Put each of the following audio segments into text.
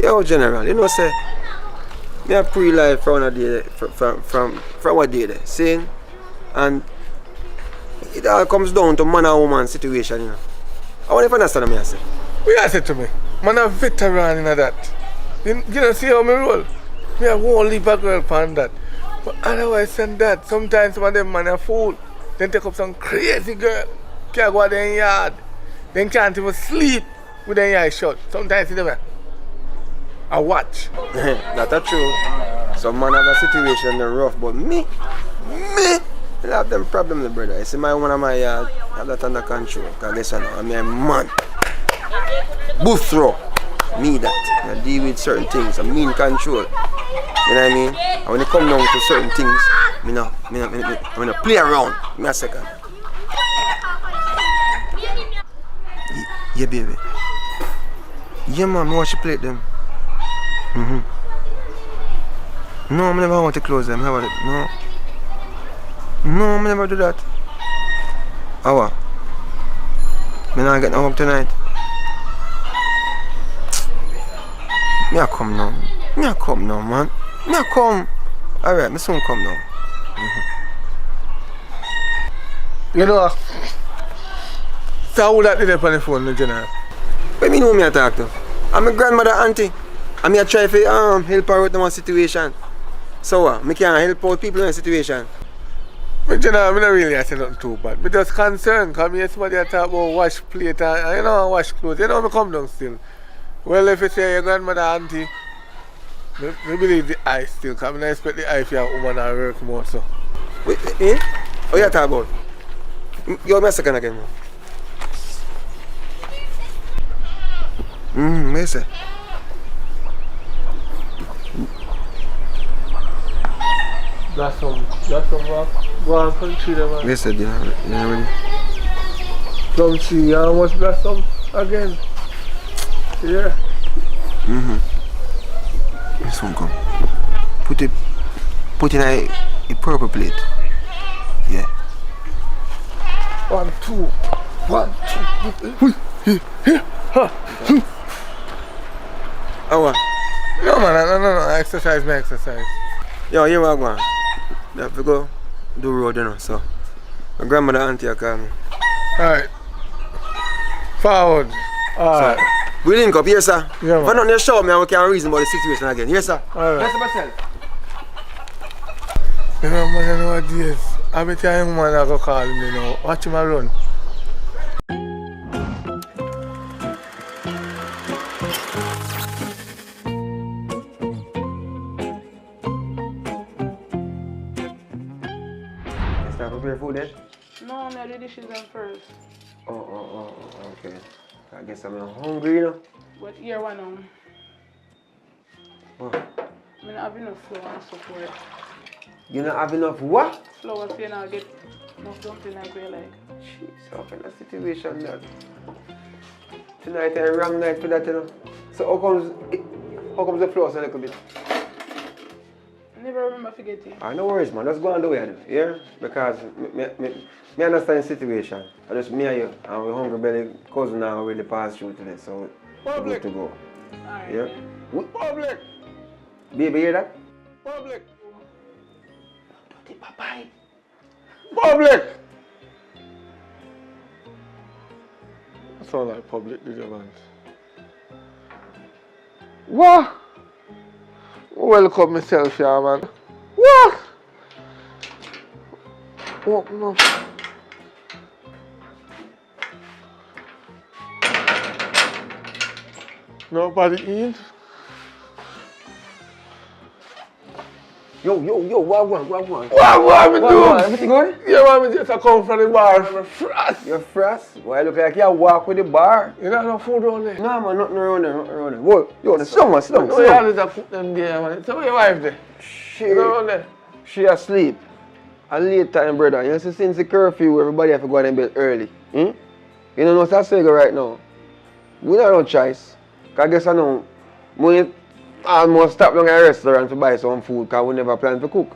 Yo, General, you know, say, me a pre-life from a day, from a day there, seeing, and it all comes down to man and woman situation, you know. I want to understand what I say. What you say to me? Man a veteran in that. You don't see how me roll? Me a won't leave a girl on that. But otherwise than that, sometimes some of them man a fool. Then take up some crazy girl. Can't go out there in yard. Then can't even sleep with their eyes shut. Sometimes you never. I watch. That's true. Some man have a situation they're rough, but me, I have them problems, brother. I see my one of my yard, I have that under control. Because listen, I'm a man. Booth throw. Me that. I deal with certain things. I'm in control. You know what I mean? And when it come down to certain things, I'm gonna play around. Give me a second. Yeah, baby. Yeah, man, I watch you play them. No, I never want to close them. How about it? No, I never do that. How? I'm not getting home tonight. Me a come now. Man. Me a come. Alright, me soon come now. You know, so who that did it on the phone, General? What me know me a talk to? I'm my grandmother auntie. I'm here try to help her with one situation. So what? Me can help out people in a situation. But General, I don't really say nothing too bad. I'm just concerned because I hear somebody talk about wash plate and wash clothes. You know me come down still. Well, if you say your grandmother auntie, I believe the eye still, because I expect the eye for your woman to work more so. Wait, eh? What you talking about? Give me a second again. What you say? That's some go on country there, man. What you said, you ready? Some tree, how much got some again? Yeah. This one come. Put in a purple plate. Yeah. 1, 2. 1, 2. Oh, No, man, no. Exercise. yo, here we go. You have to go do road, you know, so. My grandmother auntie call me. Alright. Forward. Alright. So, we link up, here, sir. Yeah, if I don't show me, I can reason about the situation again. Yes, sir. Alright. Yes, myself. You know, man, nowadays, I bet you a young man that go call me now. Watch him run. Start prepare food then? No, I do the dishes them first. Oh, okay. I guess I'm hungry, you know. But here one Oh. I don't have enough flour and support. You don't have enough what? Flour so you not get enough dumpling like we like. Jeez, how kind of situation that? Tonight a wrong night for that, you know. So how comes the flour so a little bit? I never remember forgetting. No worries, man. Just go on the way, yeah? Because me understand the situation. I just me and you, and we hungry belly cousin now really passed through today, so we're good to go. Alright. Yeah? Public! Baby, hear that? Public! Don't take bye. Public! That sound like public, did you, man? What? Welcome myself here, man. What? What, no? Nobody eat? Yo, what? What me do? Everything good? Yeah, man, me just come from the bar. I'm frost. You're frost? Why look like you walk with the bar? You don't have no food around there? No, man, nothing around there. Whoa, yo, sit down. No, you have to put them there, man. Tell me your wife there. You know around there? She asleep. A late time, brother. You see, since the curfew, everybody have to go to bed early. You know what's that saying right now? We don't have no choice. Because I guess I know, we almost stop down at a restaurant to buy some food because we never plan to cook.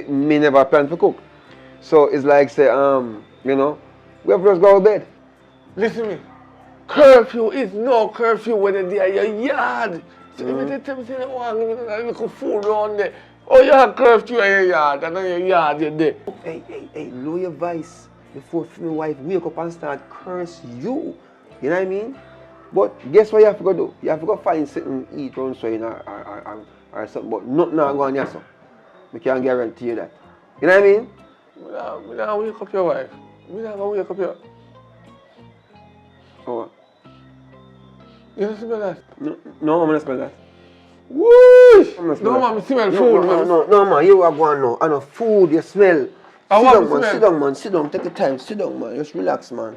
Me never plan to cook. So it's like say, you know, we have to just go to bed. Listen to me. curfew is no curfew when you're there in your yard. So if you tell me say you want to give me a little food around there, oh you have curfew in your yard, and in your yard you're there. Hey, lower your voice before my wife wake up and start curse you. You know what I mean? But guess what you have to go do? You have to go find something to eat around so you know, or something, but nothing not going on so. I can't guarantee you that. You know what I mean? I'm not wake up your wife. I'm not going to wake up your... Oh. You don't smell that? No, I'm not smell that. Whoosh! I'm not No, smell that. man, I smell food, man. No, man, you are going now. I know food, you smell. I Sit down, man. Sit down. Take your time. Sit down, man. Just relax, man.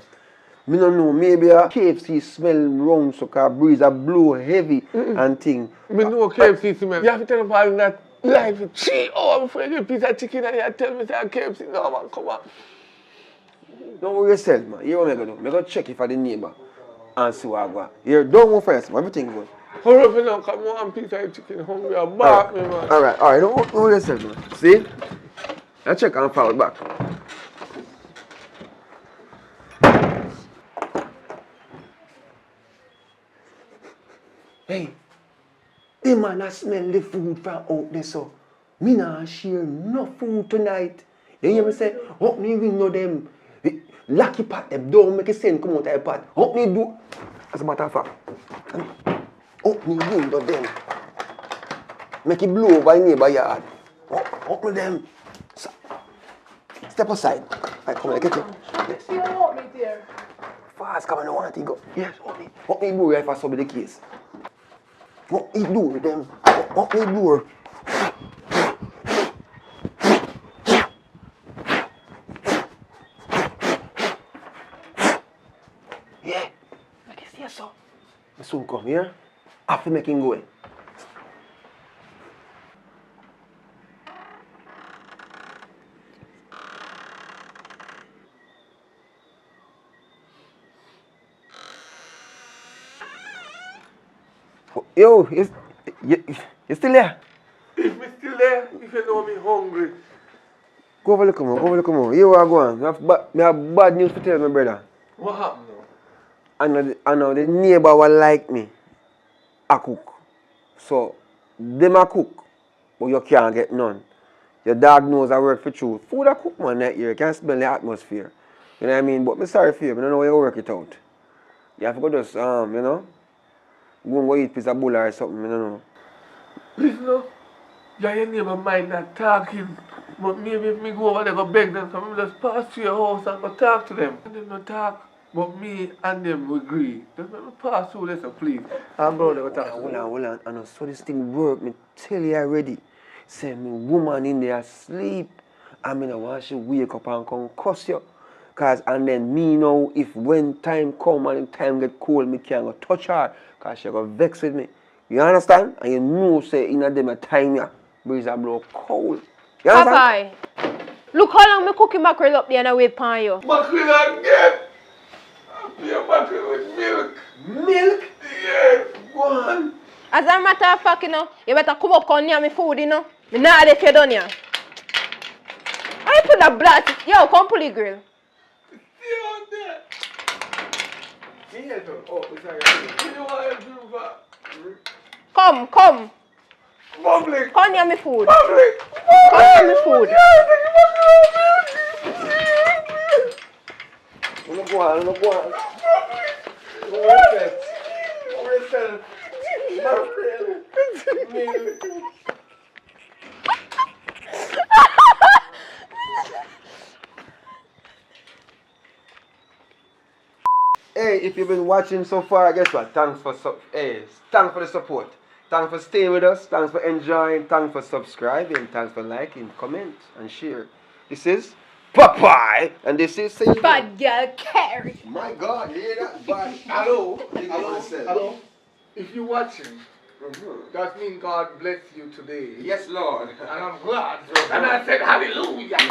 Me don't know. Maybe a KFC smell wrong, so car breeze a blow heavy and thing. Me know KFC smell. You have to tell them all that life for 3 hours before you get a piece of chicken and you tell me say KFC. No, man, come on. Don't worry yourself, man. Here what I'm going to do. I'm going to check if I the neighbor and see what I got. Here, don't go first, man. Everything good. Hurry up now, come on, piece of chicken. Hungry and bark me, man. Alright. Don't worry yourself, man. See? I check and follow back. Hey, man, I smell the food from out there, so me not share no food tonight. You hear me say, help me ring no them. Lucky pot them, don't make a sense come out of the pot. Help me do, as a matter of fact, help me ring no them. Make it blow over the neighbor yard. Help me them. Step aside. Right, come on, get you. See you help me there. Fast, come on, I don't want to go. Yes, help me do if I saw be the case. What me do with them? What me do? Yeah. I can see you so. I soon come here. After making go. Yo, you still there? If me still there, if you know me hungry. Go over look more. You are going. I have bad news to tell my brother. What happened now? I know the neighbor will like me. I cook. So, them a cook, but you can't get none. Your dog knows I work for truth. Food I cook, man, that year. You can't smell the atmosphere. You know what I mean? But I'm sorry for you. I don't know how you work it out. You have to go just, you know, go and go eat piece of bull or something, you know. Listen now, your neighbor mind not talking, but maybe if me go over there go beg them, so I just pass through your house and go talk to them. And them not talk, but me and them will agree. Just let me pass through this, please. I'm going to go talk to them. Hold on. I know so this thing work. Me tell you already. Say me woman in there sleep. I mean I want she wake up and come cuss you. Cause and then me know if when time come and time get cold, me can't go touch her. Cause she go vex with me. You understand? And you know say in a them a time ya breeze a blow cold. You understand? Papa, look how long me cooking mackerel up there and I wait upon you. Mackerel again? I feel mackerel with milk. Milk? Yes, go on. As a matter of fact, you know, you better come up on near me food, you know. Me not if you done here. I put the blood. Yo, come pull the grill. Stay on there. Oh, sorry. You know what I do for? Come. Public. Come near me food. Public. Come near me food. Go on. Hey, if you've been watching so far, guess what? Thanks for the support. Thanks for staying with us. Thanks for enjoying. Thanks for subscribing. Thanks for liking, comment, and share. This is Popeye, and this is Bad girl Carrie. My God, you hear that? Bad. Hello. If you're watching, that means God bless you today. Yes, Lord. And I'm glad. And I said hallelujah.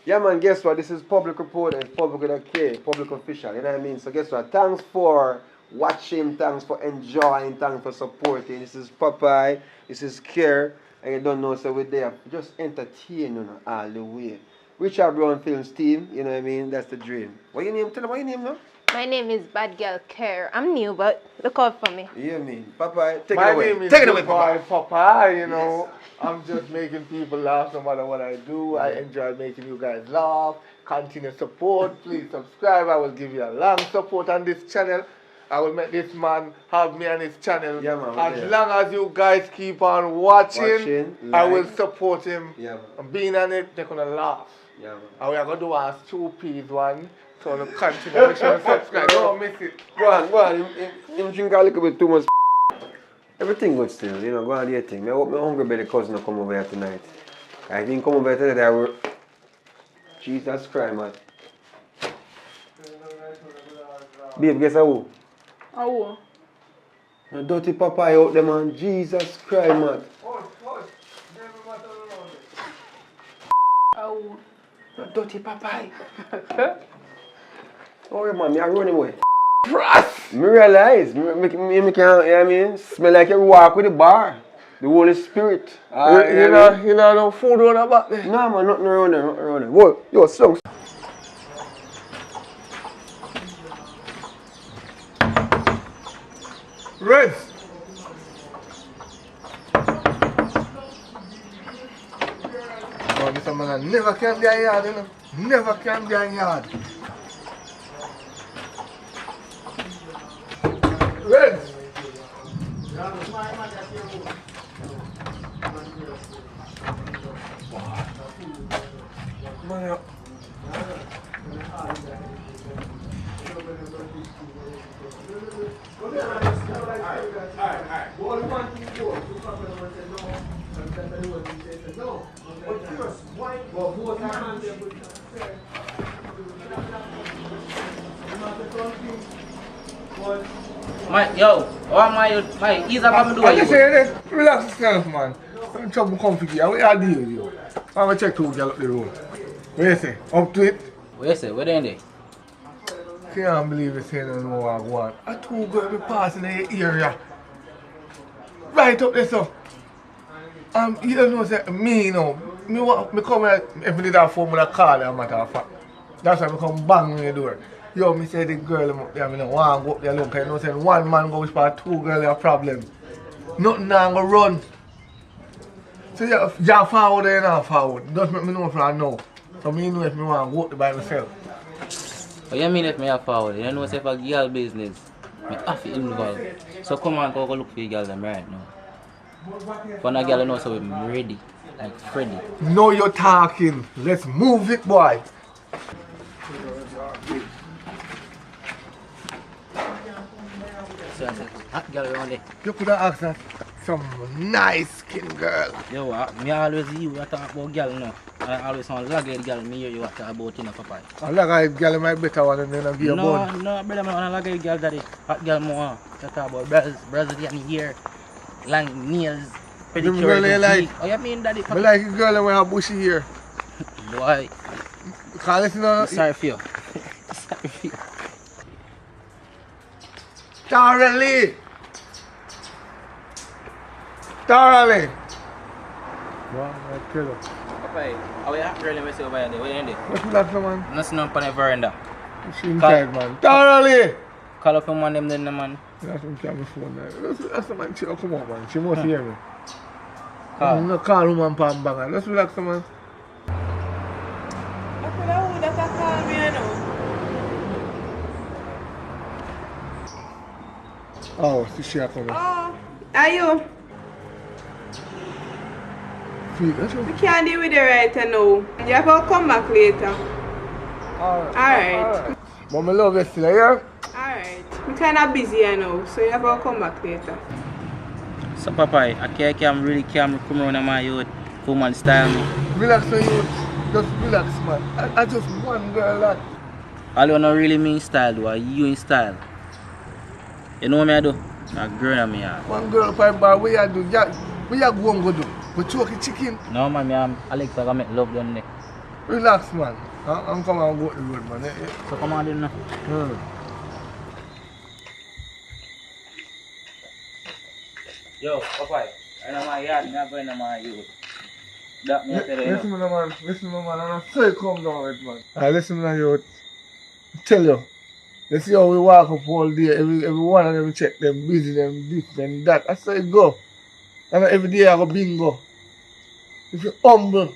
Yeah, man, guess what? This is public report and public with a K, public official, you know what I mean? So guess what? Thanks for watching, thanks for enjoying, thanks for supporting. This is Popeye, this is Care, and you don't know, so we're there. Just entertain, you know, all the way. Richard Brown Films team, you know what I mean? That's the dream. What your name? Tell them what your name now? My name is Bad Girl Care. I'm new, but look out for me. You mean? Papa, take My it away. name is Take it away, Papa. Papa, you know. I'm just making people laugh no matter what I do. I enjoy making you guys laugh. Continue support. Please subscribe. I will give you a long support on this channel. I will make this man have me on his channel. Yeah, man, as long as you guys keep on watching, I will support him. Yeah, man. And being on it, they're gonna laugh. Yeah, man. And we are gonna do a 2 piece one. So to continue. Make sure you subscribe. Don't miss it. Go on. Him drink a little bit too much. Everything good still, you know, go on do your thing. I hope my hungry belly cousin will come over here tonight. I didn't come over here today, I will... Jesus Christ, man. Babe, guess who? Oh. The dirty papa out there, man. Jesus Christ, man. Oh. The dirty papa. Oh, man, me I run him away. Me realize, me can, you know what I mean? Smell like you walk with the bar. The Holy Spirit. You know, no food on the back there. No, man, nothing around there. Whoa, yo, songs. Rest. Oh, this man never can be a yard, you know. Never can be a yard. Rest. Man, Ease up and do I what just you say this. Relax yourself, man. Don't trouble come for you. What you deal with you? I'm going to check 2 girls up the road. What you say? Up to it? What you say? What they there? Can't believe you saying no more I want. I 2 girls be passing in the area. Right up there, so. You don't know, say, me, you know. Me come here, if I did that phone with a call, as a matter of fact. That's why I come bang on the door. Yo, me say the girl up there, I don't want to go up there look. You know, saying 1 man go whisper 2 girls a problem. Nothing now go run. So you're forward there now forward. Just make me know if I know. So me know if me want to go up there by myself. What you mean if me have forward? You know if a girl business, me have to involve. So come on, go look for your girl them right now. For a girl know so I'm ready, like Freddy. No, you're talking. Let's move it, boy. So I said, hot girl around there. You could have asked that. Some nice skin girl. Yo, me always hear you talk about girl now. I always want lagged girl, me hear you talk about in a papa. I like a girl might better one than a gear bone. No, brother, man, I lagged girl daddy. Hot girl more. You talk about Brazilian hair, long nails, pedicure. Really like? Oh, you mean daddy? I like a girl with her bushy hair. Boy. Call it, you know. Sorry for you. Sorry for you. Thoroughly. Thoroughly. Wow, I kill her. Papa, how are you really messing over there? What are you doing? What's that, man? Nothing on the veranda. She inside, man. Thoroughly. Call up him on them then, man. That's what I'm phone there. That's the man. She come on, man. She must hear me. Call. I'm not call woman palm banger. Let's relax, man. I could have who that call me, I know. Oh, she coming. Oh, are you? We can't deal with it right now. You have to come back later. Alright. But my love is still here. Alright. I'm kind of busy now, so you have to come back later. So, Papa, I can't really come around on my youth. Woman style me. Relax, my youth. Just relax, man. I just one girl, lad. All you not really mean style, though. You in style. You know what I do? I'm girl on me. One girl for bar, what you do? What you go and go do? We choke the chicken. No, man, I'm Alex, I got make love down there. Relax, man. I'm coming and go to the road, man. So come on then now. Yo, Papa, I know my yard, I'm going to my youth. That me tell you. Listen, man. I'm sorry, calm down, right, man. Listen, man, you. Tell you. You see how we walk up all day, every one of them check them busy, them this, them that. That's how it go. And every day I go bingo. If you humble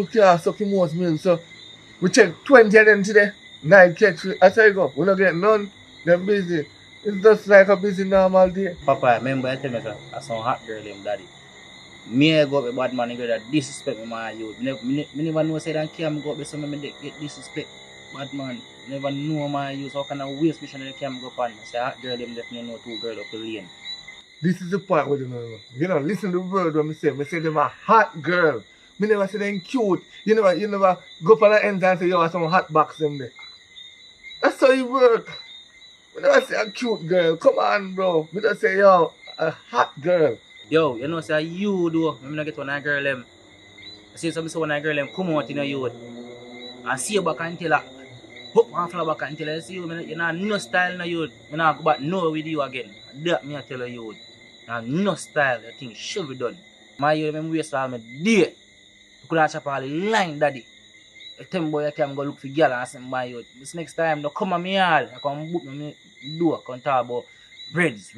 can't suck your most milk. So we check 20 of them today. 9 catch. That's how it go. We don't get none. Them busy. It's just like a busy normal day. Papa, remember I tell me I some hot girl him daddy. Me I go up with bad man and girl that disrespect me my youth. Me never know say that cam go up with some me get disrespect bad man. Never know my youth. How can I waste mission in the cam go up on? Say hot girl them definitely know 2 girls up the lane. This is the part where you know. You know, listen to the word when I say. I say them a hot girl. Me never say them cute. You never go up on the end and say yo some hot box them there. That's how you work. Me never say a cute girl. Come on, bro. Me just say yo a hot girl. Yo, you know say you do. Me not get one of girl them. I see some one of girl them come out in a youth and see you back and tell her. Hook one flower back and tell her see you. You know no style in a youth. Me not go back no with you again. That me I tell you. Now no style. The thing should be done. My youth me waste all my day. You could have chop all the line, daddy. I tell me boy, I can go look for girl and say my youth. This next time, don't come at me all. I come book me door, come talk about reds.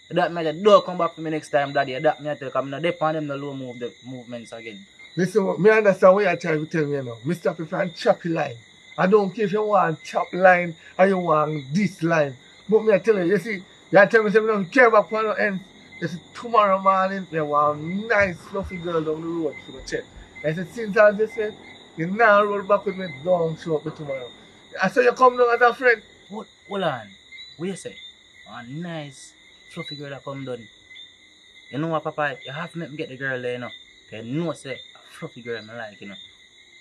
That means the door come back for me next time, daddy. That means I tell you, I'm not depend on them the low movements again. Listen, me understand what you're trying to tell me now. Me stop if I'm choppy line. I don't care if you want chop line or you want this line. But me I tell you see, you tell me something, don't care about one end. You see, tomorrow morning, there was a nice fluffy girl down the road for the check. I said, since I just said, you now roll back with me, don't show up me tomorrow. I said, you come down as a friend. Hold on. What you say? A nice fluffy girl that come down. You know what, Papa? You have to make me get the girl there, you know. Because you know, say, a fluffy girl I like, you know.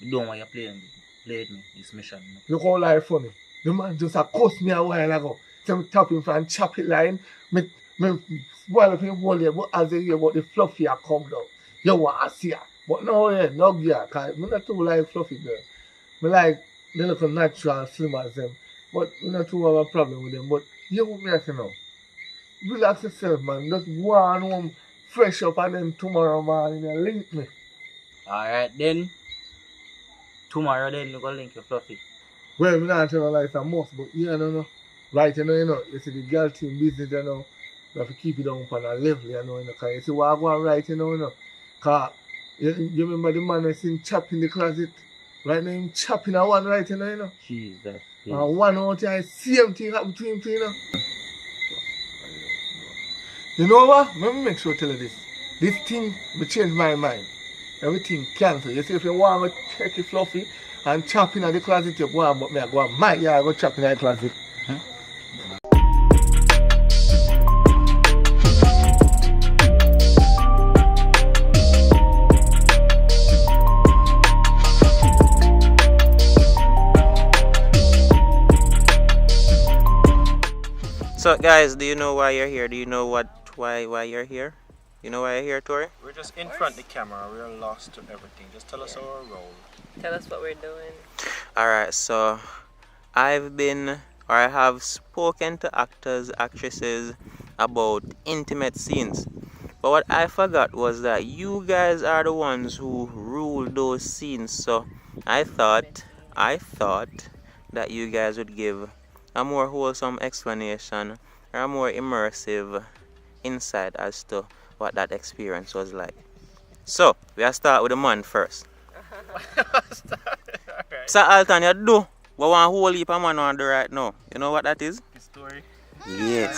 You don't want you playing with me. It's mission. You know? Look how life funny. The man just cussed me a while ago. So I tap him for a choppy line. Me spoil up him whole year, but as I hear about the fluffy I come down. You want to see her. But no, yeah, no girl. Because I'm not too like fluffy girl. I like the little natural slim as them. But I'm not too have a problem with them. But you want me to know. Relax yourself, man. Just go on home, fresh up, and then tomorrow morning you link me. Alright then. Tomorrow then you go link your fluffy. Well, I'm not telling you like a must, but you know. Right, you know, you see the girl team business, you know. You have to keep it down on a level, you know. Because you see what I go on right, you know. Because you remember the man I seen chop in the closet? Right now, him chopping a one right, you know. Jesus. And one out here, same thing happen to him, you know. You know what? Let me make sure I tell you this. This thing will change my mind. Everything cancel. You see, if you want to take it fluffy and chop in the closet, you go on, but me I go on my yard, go chop in the closet. So guys, do you know why you're here? Do you know why you're here? You know why you're here, Tori? We're just in front of the camera. We're lost to everything. Just tell us our role. Tell us what we're doing. Alright, so I have spoken to actors, actresses about intimate scenes. But what I forgot was that you guys are the ones who rule those scenes. So I thought that you guys would give a more wholesome explanation or a more immersive insight as to what that experience was like. So, we'll start with the man first. So, Alton, you do what one whole heap of man want to do right now. You know what that is? The story. Yes.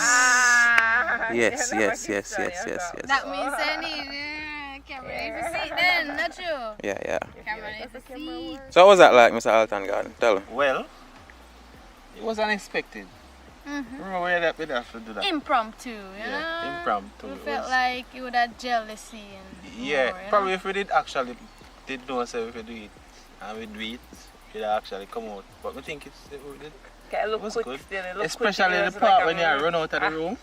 Yes. That means I need camera for seat then, not you? Yeah. Camera for seat. So, what was that like, Mr. Alton Garden? Tell me. Well, it was unexpected. Remember we have to do that? Impromptu, you know? Impromptu. We felt like you would have jealousy and Yeah, more, probably if we did know say we could do it and we do it, it'd actually come out. But I think it was good. Especially the part when you run out of the room.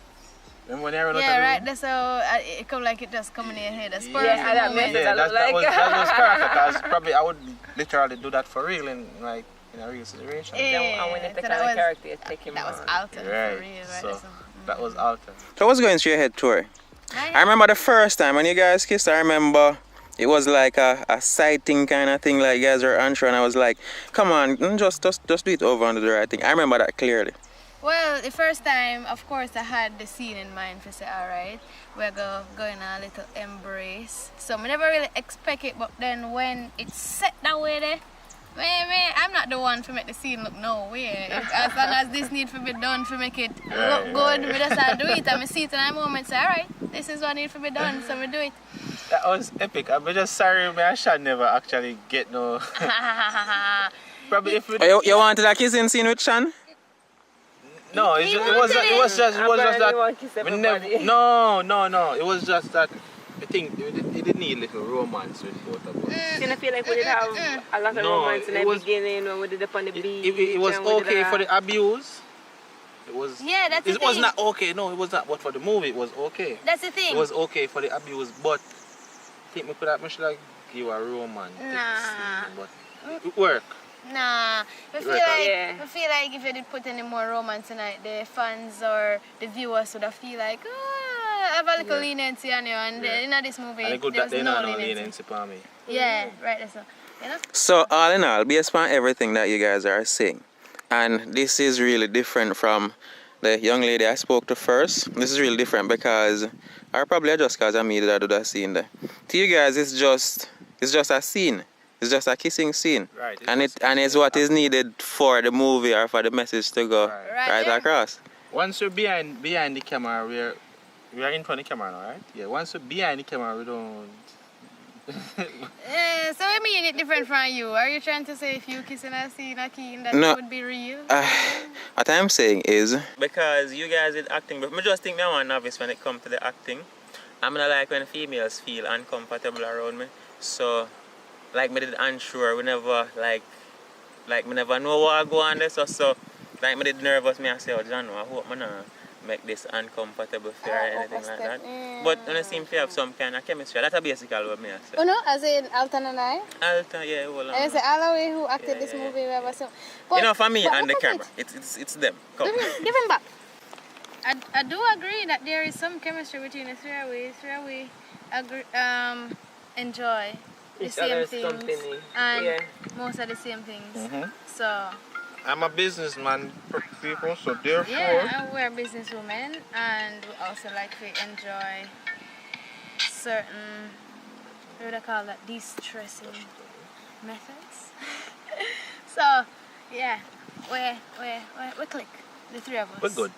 Remember when you run out of the room? right, that's how it come like it just coming in your head. That's that was perfect because probably I would literally do that for real in a real situation. And when you take on a character, you take him that was on. altered Right. for real, right? So that was altered. So, what's going through your head, Tori? I remember the first time when you guys kissed, I remember it was like a sighting kind of thing, like you guys were unsure, and I was like, come on, just do it over and do the right thing. I remember that clearly. Well, the first time, of course, I had the scene in mind for say, alright, we're going a little embrace. So I never really expect it, but then when it's set that way there, man, I'm not the one to make the scene look no way. As long as this need to be done to make it look good, we just do it and I see it in that moment, say, alright, this is what need to be done, so we do it. That was epic. I'm just sorry, man, I shall never actually get no... Probably if we... You wanted a kissing scene with Shan? No, it was just that. No. It was just that. I think it did need a little romance with both of us. Didn't feel like we did have a lot of romance in the beginning when we did it on the beach. It was okay for the abuse. It was. Yeah, that's the thing. It was not okay. No, it was not. But for the movie, it was okay. That's the thing. It was okay for the abuse, but I think we should have give you a romantic scene, but it worked. Nah, I feel like if you did put any more romance tonight, the fans or the viewers would have feel like, have a little leniency on you, and in this movie, there was no leniency for me. Yeah, right, that's all. You know? So all in all, based on everything that you guys are saying, and this is really different from the young lady I spoke to first. This is really different because, or probably just because I made that do that scene there. To you guys, it's just a scene. It's just a kissing scene, right? And it's what is needed for the movie or for the message to go right across. Once we're behind the camera, we are in front of the camera now, right? Yeah. Once we're behind the camera, we don't. So I mean it different from you. Are you trying to say if you kissing a scene a keen that would be real? What I'm saying is because you guys did acting, but I just think I'm a novice when it comes to the acting. I'm not like when females feel uncomfortable around me, so. Like me did unsure, we never like me never know what I go on this, so like me did nervous, me I say, oh John, I hope me not make this uncomfortable for or anything like that. But when I seem to have some kind of chemistry, that's basically what me I say. Oh no, as in Alton and I? Alton, yeah, hold on. I say all the way who acted this movie, we ever saw. You know, for me and the camera, it's them. Come. Give him back. I do agree that there is some chemistry between the three of we enjoy the same things and most of the same things. So I'm a businessman, people, so therefore. Yeah, we're businesswomen, and we also like to enjoy certain, what do I call that, de-stressing methods. So yeah, we click, the three of us. We're good.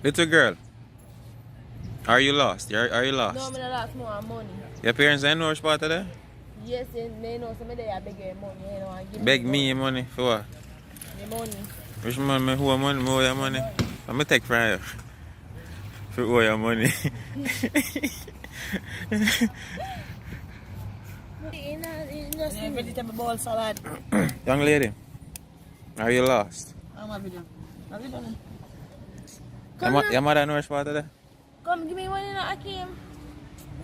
Little girl, are you lost? Are you lost? No, I'm not lost more money. Your parents ain't know which part of that? Yes, they know somebody I beg your money. You know, and give Beg me your money for what? the money. Which money? Who money? Me owe your money? I'm gonna take from you. For owe your money. Vegetable bowl salad. Young lady, are you lost? I'm a video. Have you done it? Your mother know which part of that? Come give me one in a Akeem.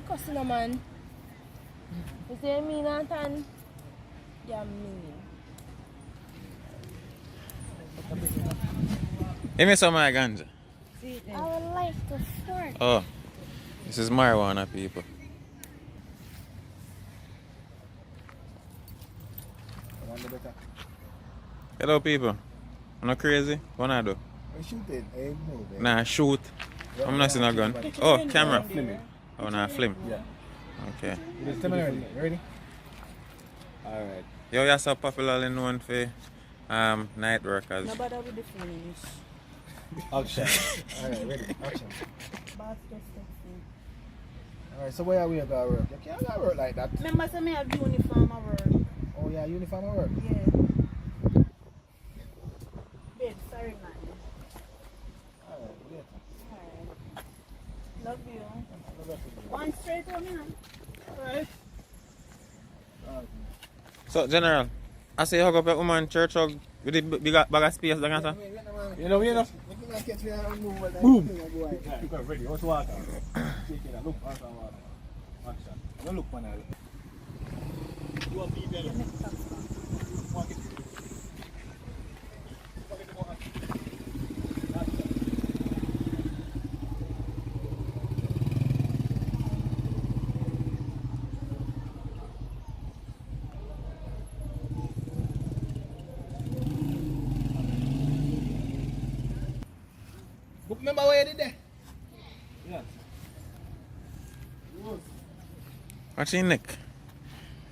Because no man. You say me Nathan? Yeah, me. Give me some of my ganja. I would like to fork. Oh, this is marijuana, people. Hello, people. I'm not crazy. What I do? Shooting, move. Nah, shoot. I'm not seeing a gun. Oh, camera. Oh, nah, film. Yeah. Okay. Just tell me ready. Ready? Alright. Yo, you're so popularly known for night workers. Nobody with the phones. Action. Alright, ready. Action. Alright, so where are we going to work? You can't go work like that. Remember, say me have uniform at work. Oh, yeah, uniform at work? Yeah. Babe, sorry, man. Alright, wait. Alright. Love you. One straight on me, alright. So, General, I say hug up your woman church hug with the big bag of space, You know. Boom! Ready, what's water? Take it, look, water. Action. Don't look for now. You want to be better? Remember where you did there? Yeah. What's your neck?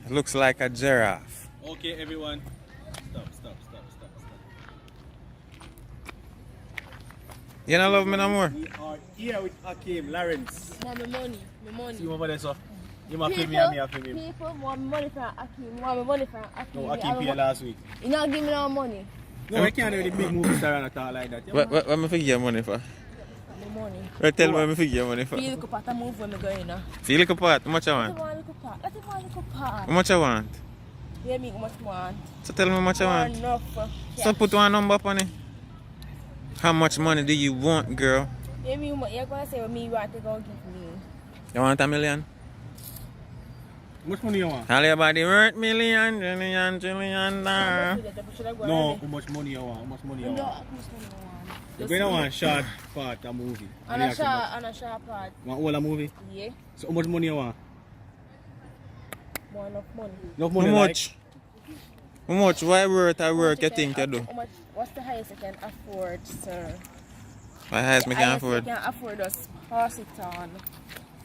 It looks like a giraffe. Okay, everyone. Stop. You don't love me no more? We are here with Hakeem Lawrence. Want my money. See you over there, sir. You must film me and me have film him. People want money from Hakeem. Want my money from Hakeem. No, Hakeem paid last week. You not give me no money. No, we can't do the big movie star and a talk like that. What am I figure your money for? The money. Right, tell me what I figure your money for. Feel like a part of move when I go in. Feel like a part? How much I want? Let it want a part. How much I want? Yeah, me how much want. So tell me how much I want. Enough. So put one number up on it. How much money do you want, girl? Yeah, me you're going to say what me you want to go give me. You want $1 million? How much money you want? All your body worth million, trillion, dollar. No, how much money you want? You're going to want a short part of movie. And a short part. Want all a movie? Yeah. So how much money you want? More enough money. Enough money How much? How much? Why worth I work you think you do? What's the highest you can afford, sir? My highest I can afford? The highest you can afford, just pass it on.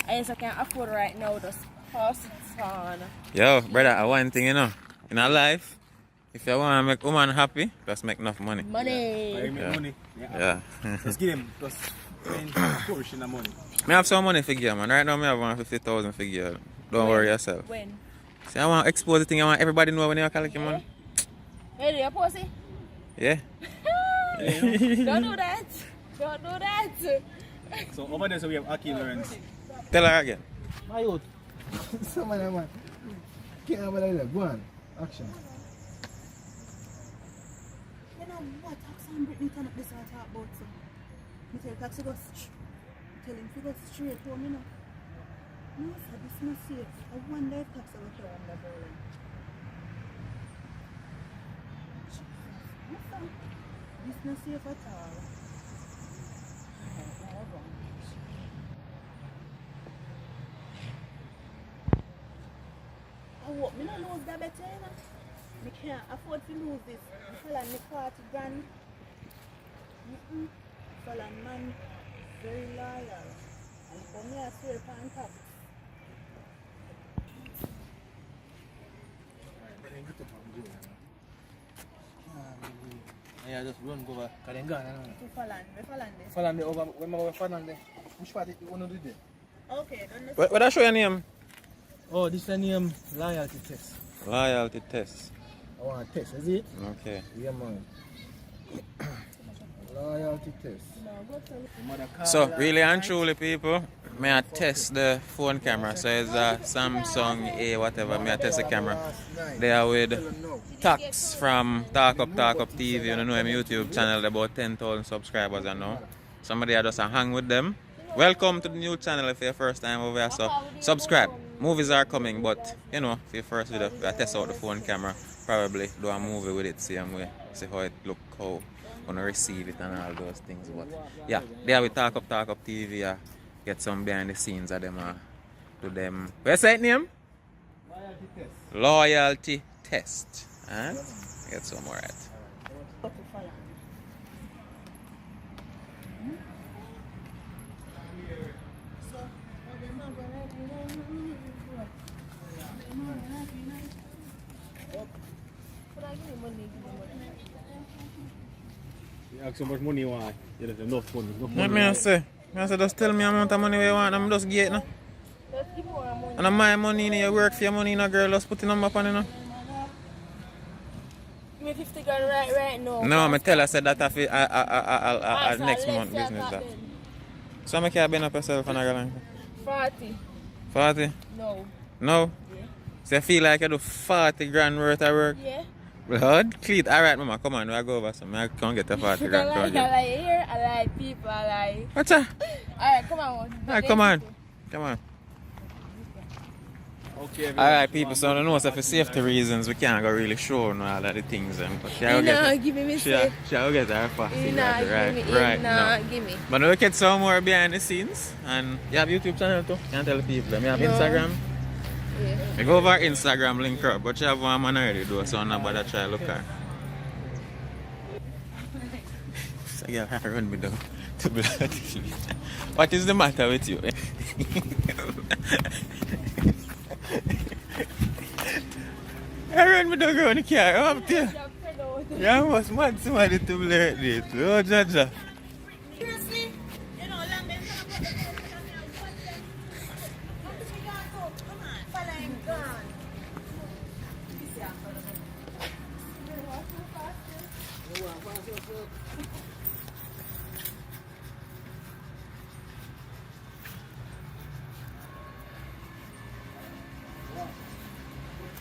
Highest I can afford right now, just pass it on. Yo, brother, one thing you know. In our life, if you want to make woman happy, just make enough money. Money. Yeah. Make money. Yeah. Just give them just portion of money. I have some money figure, man. Right now, I have 150,000 figure. Don't worry yourself. When? See, I want to expose the thing. I want everybody to know when you collect your money. Hey, you pussy? Yeah. Don't do that. Don't do that. So over there, so we have Hakeem Lawrence. Tell her again. My youth. Some of them, man. Can't have like that. Go on. Action. You know what? Tax and Brittany turn up this I talk about. So. Me tell Tax to go tell him to go straight home, you know. No, sir, this is not safe. I wonder if Tax will tell him that rolling. Listen, this is not safe at all. I hope me not lose that better, you know. Me can't afford to lose this. Me fella me 40 grand. Fella man very loyal. And for me I swear upon top. Yeah, just run go over. Cause them gone, To Falande. Falande over. When I go over Falande, which part you want to do there? Okay, done this. What I show your name? Oh, this is the name loyalty test. Loyalty test. I want a test, is it? Okay. Yeah, man. Loyalty test. So, really and truly, people, may I test the phone camera. So, it's a Samsung A whatever. May I test the camera. They are with Tax from Talk Up TV. You know him YouTube channel, about 10,000 subscribers and now. Somebody I just hang with them. Welcome to the new channel if you're your first time over here. So, subscribe. Movies are coming, but you know, for your first video, I test out the phone camera. Probably do a movie with it, same way. See how it look, how gonna receive it and all those things. But yeah, they are with Talk Up TV. Get some behind the scenes of them. To them. What's that name? Loyalty test. Loyalty test. Huh? Get some more right. You ask how much money you want. You have enough money. What me I say? I say just tell me how much money you want. I'm just get no. And my money, you work for your money, no girl. Just put the number on it, no. Give me 50 grand right now. No, I tell her said that I next month business that. So I can't bend up yourself and I go like 40. 40? No. No? Yeah. So you feel like you do 40 grand worth of work? Yeah. Blood? Cleat. Alright, mama, come on, we'll go over some. I can't get a 40 grand. I like here, I like people, I like. What's that? Alright, come on. Alright, come on. Come on. Okay, Alright, people, so I know so for safety reasons we can't go really show all of the things. But Give me safe. She'll get her fast. Give me. Give me. But we'll get some more behind the scenes. And you have YouTube channel too? Can't tell the people. You have Instagram? Yeah. We go over our Instagram link up, but you have one man already though, so I'm not bother try to look at. So yeah, I run me down to blood. What is the matter with you? I run me down around the car up there. You almost mad somebody to blur this. Oh, Jaja. Seriously? You know, long them gone.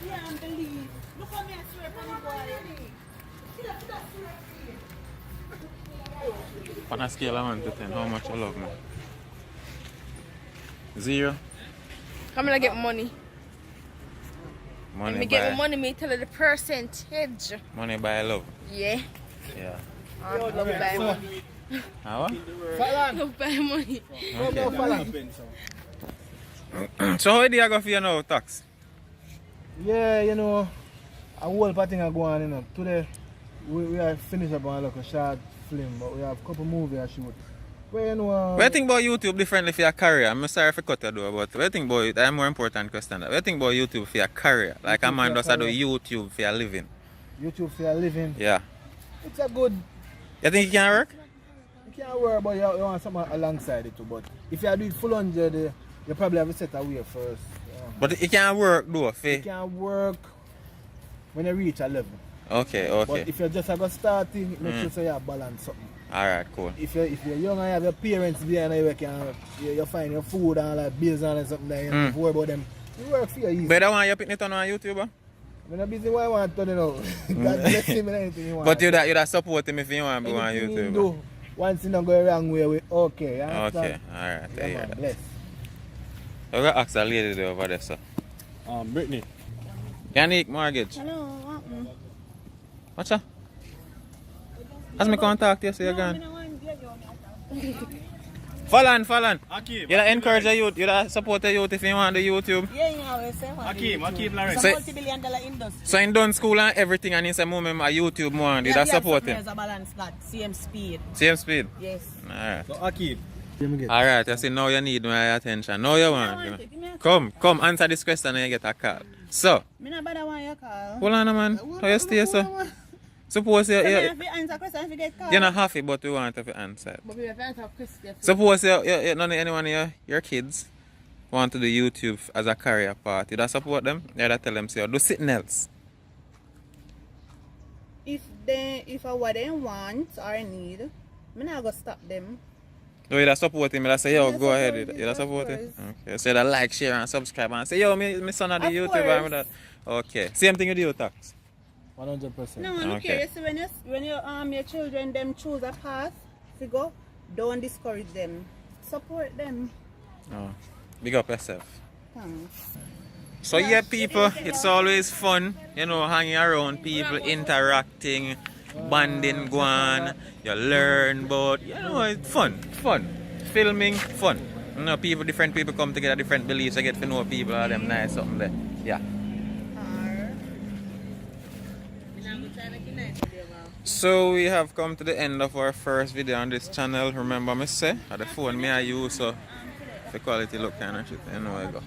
Can't believe. Look how me I swear upon the boy. On a scale of 1 to 10, how much you love me? 0? I'm gonna get money. Money When me get my money, me tell her the percentage. Money by love. Yeah. Yeah. I love buy money. How? Love buy money. So how do you go for your now tax? Yeah, you know, a whole thing are going on, you know. Today, we are finished up on like a short film, but we have a couple movies I shoot. Well, you know, What do you think about YouTube differently for your career? I'm sorry for cut you though, but what do you think about it? That's a more important question. What do you think about YouTube for your career? Like a man does do YouTube for your living. YouTube for your living. Yeah. It's a good. You think it can work? You can't work, but you want something alongside it too. But if you do it full 100, you probably have to set away first. But it can work though, It can work when you reach a level. Okay. But if you just have a starting, make sure so you have balance something. Alright, cool. If you're young and you have your parents behind you, you find your food and like bills and something like that, you don't worry about them. You work for you easy. But I want you picking it on YouTuber? I'm not busy what I want to do, you know. God bless him and anything you want. But you'd support him if you want to be on Anything YouTube. you do, once you don't go the wrong way, we okay. You understand? Okay, alright. I hear that. Bless. I'm going to ask a lady there over there, sir. Brittany. Yannick Mortgage. Hello, What's that? Has me contact you, so you're gone. Fallon. Akeem. You encourage the youth, you support the youth if you want the YouTube. Yeah, always say one. Akeem Larry. It's a multi-billion-dollar industry. So in done school and everything and in some moment a YouTube more, you support him. There's a balance that same speed. Same speed? Yes. Alright. So Akeem. Alright, I see now you need my attention. Now you want. Come, answer this question and you get a call. So, Me not bother want your call. hold on man. How you stay so? Suppose you answer question if you get call. you're not happy but we want to answer. But we have to answer question. Suppose none of anyone of your kids want to do YouTube as a career path, you don't support them? You don't tell them say do something else. If what they want or need, me not go stop them. No, you don't support him, you don't say yo Yeah, go ahead. support You don't support of him? Okay. So you don't like, share and subscribe and say yo me son of the Of YouTuber and course. that. Okay. Same thing you do with tax. 100%. No, I'm Okay. curious when your children them choose a path to go, don't discourage them. Support them. Oh. Big up yourself. Thanks. So yeah people, it's always fun, you know, hanging around people, interacting, bonding, go on, you learn, but you know, it's fun. Filming, fun. You know, different people come together, different beliefs, I get to know people, all them nice, something there. Yeah. So we have come to the end of our first video on this channel. Remember me say, the phone me I use, so the quality look kind of shit, you know where I go.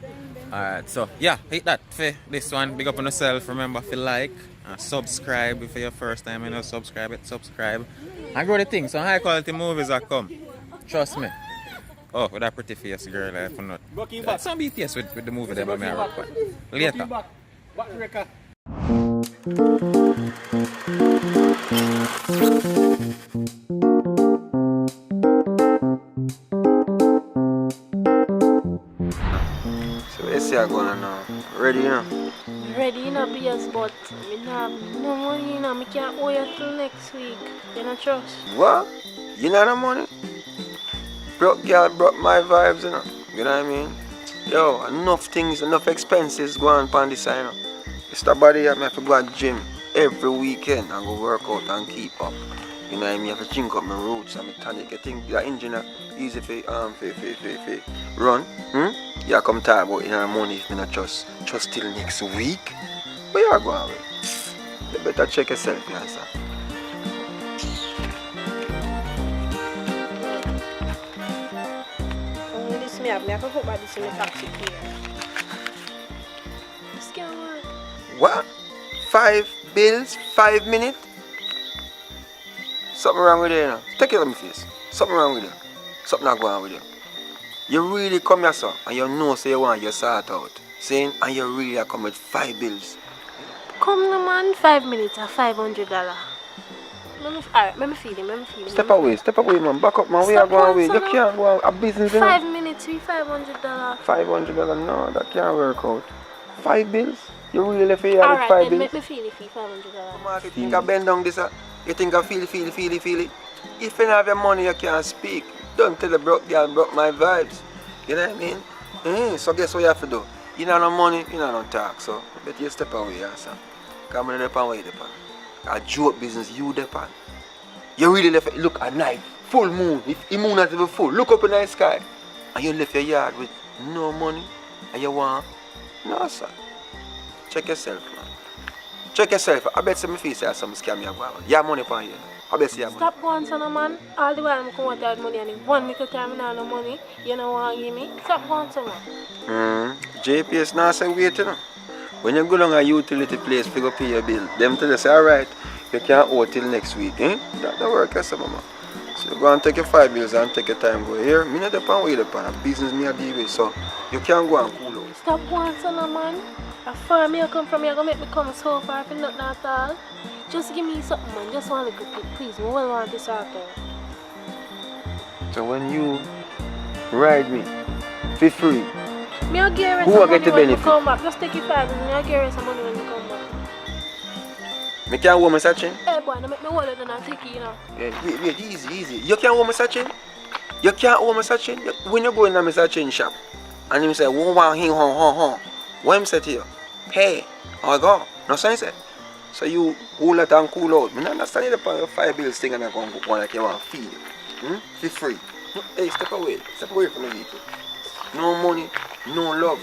Alright, so yeah, hit that for this one. Big up on yourself. Remember to like and subscribe if it's your first time, you know, subscribe. And go the thing, some high quality movies are come. Trust me. Oh, with that pretty face girl, I forgot. Some BTS with the movie there, but me I rock one. Later. So let's see how going on now. Ready now? ready, you know, bills, but I have no money, you know, I can't owe you till next week. You know, trust. What? You know the money? Broke girl broke my vibes, you know. You know what I mean? Yo, enough things, enough expenses going on this side, you know. It's the body I have to go to gym every weekend and go work out and keep up. You know what I mean? I have to drink up my roots and my tonic. I think the engine easy for run. Yeah, come talk about the money if I not just till next week. But you are going away. You better check yourself, you understand? Me have to put my this in the taxi here. This can't work. What? 5 bills, 5 minutes? Something wrong with you, you know. Take it on my face. Something wrong with you. Something not going on with you. You really come here, sir, and you know so you want your sort out. Saying, and you really come with 5 bills. Come no man, 5 minutes or $500. Alright, let me feel him. Step away, man. Back up, man. We are going away. You can't go a business, you know. 5 minutes, $500. $500? No, that can't work out. 5 bills? You really left here with 5 bills? Alright, then make me feel it for $500. You think I bend down this? You think I feel it? If you don't have your money, you can't speak. Don't tell the broke girl broke my vibes. You know what I mean? So guess what you have to do? You don't have no money, you don't have no talk. So better you step away, son. Come on, depend where you depend. A joke business, you depend. You really left, look at night, full moon. If the moon not even full, look up in the sky. And you left your yard with no money. And you want? No, sir. Check yourself, man. Check yourself. I bet some face have some scam you have. You have money for you. I bet you have money. Stop going, son, man. All the while I'm coming out money and in 1 little time I have no money. You know what you give me? Stop going, son, man. JPS now say wait, you know. When you go down a utility place to go pay your bill, them tell you say, alright, you can't owe till next week, eh? That work, yes, mama. So you go and take your 5 bills and take your time go here. Me not depend where you depend. A business me a deal with, so you can't go and cool out. Stop going, son, man. A far me come from, you're going to make me come so far for nothing at all. Just give me something, man. Just one little bit, please. I will want this out there. So when you ride me for free, me I'll give you who will get the benefit? Come back. Just take your 5 and I'll give you some money when you come back. Me can't hold my searching? Hey boy, don't make me hold it and I'll take it, you know. Yeah, wait, easy. You can't hold my searching? You can't hold my searching? When you go in a searching shop and you say, what am I say to you? Hey, I go. No sense. So you hold it and cool out. I understand you the 5 bills thing and I come one like you want to feed it. For free. Hey, step away from the vehicle. No money, no love.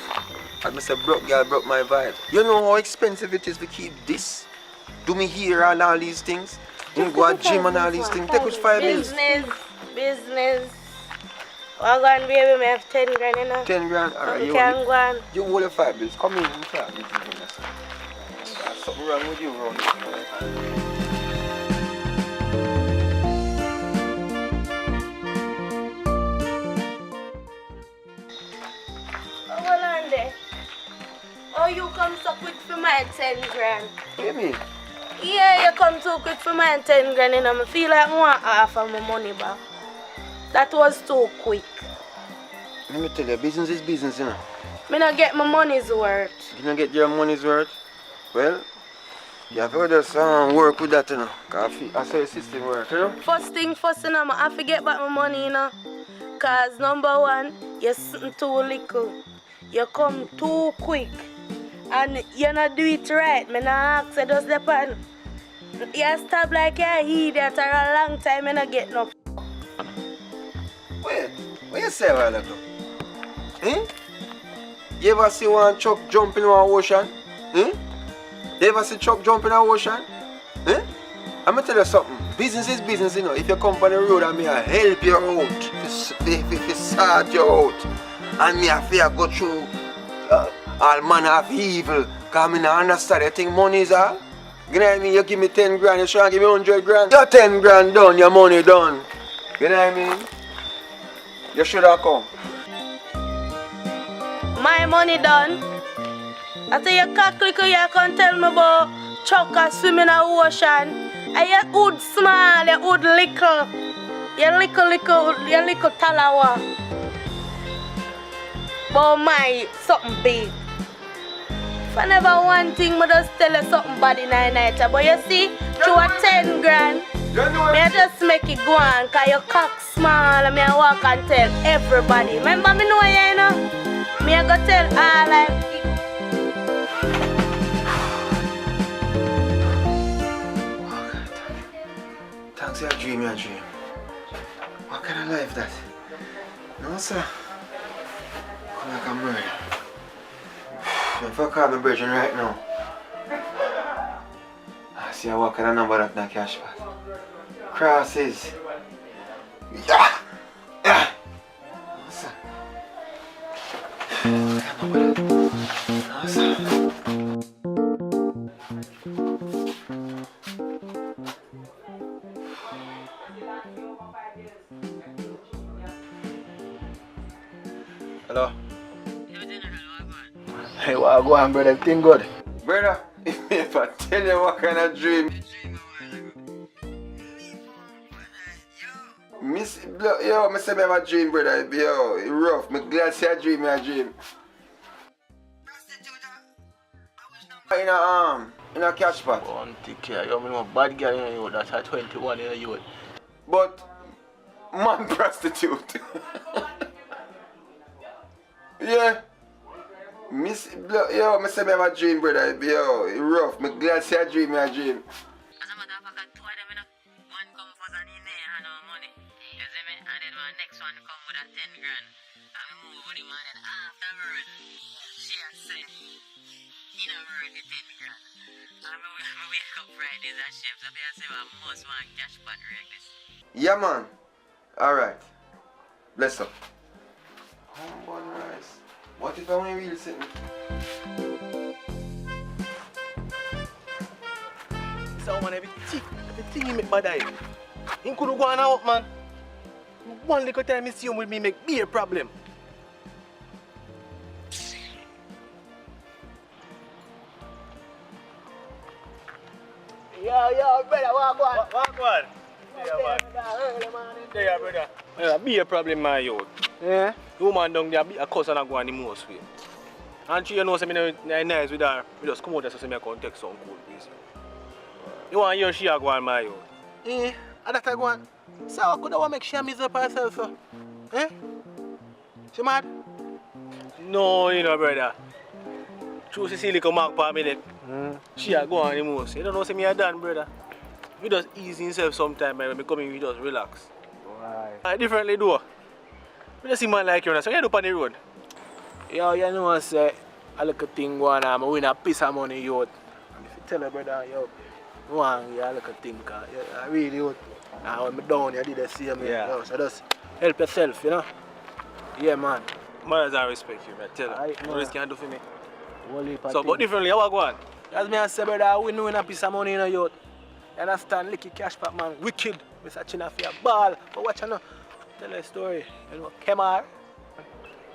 As I said, broke girl broke my vibe. You know how expensive it is to keep this? Do me here and all these things? You go to gym and all these things. Take us 5 bills. Business. I'll go and baby, I have 10 grand, you know. 10 grand? Alright, you can go on. You hold the 5 bills. Come in and talk. There's something wrong with you around here. Oh, you come so quick for my 10 grand. What do you mean? Yeah, you come too quick for my 10 grand, you know. I feel like I want half of my money back. That was too quick. Let me tell you, business is business, you know. I don't get my money's worth. You don't get your money's worth? Well, you have to just work with that, you know. Because I saw your system work, you know. First thing first, you know, I have to get back my money, you know. Because number one, you're sitting too little. You come too quick. And you not do it right. I not ask you just depend. You stop like you're an idiot for a long time and not get no. Wait, what you say a while ago? Eh? You ever see one truck jump in an ocean? Eh? You ever see truck jump in an ocean? Eh? I'm gonna tell you something. Business is business, you know. If you come on the road and me I help you out, if sort you out, and me I fear go through all manner of evil, because I don't understand. You think money is all? You know what I mean? You give me 10 grand, you try to give me 100 grand. Your 10 grand done, your money done. You know what I mean? You should have come. My money done. I say you can't click, you can tell me about trucker swimming in the ocean. And you hood small, you hood little. You little talawa. But my something big. If I never one thing, I just tell you something bad in the night. But you see, through a 10 grand, I just make it go on, because your cock small and I walk and tell everybody. Remember me know you, know? Me I go tell all like... Thanks, your dream, your dream. What kind of life that? No, sir. Come like a murder. If I call my virgin right now, I see what kind of number that in the cash bag. Crosses. Yeah! Yeah! No, sir. No, sir. Hello? Hey, what go on, brother? Everything good? Brother, if I tell you what kind of dream. Yo, I say I have a dream, brother. Yo, it's rough. I'm glad to see a dream, a dream. In a cash pot. One take care. You know, bad girl in you, that's at 21 in you. But, man prostitute. Yeah. Yo, I say I have a dream, brother. Yo, it's rough. I'm glad to see a dream, a dream. Yeah, man. Alright. Bless up. Humble rice. What if I want real sitting? So, man, everything you make bad eye. You couldn't go on out, man. One little time you see him with me make me a problem. Yo, brother, walk on. There, brother. Yeah, be a problem, my youth. Yeah? The woman down there be a cousin and go on the most way. And she, you know, say me nice with her. We just come out there so me can take some cool piece. You want to hear she go on, my youth? Eh, and that I go on. So I could have make she miserable herself, so. Eh? She mad? No, you know, brother. True, Cecilia come back for me, she a go on the most. You don't know, say me a done, brother. We just ease himself sometime, when we come in, we just relax. Right. I differently do. We just see man like you, so you do on the road. Yo, you know what say, a little thing going on, I win a piece of money, youth. And if you tell her, brother, yo, you want a little thing, cause I really, youth. Now when I'm down, you did the same, yo, so just help yourself, you know? Yeah, man. Mothers I respect you, man. Tell her. What else can do for me? So, but differently, how I go on? As me I say, brother, we know a piece of money in a youth. You understand? Licky cash back, man. Wicked. Mr. China for your ball. But watch you know. Tell a story. You know, Kemar.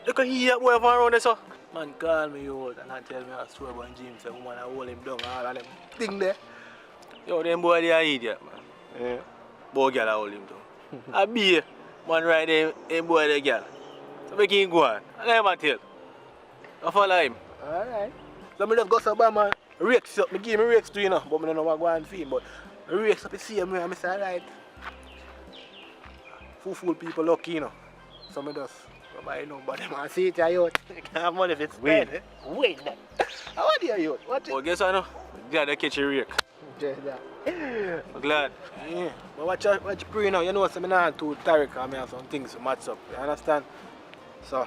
Look at here, boy, around there, so. Man, call me, yo, and I tell me a story about James. The woman, I hold him down, all of them thing there. Yo, them boy, they are idiot, man. Yeah. Boy, girl, I hold him down. I be man, right there, him boy, the girl. So make him go on. And let him tell. I follow him. Alright. So I just go to man. Rakes up. I give me rakes too, you know. But I don't know what going on for him. But rakes up the same way. I say, alright. Fool people lucky, you know. So I just buy nobody. I see it, you can't have money if it's spent. Wait, then. How are you, youth? What? Well, guess what, no? Glad I catch a rake. Just that. I'm glad. Yeah. But watch you pray now. You know, I'm not too tired because I have some things to match up. You understand? So,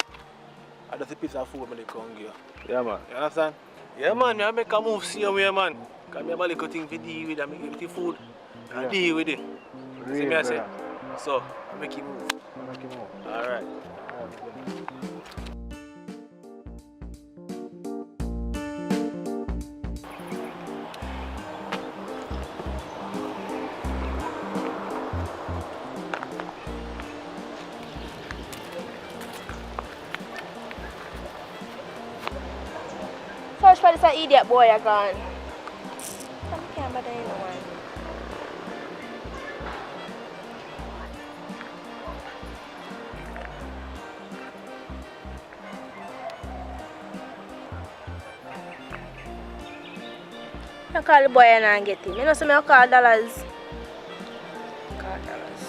I just a piece of food when they come here. Yeah, man. You understand? Yeah, man. I make a move same way, man. Because I have a little thing to deal with. I make it with the food. I deal with it. See me, I say? So, I make it move. Alright. Search for this idiot boy again. I can't bother anyone. I call the boy and I get him. You know, so I call dollars. Call dollars.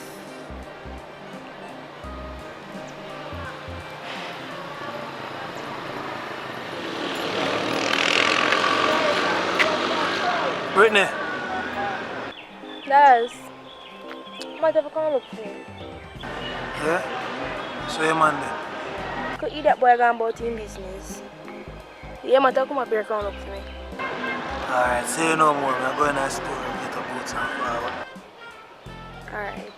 Brittany. Dollars. Might have to come look for me. Yeah? So your man there? Could eat that boy gone about his business. Yeah, might have to come up here and come look for me. Alright, say no more. I'm going to the store and get a boots and flour. Alright.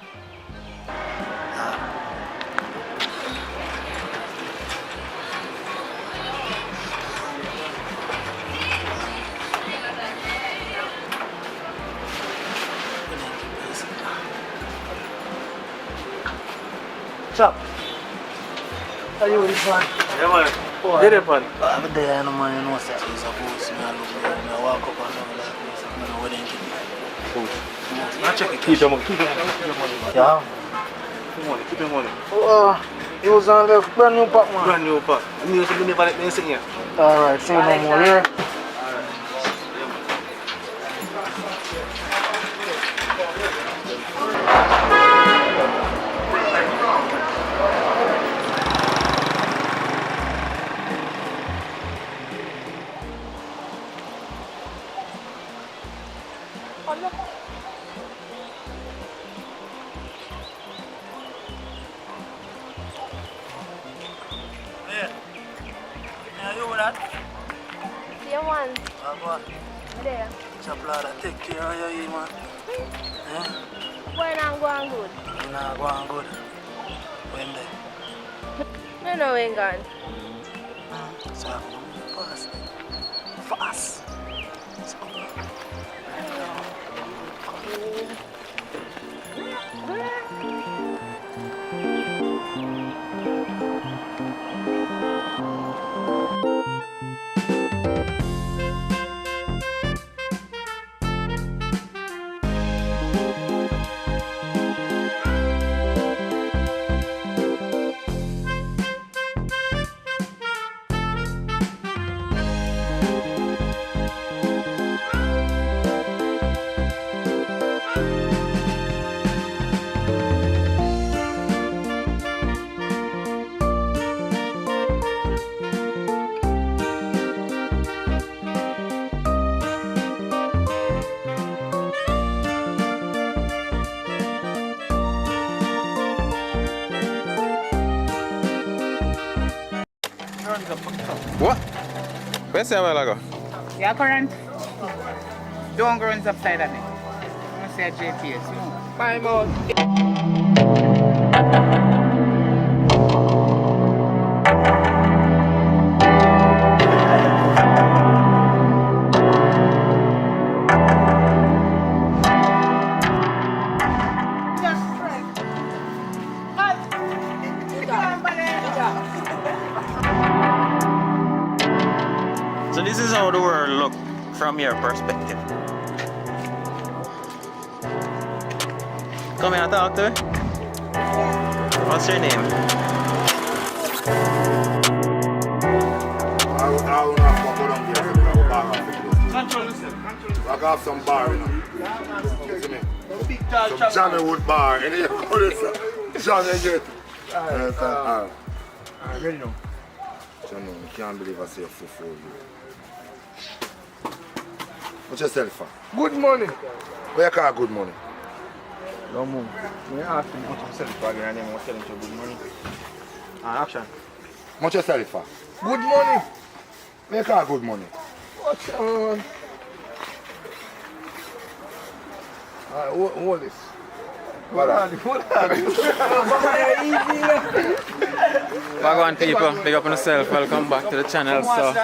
Chop. Are you with man? Yeah, man. Get it, man. I'm there, no man, you know, sir. He's a boss. I look there, I walk up and down like this. I don't know where they keep it. Boss. Now check it. Keep your money. Keep your money. Yeah. Keep your money. Keep your money. It was on the brand new pack, man. Brand new pack. I mean, you never let me sit here. Alright, say no more here. There. Chaplada, take care of you, man. Boy, not going good. Not going good. When they? No, no, ain't gone. So I go fast. Fast. What? Where's the while ago? Yeah, current. Don't go runs upside of me. I'm going to say JPS, you know. Bye, mouth. So this is how the world look from your perspective. Come here and talk to me. What's your name? I got some bar, you know. See me? Some Johnny Wood bar. And you call it Johnny get. Ready now? Johnny, I can't believe I say a full for you. What's your sell for? Good money. Where you call good money? No more. When you ask me how much you sell it for again, and then I'm selling you good money. Action. What you sell it for? Good money. Where you call good money? What's on? Alright, hold this. Hold on. Wagwan people, big up on yourself, welcome back to the channel. So,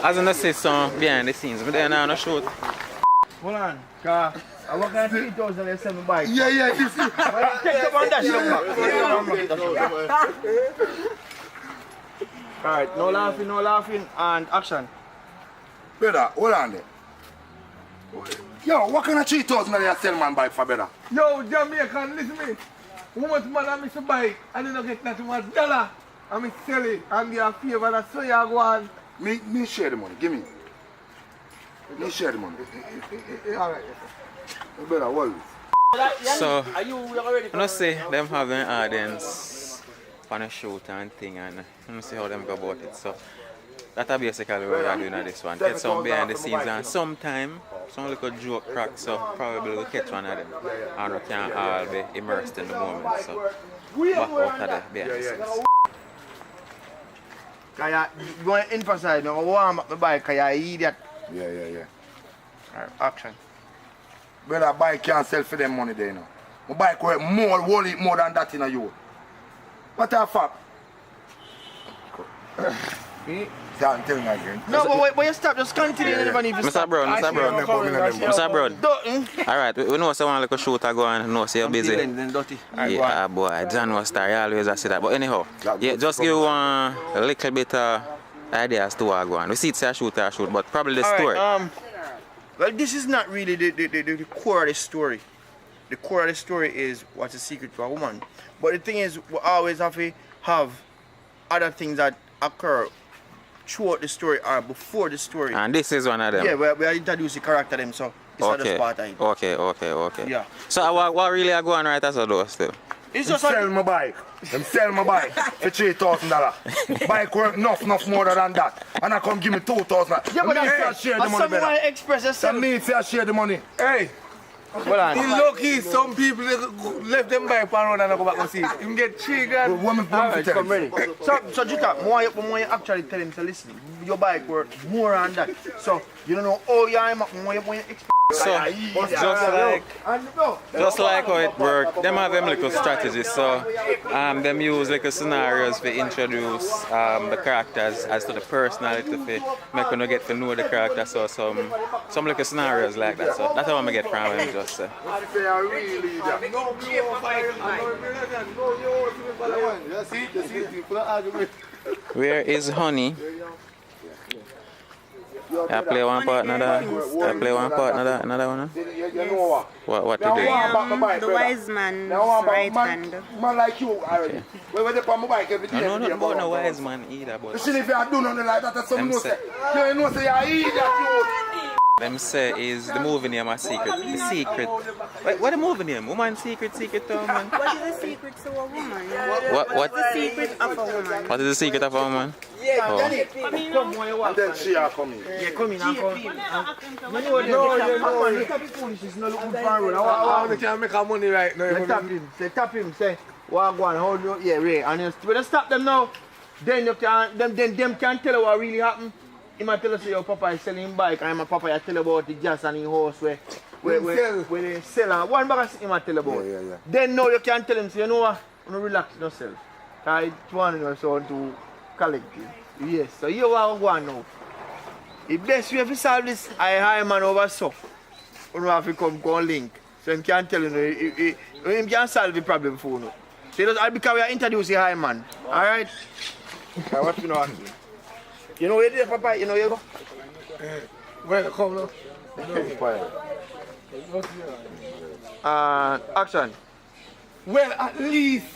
as I say some behind the scenes, but then I'm not shoot. Hold on, car. I work on 3,007 bike. Yeah, you see. Take some on that. Alright, no laughing, and action. Brother, hold on there. Yo, what kind of 3,000 are you sell man bike for, brother? Yo, Jamaican, listen to me. How much man I miss a bike and I don't get that much dollar. I miss sell it and be a favor, that's so you go on. Me share the money, give me. You share the money. Alright. You better hold it. So, I see them having audience on a shoot and thing, and I see how them go about it. So, that's basically what we are doing at this one. Get some behind the scenes, and sometime, some little joke crack, so probably we'll catch one of them. And we can all be immersed in the moment. So, back out of the behind the scenes. Because you want to emphasize, you warm up the bike because you're an idiot. Yeah. Alright, action. Brother, bike can't sell for them money there, you know. My bike worth more than that in a year. What the fuck? See, I'm telling you again. No, but you stop, just continue. Mr. Brown. Alright, we know someone like a shooter go and know say you're busy. Yeah, boy, John was star, you always say that. But anyhow, yeah, just give one a little bit ideas to what go on. We see it's a shoot, but probably the story. Well, this is not really the core of the story. The core of the story is what's a secret for a woman. But the thing is, we always have to have other things that occur throughout the story or before the story. And this is one of them? Yeah, we are introducing the character them, so it's not just part of it. Okay. Yeah. So what really are going right as a door still? It's just sell my bike. Them sell my bike for $3,000. Bike worth enough more than that. And I come give me $2,000. Yeah, but that's share the money better. Express yourself. That means I share the money. Hey. He's lucky some people left them bike on road and go back and see it. You can get $3,000. Alright, come ready. So Jutta, more you actually tell him to listen. Your bike worth more than that. So you don't know how more you expect. So, just like how it works, them have them little strategies. So, them use like scenarios to introduce the characters as to the personality to make you get to know the character. So, some like scenarios like that. So, that's how I get from them. Just Where is Honey? I play one part, another one. What to do? The wise man's right hand. Man like you already. Where they put my bike every day. I know nothing about no wise man either, but see if you do nothing like that, that's something you say. You know say you idiot. Them say is the movie name a secret. The secret. What the movie name? Woman secret to a woman. What is the secret to a woman? What? The secret of a woman. What is the secret of a woman? Yeah, oh. And then she are coming. Yeah, come in and come. No, stop the foolishness. No, look good for road. I want to make our money right now. Tap him. Say, what going? How do you? Yeah, Ray. And when you stop them now, then you can them can tell you what really happened. He might tell us your papa is selling bike, and my papa tell about the gas and the house where they sell. One bag he might tell about. Yeah. Then now you can tell him, say, you know what? You relax yourself. Because it's one or so to collect it. Yes, so you are one now. The best way to solve this, I hire man over so. You have to come link. So he can tell you, he can solve the problem for you. So because we are introducing high man. Alright? What you know? You know where you papa, you know you go? Well, come now. Action. Well, at least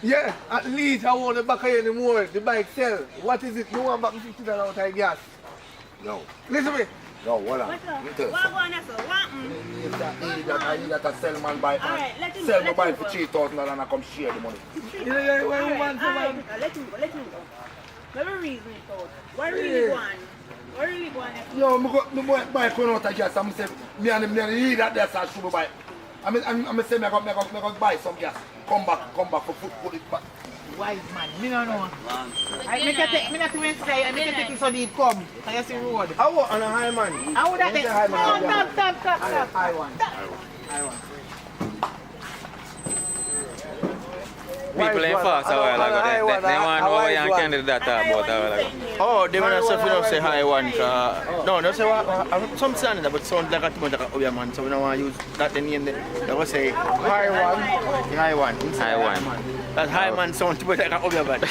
I want the back of you anymore. The bike sell. What is it? You want back $50 out of gas? No. Listen to me. No, hold on. What I need that sell man bike. Sell my bike for $3,000 and I come share the money. Yeah, where you want to let him go. Let me reason it out. What really want? Yo, my bike run out of gas. I'm saying, me and need that there, so I should buy. I'm saying, I go buy some gas. Come back for food, put it back. Wise man, me no know. I make a take say, I make a take it so they come. I see road. I want on a high man. I would have stop. I want. People ain't fast a while ago. They want to know why you can't do that about a while ago. Oh, they want to say high one. No, don't say what. Some sound but sound like a too much like a obvious man. So we don't want to use that name. They will say high one. That high man sound too much like a obvious man.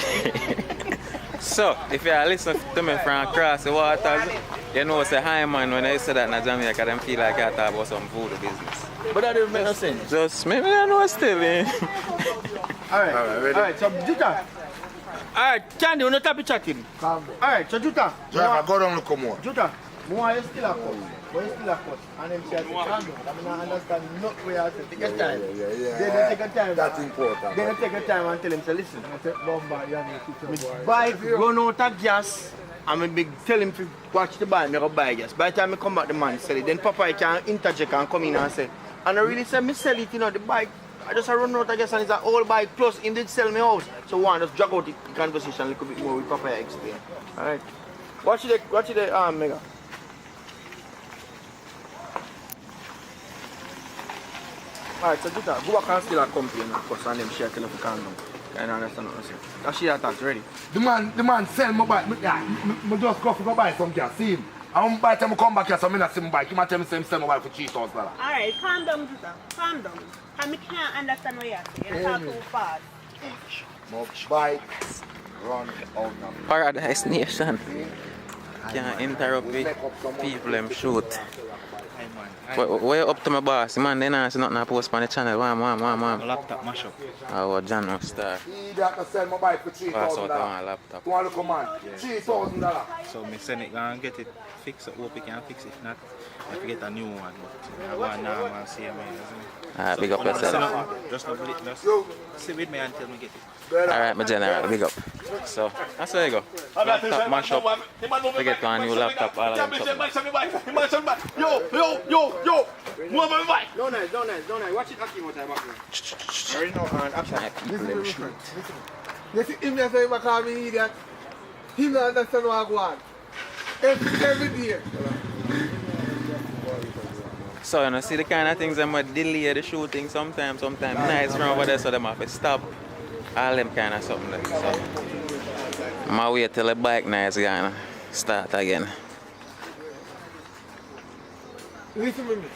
So, if you listen to me from across the waters, you know say high man when I say that in Jamaica, them feel like I talk about some voodoo business. But that doesn't make no sense. Just maybe I know still. Alright, so Jutta. Alright, Candy, we're not happy chatting. Alright, so Jutta. Driver, go down and come on. Jutta, why are you still at home? But it's still a cut. And them say, I mean, I understand not where I say, take your time. Yeah. Then they take your time. That's important. Then they take your time and tell him, say, listen. Bike run out of gas. I'm a big tell him to watch the bike, I go buy gas. By the time I come back, the man sell it. Then Papa I can interject and come in and say, and I really say, me sell it, you know, the bike. I just run out of gas and it's an old bike. Plus, him did sell me house. So one, just drag out the conversation a little bit more with Papa I explain. Alright. Watch it, Mega. Alright, so do that. Go back and still a complain because and them share tell if you calm down. I don't understand what I'm saying. That shit attack ready. The man sell my bike. I just go buy some gas. See him. And by the time I come back here, so I not see my bike. He might tell me sell my bike for $3,000. Alright, calm down, sister. Calm down. I can't understand what you're saying. You talk too fast. My bikes run out now. Paradise Nation. Can't interrupt me. People them shoot. Where you up to my boss? Man, they not see nothing I post on the channel. Wham. Laptop mash up. Oh, John no star. He that can sell my bike for $3,000. Pass out on laptop. You want to come on? $3,000. So me send it and get it fixed. Hope you can fix it. If not, I have to get a new one. But I want now and see me, isn't it? Alright, big up yourself. Just sit with me until we get it. Alright, my general, big up. So, that's where you go. Laptop mash up. We get a new laptop, all of them something. Yo! Move my bike! Don't nice. Watch it acting what I'm back. Already know, and action. People them shoot. You see, him just say, "I call me idiot." He don't understand what I want. Every day. So, you know, see the kind of things that might delay the shooting sometimes nice from over there, so them have to stop. All them kind of something there. So, I'm gonna wait till the bike nice gonna start again. Listen to me.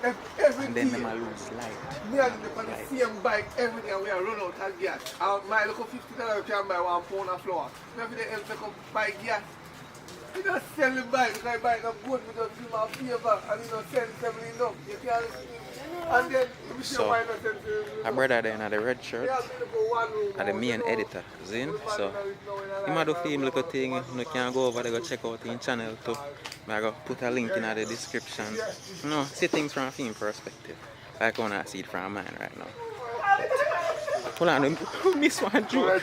Every And then day, them a lose light. me and the same bike every day we are run out of gas. My little $50 can buy 1 pound of flour. Every day else come buy gas. You don't sell the bike because the bike not good, we just give my favor and you don't send $70 enough. You can't and then we So, why not send to a brother there in the red shirt, and the main editor, Zin. So, he might do film little thing, you can go over there, go check out his channel too. I go put a link in the description. You know, see things from a film perspective. Like I wanna see it from mine right now. Hold on, miss one joke.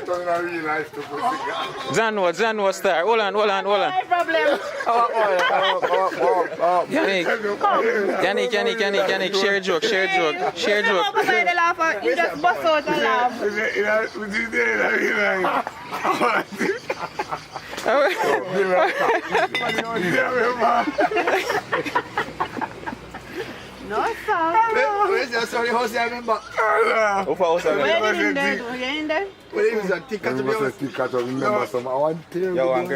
John was star. Hold on. No problem. Yannick, share joke. You just bust out and laugh. No, sir. Where's your sorry house I remember? Where did you in there? Where is that ticket to be honest? Remember some. I want to Yo, one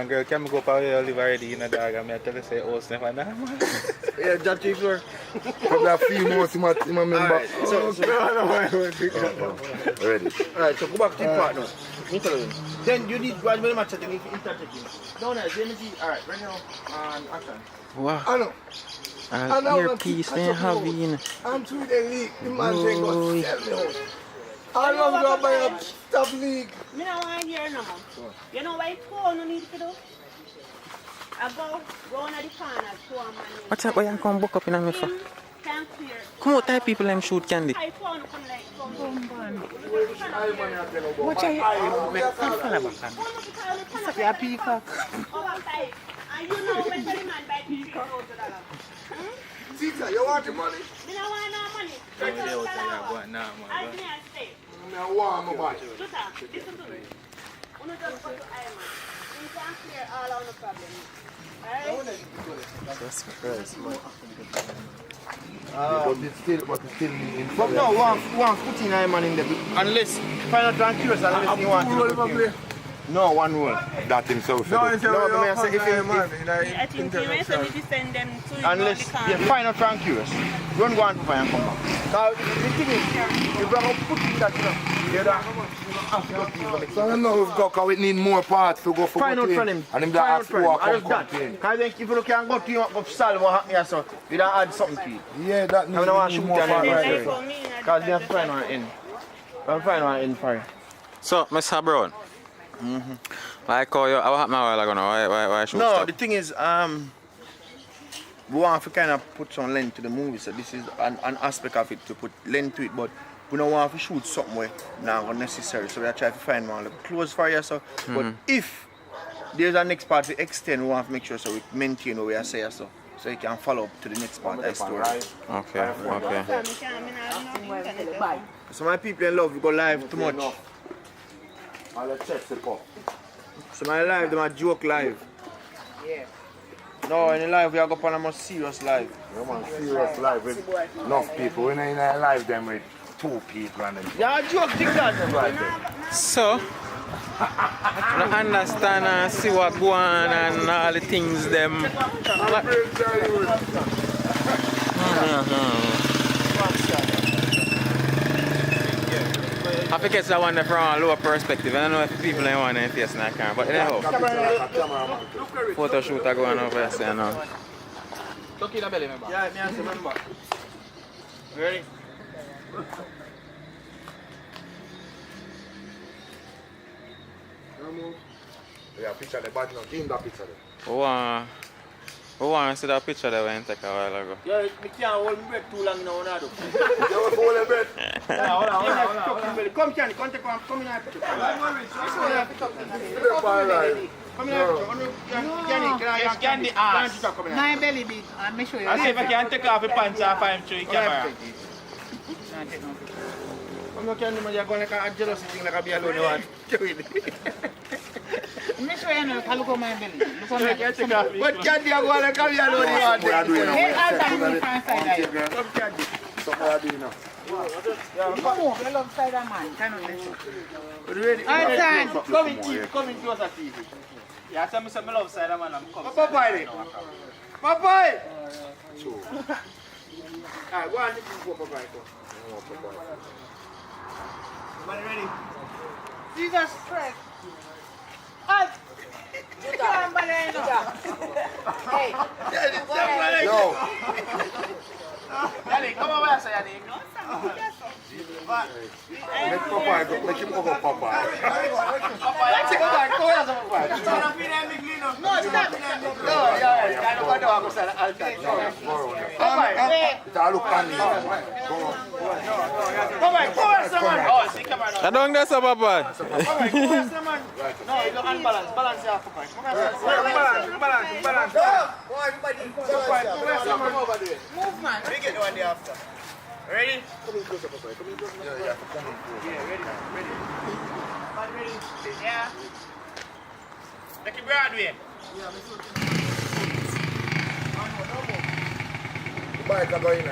girl, can we go for your live already in a dog? And I tell her say, oh, Stefan, yeah, that three floor. probably a few more to my member. Alright, so Ready. Alright, so go back to the part now. Me tell you. Then you need one minute match and you interject him. No, alright, right now, and action. Wow. I know. Earpiece man having. I'm through the league. The man say go sell me out. I love to go buy a stuff league. Me don't want to hear no more. You know why phone no need to do? I go on the corner, show man. What's up, why you come book up in a me for? Can't clear. Come out, type people them shoot candy. I phone come like What are you? It's a peacock. And you know when the man buy $2,000. Tita, you want the money? Me don't want no money. I can't stay. I want my bike. Listen to me. You just go to Iron. You can clear all our problems. Alright? That's crazy, man. But it's still in. But no, one put in Iron in there. Unless, final and curious, unless you want to. No, one rule. That himself. No, it's No, I say if I think you may send them to unless you find out and curious, don't go and come back. Because the thing is, you better put in that, you know, So I know we've got, because we need more parts to go for find out from him. And him that ask for I just that. Because if you can go to him, solve what happened here, so you don't add something to it. Yeah, that needs more parts. Because they have to find one in. I'll find one in for you. So, Mr. Brown. Like how you, what happened a while ago now? Why shoot No, stop? the thing is, we want to kind of put some length to the movie, so this is an aspect of it to put length to it, but we don't want to shoot something where not necessary, so we are trying to find one like close for you. So, but if there's a next part to extend, we want to make sure so we maintain what we are saying, so you can follow up to the next part of the story. Okay. So my people in love, we go live too much. So my live, they might joke live. Yeah. No, in the live we are going on a more serious live. Yeah, man, serious live with enough people. We're in a live them with 2 people and them. Yeah, joke, think that. So, I understand and see what go on and all the things them. I think it's that one from a lower perspective. I don't know if people ain't want to face in that camera, but anyhow, photo shoot are going over there, so now. Look in the belly, remember? Yeah, I remember. Ready? Yeah, picture the bad now. Give him that picture there. Who want to see that picture that we took a while ago? Yeah, I can't hold my breath too long now. You want to hold your breath? Hold on. Come, Candy, come in here. Come in here. Candy ass. My belly big. I'll make sure you. I see if I can take off the pants off I'm through the camera. I'm not Candy, man. You're going like a jealous thing like a be alone. Make sure you know, look at my belly. Look at my belly. But Candy, I'm going like a be alone. Hey, I'll come in front side of you. Come, Candy. Something I do now. Come on, you love side of man. Cannot let you. Ready? Come in closer TV. Yeah, I tell me love side of man. I'm coming. Papai. Papai. Alright, go on, take you for Papai. Man, ready? Jesus Christ. Hey! Yo! Yannick, come over here, Yannick. Make Popeye go, make him go for Popeye. Let's go back. Go here, Popeye. No, stop. It's all look funny. I don't get so bad. No, you look unbalanced. Balance your Popeye. Balance. Move, man. We get the one day after. Ready? Come in closer, Popeye. Come in closer. Yeah, come in closer. Yeah, ready. Yeah. Make it Broadway. Bike are going in.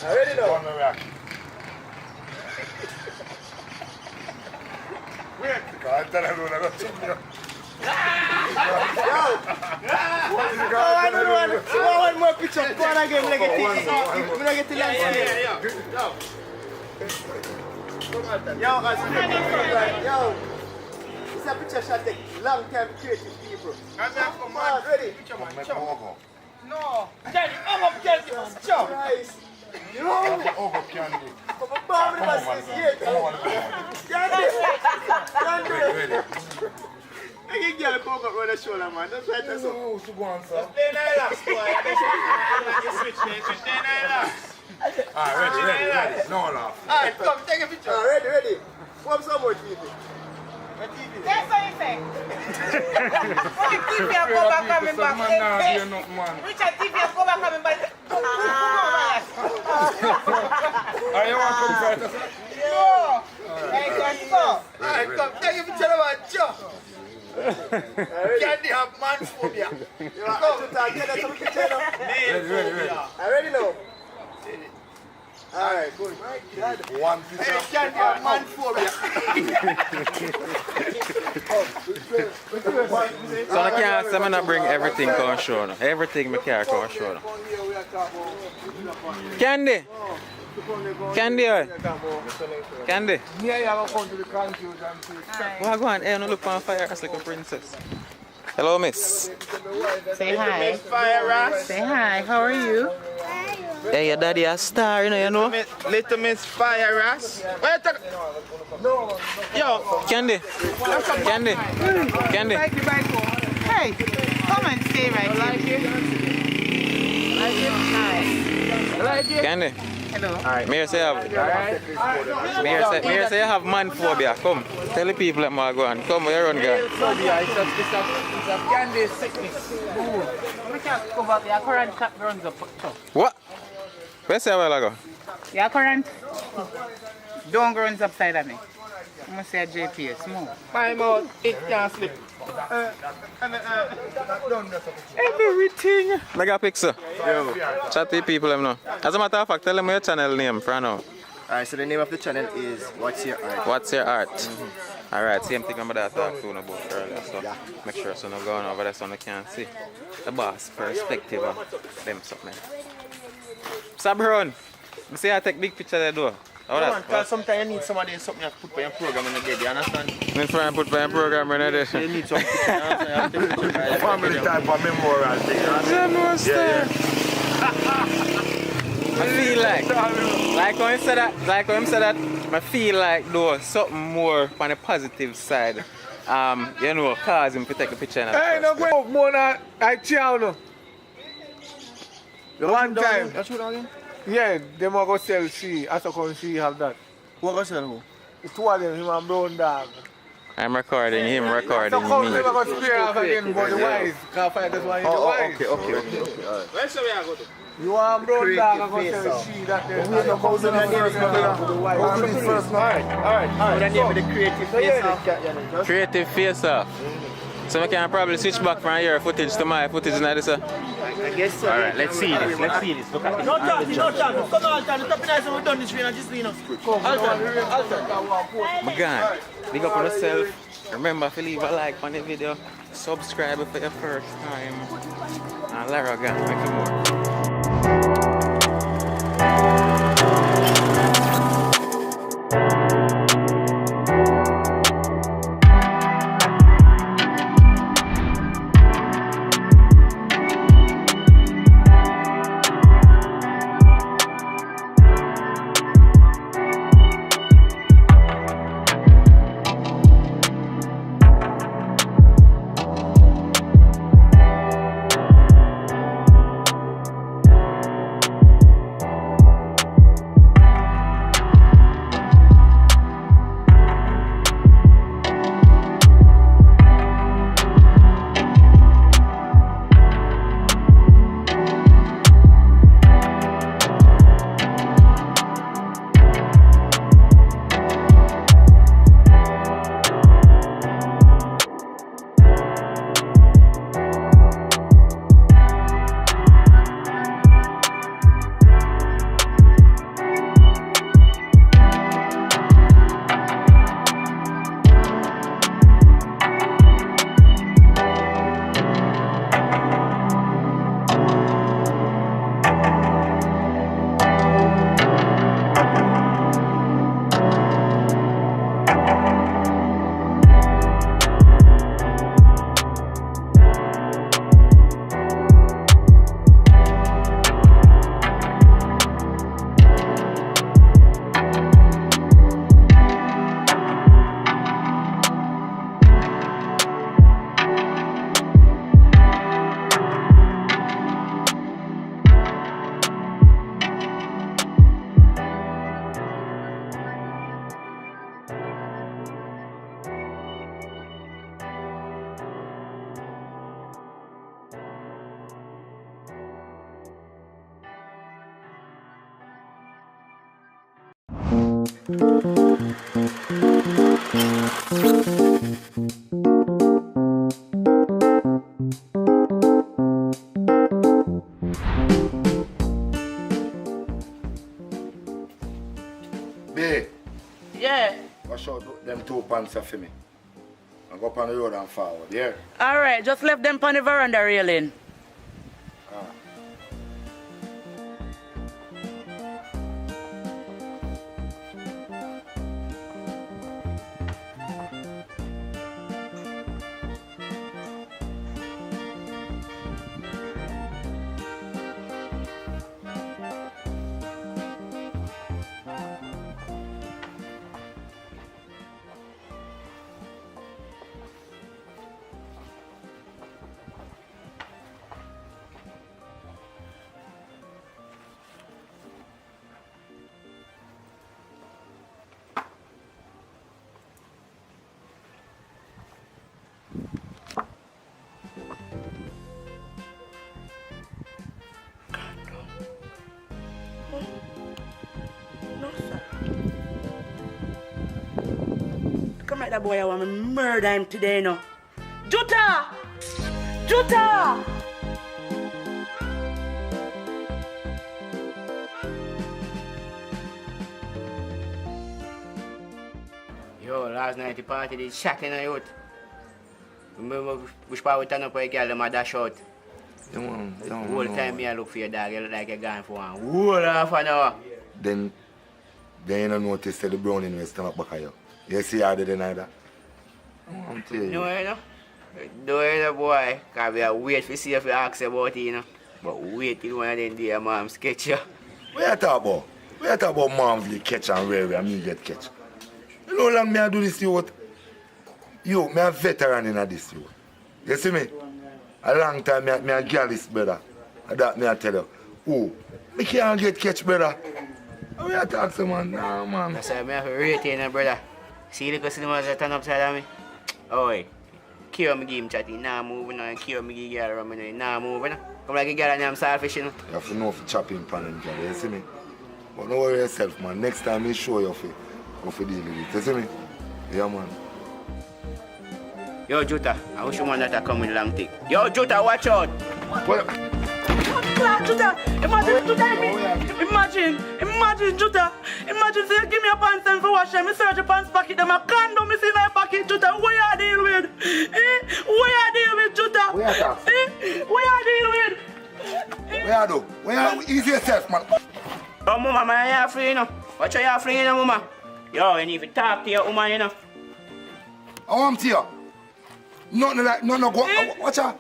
Ready now? Wait, can't tell you what I'm One more picture. Go on again. We're going to get the last one. Yo, guys. Yo. It's a picture shot take long time creative people. Come on, ready? No. Daddy, I'm up Candy. Stop. Christ. You know? Over Candy. Come on, bomb in the Candy. I can get a poke up on the shoulder, man. That's right, that's all. Who's to go on, sir? Stay relax, boy. You switch there. Stay relax. Alright, ready. No laugh. Alright, come, take a picture. Ready. Pop some more TV. That's what you say. What TV you go back coming back? Richard TV you go back coming back. Are you want to come first? No. Hey, that's so. Alright, come, take a picture of my job. Candy have man phobia. You want to talk to some picture now? Ready now? Alright, good. One picture. Hey, Candy have man phobia. So I can't say I bring everything come show now. Everything I can come show now. Candy! Candy! Candy! Yeah, you have to come to the confusion. Why go on? Hey, you look on fire as like a princess. Hello, miss. Say hi. Say hi. How are you? Hey, your daddy a star, you know? Little Miss Fire Ras. Yo, Candy. Candy. Candy. Hey, come and stay right here. Like it? Candy. Hello. Alright. Me say you have man phobia. Come. Tell the people that more go on. Come, where you run, girl? Phobia, it's a candy sickness. We can't cover your current cap runs up. What? Where say a while ago? Your current don't runs upside of me. I'm going to say JPS. Move. My mouth, it can't slip. Everything. Like a picture. Yo. Chat to the people them now. As a matter of fact, tell them your channel name for now. Alright, so the name of the channel is What's Your Art? What's Your Art? Alright, same thing I'm that talk to about earlier, so make sure so no going over there so no can see the boss perspective of them something. Sabron, you see I take big picture there though. How that? Because sometimes you need somebody something you put for your program in the day, you understand? You need to put for your program in the day. You need some picture, you understand? Family type of memorial thing. I feel like when you said that, I feel like though something more on the positive side. You know, cause him to take the picture. Hey, no go more than I chow no. One time. That's what again? Yeah, them are going to sell she. As a come she have that. What go sell who? The two of them, him and Brown Dog. I'm recording him, recording So come me. them are going to spare off again, but the wise. Can't find this one in the wise. Okay, alright. Where shall we go to? You want Brown Dog are going to sell she that there. We have come to the first Alright. The name of the creative face off. Creative face off. So we can probably switch back from your footage to my footage now, sir. I guess so. Alright, let's see this. Look at this. No talk. Come on, Alton. Stop nice when we're done this video. Just lean up. Alton. My God, big up on yourself. Remember to leave a like on the video. Subscribe for your first time. And Lara Gang, make it more. Babe. Yeah. Wash out them 2 pants for me. And go up on the road and forward, yeah? Alright, just left them on the veranda railing. like that boy I want to murder him today, you know. Juta! Juta! Yo, last night the party did shocking the youth. Remember which part we turn up for a girl, them a dash out. The whole time me I look for your dog, you look like you're gone for one whole half an hour. Then you don't notice that the brown in your stomach back of you. You see how they deny that? I'm telling you. No, you know. No, you know, boy. Because we are wait to see if you ask about it, you know. But wait till one of them days, mom sketch you. What you talk about? What you talk about moms they catch and where me get catch? You know how long me I do this youth? Yo, me a veteran in this youth. You see me? A long time me a girl this brother. That me I tell you. Oh, me can't get catch brother. How you talk to man? Nah man. That's why I have to rate you, brother. See the cinemas that turn upside of me? Oh, Kyo me give him chatty, nah moving on. Kyo me give girl around me, nah moving on. Come like a girl and I'm selfish, you know. You have to know if you chop him pan and girl, you see me? But don't worry yourself, man. Next time me show you how to deal with it. You see me? Yeah, man. Yo, Juta, I wish you man that come with long thing. Yo, Juta, watch out. What? Juta, imagine Juta, imagine Juta. Imagine say you give me a pants and for wash them, me search your pants pocket, them a condom me see in my pocket, Juta. What you deal with? What you deal with, Juta? What you talk? What you deal with? Where you do? Where you ease yourself, man? Oh, mama, man, you're free, you know. Watch out, you're free, you know, mama. Yo, you need to talk to your woman, you know. I want to you. Nothing like, no, go. Watch out.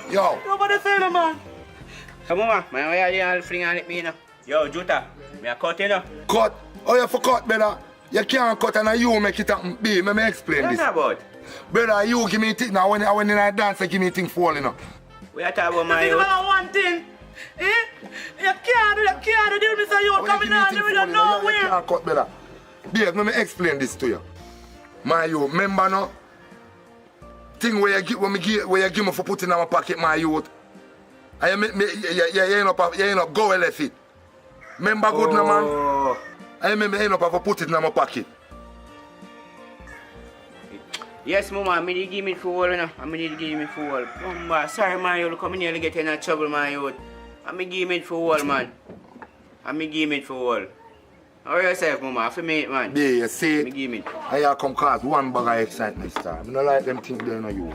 Yo. Nobody say no, man. Come on, man, why are you all fling on me, you know? Yo, Juta, me a cut, you know. Cut? Oh, you for cut, brother. You can't cut and you make it happen. B, let me explain this. What's about? Brother, you give me thing now when I dance, you give me thing falling up. We are talking about my youth. One thing. You can't do this, you're coming on the middle of nowhere. You can't cut, brother. Dave, let me explain this to you. My youth, remember now? Thing where you give me for putting in my pocket, my youth. And you ain't up go left it. Remember good now, man? I remember you for put it in my pocket. Yes, mama, I need to give me fool, you know. I need to give me fool. Mama, sorry, man, you'll come in here to get in trouble, my youth. I need to give me fool, man. I need to give me fool. How are yourself, mama? For me, man. Yeah, you see, I come cause one bag of excitement star. I don't like them things they know you.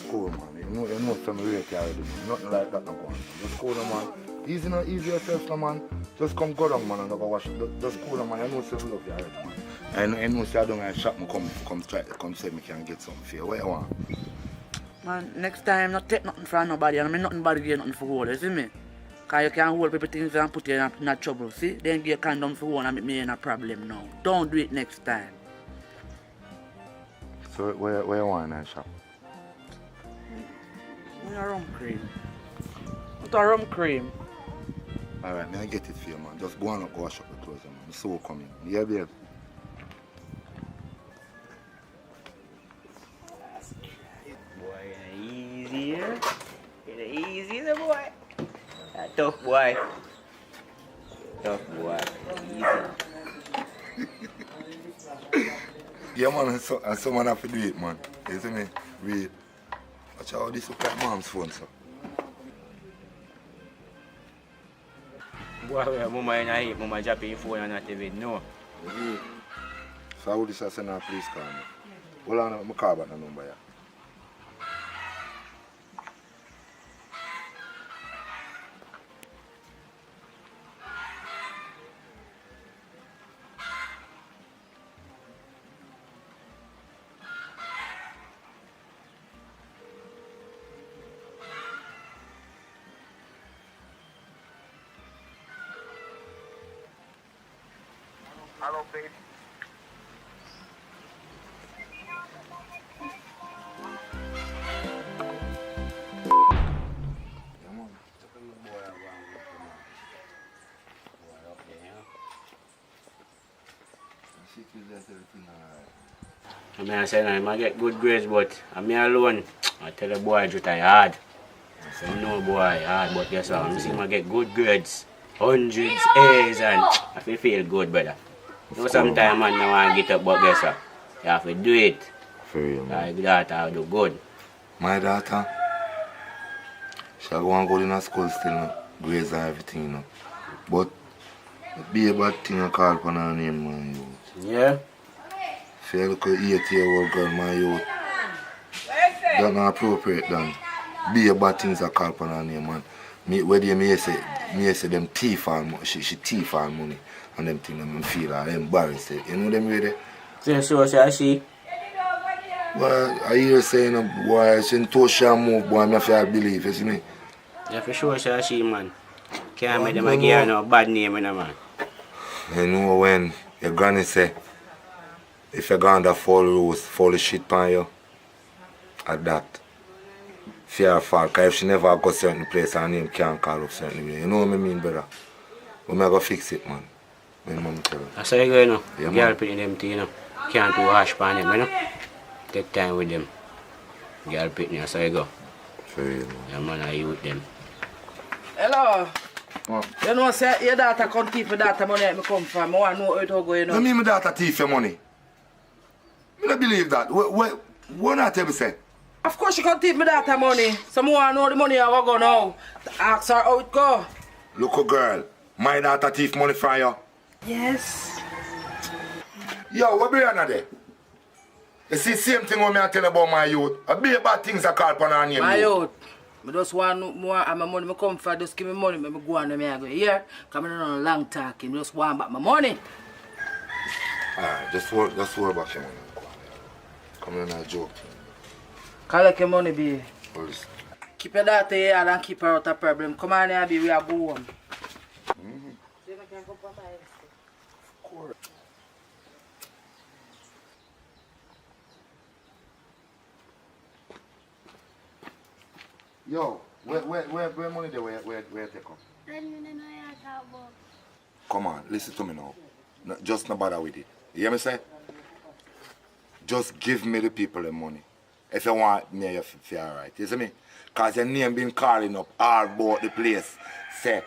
School, man. You know some rate already, man. Nothing like that no go on. Just go down, man. Easy yourself, no, man. Just come go down, man, and go wash it. Just go down, man. I know some love you already, man. I know say I don't have shop, me come say me can get something for you. What you want? Man, next time not take nothing from nobody, and I mean nothing bad again, nothing for hold, you see me? Cause you can't hold people things and put you in a trouble, see? Then get condom for one and make me in a problem now. Don't do it next time. So where you want in that shop? A rum cream. What a rum cream? Alright, may I get it for you, man. Just go on and go wash up the clothes, man. The soul coming. Yeah, babe. Boy, easier. Easier, boy. Tough boy. Tough boy. Easy. Yeah, man, and someone have to do it, man. You see me? Read. Watch how this look like mom's phone, so. Boy, mama in a heap, mama drop your phone and not even know. So how would this send a police car? Hold on, I'm call back the number, yeah. Hello, baby. I say I might get good grades, but I'm me alone. I tell the boy Juta hard. I say no boy hard, but guess what? I'm seeing I get good grades. Hundreds, A's, and I feel good, brother. So sometimes man no want to get up, but guess what? You have to do it. For real, man. Your daughter will do good. My daughter, she'll go and go in a school still, no? Grades and everything, you know. But it be a bad thing to call upon her name, man, youth. Yeah? For a little 8-year-old girl, my youth, that's not appropriate, then. Be a bad thing to call upon her name, man. Where me say them thief and money, she thief and money, and them things them feel embarrassed. You know them way So she? Well, I hear saying, boy, she too sure move, boy, I have to believe, you see me? Yeah, for sure she, man. Can't make them give her no bad name, you know, man. You know when your granny say, if you're going to follow rules, follow shit on you, at that. Fear fault, because if she never go certain place, her name can't call up certain way. You know what I mean, brother? But I'm going to fix it, man. When mom tell her. That's how you go, you know. Yeah, Girl putting them things, you know. Can't do harsh on them, you know. Take time with them. Girl picking, that's how you go. For real, man. Yeah, man, I you with them. Hello. What? You know, say your daughter come thief your daughter money where me come from. I want to know how it go, you know. You mean my daughter thief your money? I don't believe that. What not ever say? Of course she can thief my daughter money. Some want to know the money I go now. Ask her how it go. Look, a girl, my daughter thief money from you. Yes. Yo, what be on there? You see, same thing when I tell about my youth. A be bad things I call upon her name. My youth. I just want more and my money. I come for just give me money. I go on and I go here. Because I don't know long talking. I just want back my money. Alright, just worry back your money. Come on, a joke. Collect your money, baby. Hold this. Keep your daughter here and keep her out of problem. Come on here, baby. We are go home. Yo, where money there? Where they come? Then you know you talk about. Come on, listen to me now. No, just not bother with it. You hear me say? Just give me the people the money. If you want me, you feel alright. You see me? Because your name been calling up all about the place. Say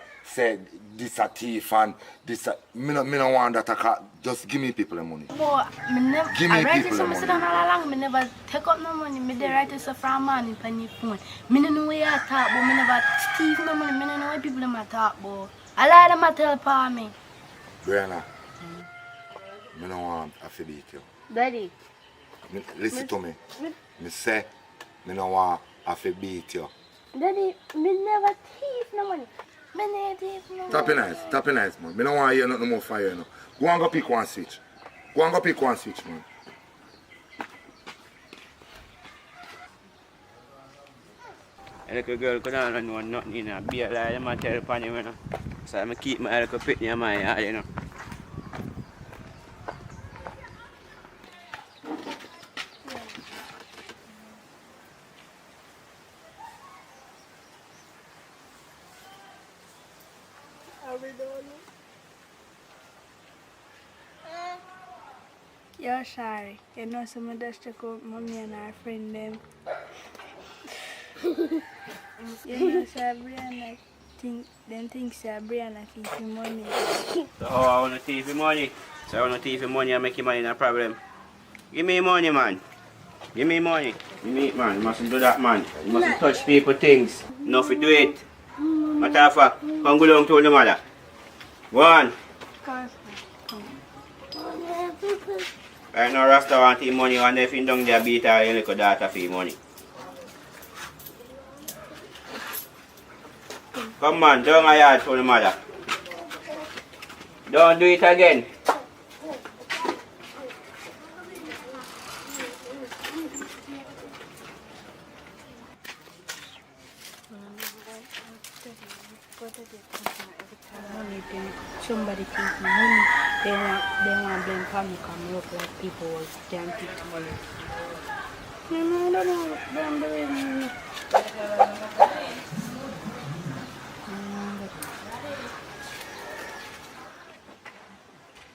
this a thief and this a... Me no want that. Just give me people the money. But me never. Give me I write people it so the I sit money. down all along. Me never take up no money. Me dey write it so from money on your phone. Me no know where you talk, but me never steal no money. Me no know where people them a talk, but a lot of them a tell for me. Brianna, me no want to beat you. Daddy. Listen to me. Me say, me no want to beat you. Daddy, me never thief no money. Me never thief no money. Tap it nice, man. Me no want to hear nothing more fire, you know. Go and go pick one switch. Go and go pick one switch, man. A little girl could not know nothing, you know. Be a lie, I'm tell upon him, you know. So I keep my little pit in my yard, you know. You're sorry. You know someone just took out mommy and our friend them. You know Brianna think Brianna thief your money. So how I want to thief your money? So I want to thief your money and make your money no problem. Give me money, man. Give me money. Give me it, man. You mustn't do that, man. You mustn't touch people things. No, if you do it. Matter of fact, come go down to the mother. Go on. Right now, Rasta want your money, and if you don't get beat her, you little daughter for your money. Come on, down a yard to the mother. Don't do it again. Somebody think money, they want blame family come look like people can't take money. No, I don't know. Don't believe me.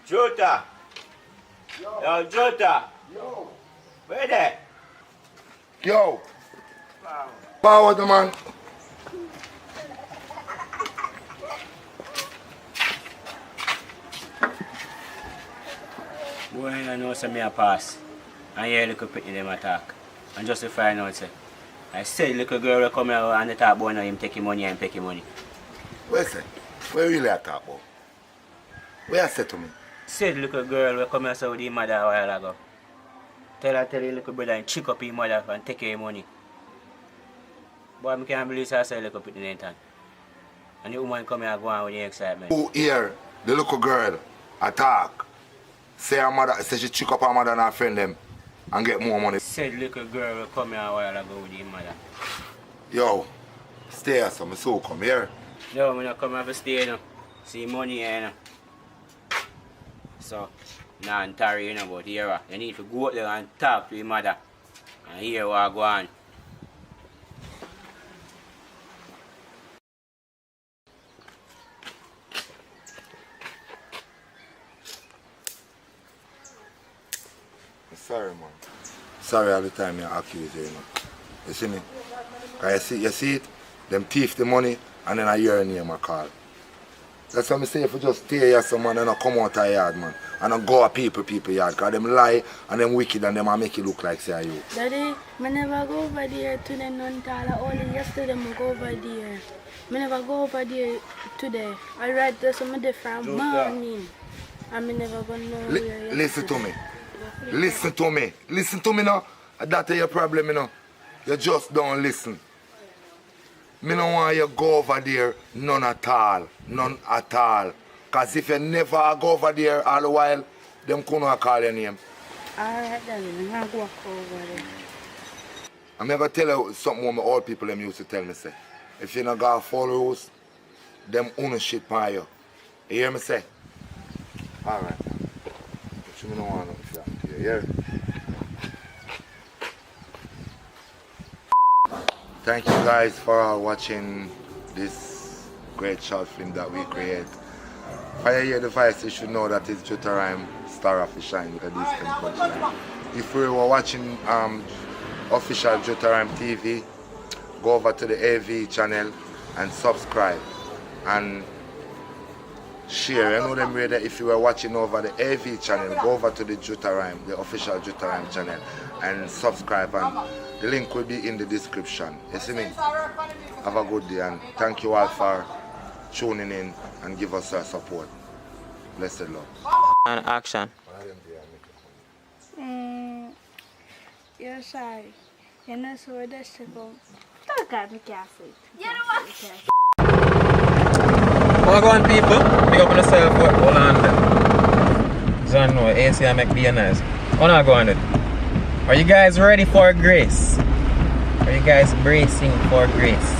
Jota! Yo, Jota! Yo! Where there? Yo! Power the man! Boy, I know some me a pass. And hear little pitney them attack. And just to find out, say, I said little girl will come here and they talk about him taking money and taking money. Where say? Where really I talk about? Where I said to me? Said little girl will come here so with his mother a while ago. Tell your little brother and chick up his mother and take your money. Boy, I can't believe I say little pitney in time. And the woman come here and go on with the excitement. Who hear the little girl attack? Say her mother, say she chick up her mother and her friend them and get more money. Said little girl will come here a while ago with his mother. Yo, stay here, so I so come here. No, I'm not come here to stay, you know. See money here, you know. So, now I'm tired, you know, but here, you need to go out there and talk to your mother. And hear what go on. Sorry, man. Sorry all the time you accuse you, know. You see me? Cause you see it? Them thief the money and then I hear your name I call. That's what I say if you just stay here some man and not come out of yard, man. And not go at people yard. Cause them lie and them wicked and them I make it look like say you. Daddy, I never go over there today none all. Only yesterday I go over there. I never go over there today. I read this some different morning. And I never gonna know where Listen to me. Listen to me. Listen to me now. That's your problem, you know. You just don't listen. Me don't want you go over there none at all. None at all. Because if you never go over there all the while, them couldn't call your name. Alright, darling. I'm going to walk over there. I'm going to tell you something what my old people them used to tell me, say. If you not got follow rules, them own shit by you. You hear me say? Alright. But you don't want to you hear? Thank you guys for watching this great short film that we create. If you hear the voice, you should know that it's Jutarime, star of the shine with a distant punchline. If you were watching official Jutarime TV, go over to the AV channel and subscribe and share. You know them way that if you were watching over the AV channel, go over to the Jutarime, the official Jutarime channel, and subscribe, and the link will be in the description. You see me? Have a good day and thank you all for tuning in and give us our support. Blessed love. And action. You're sorry. You're not so that's to go. Don't got me careful. You know what? Well, go on, people. Pick up on yourself. Hold on there. So I know AC I make be nice. Oh no, go on it. Are you guys ready for grace? Are you guys bracing for grace?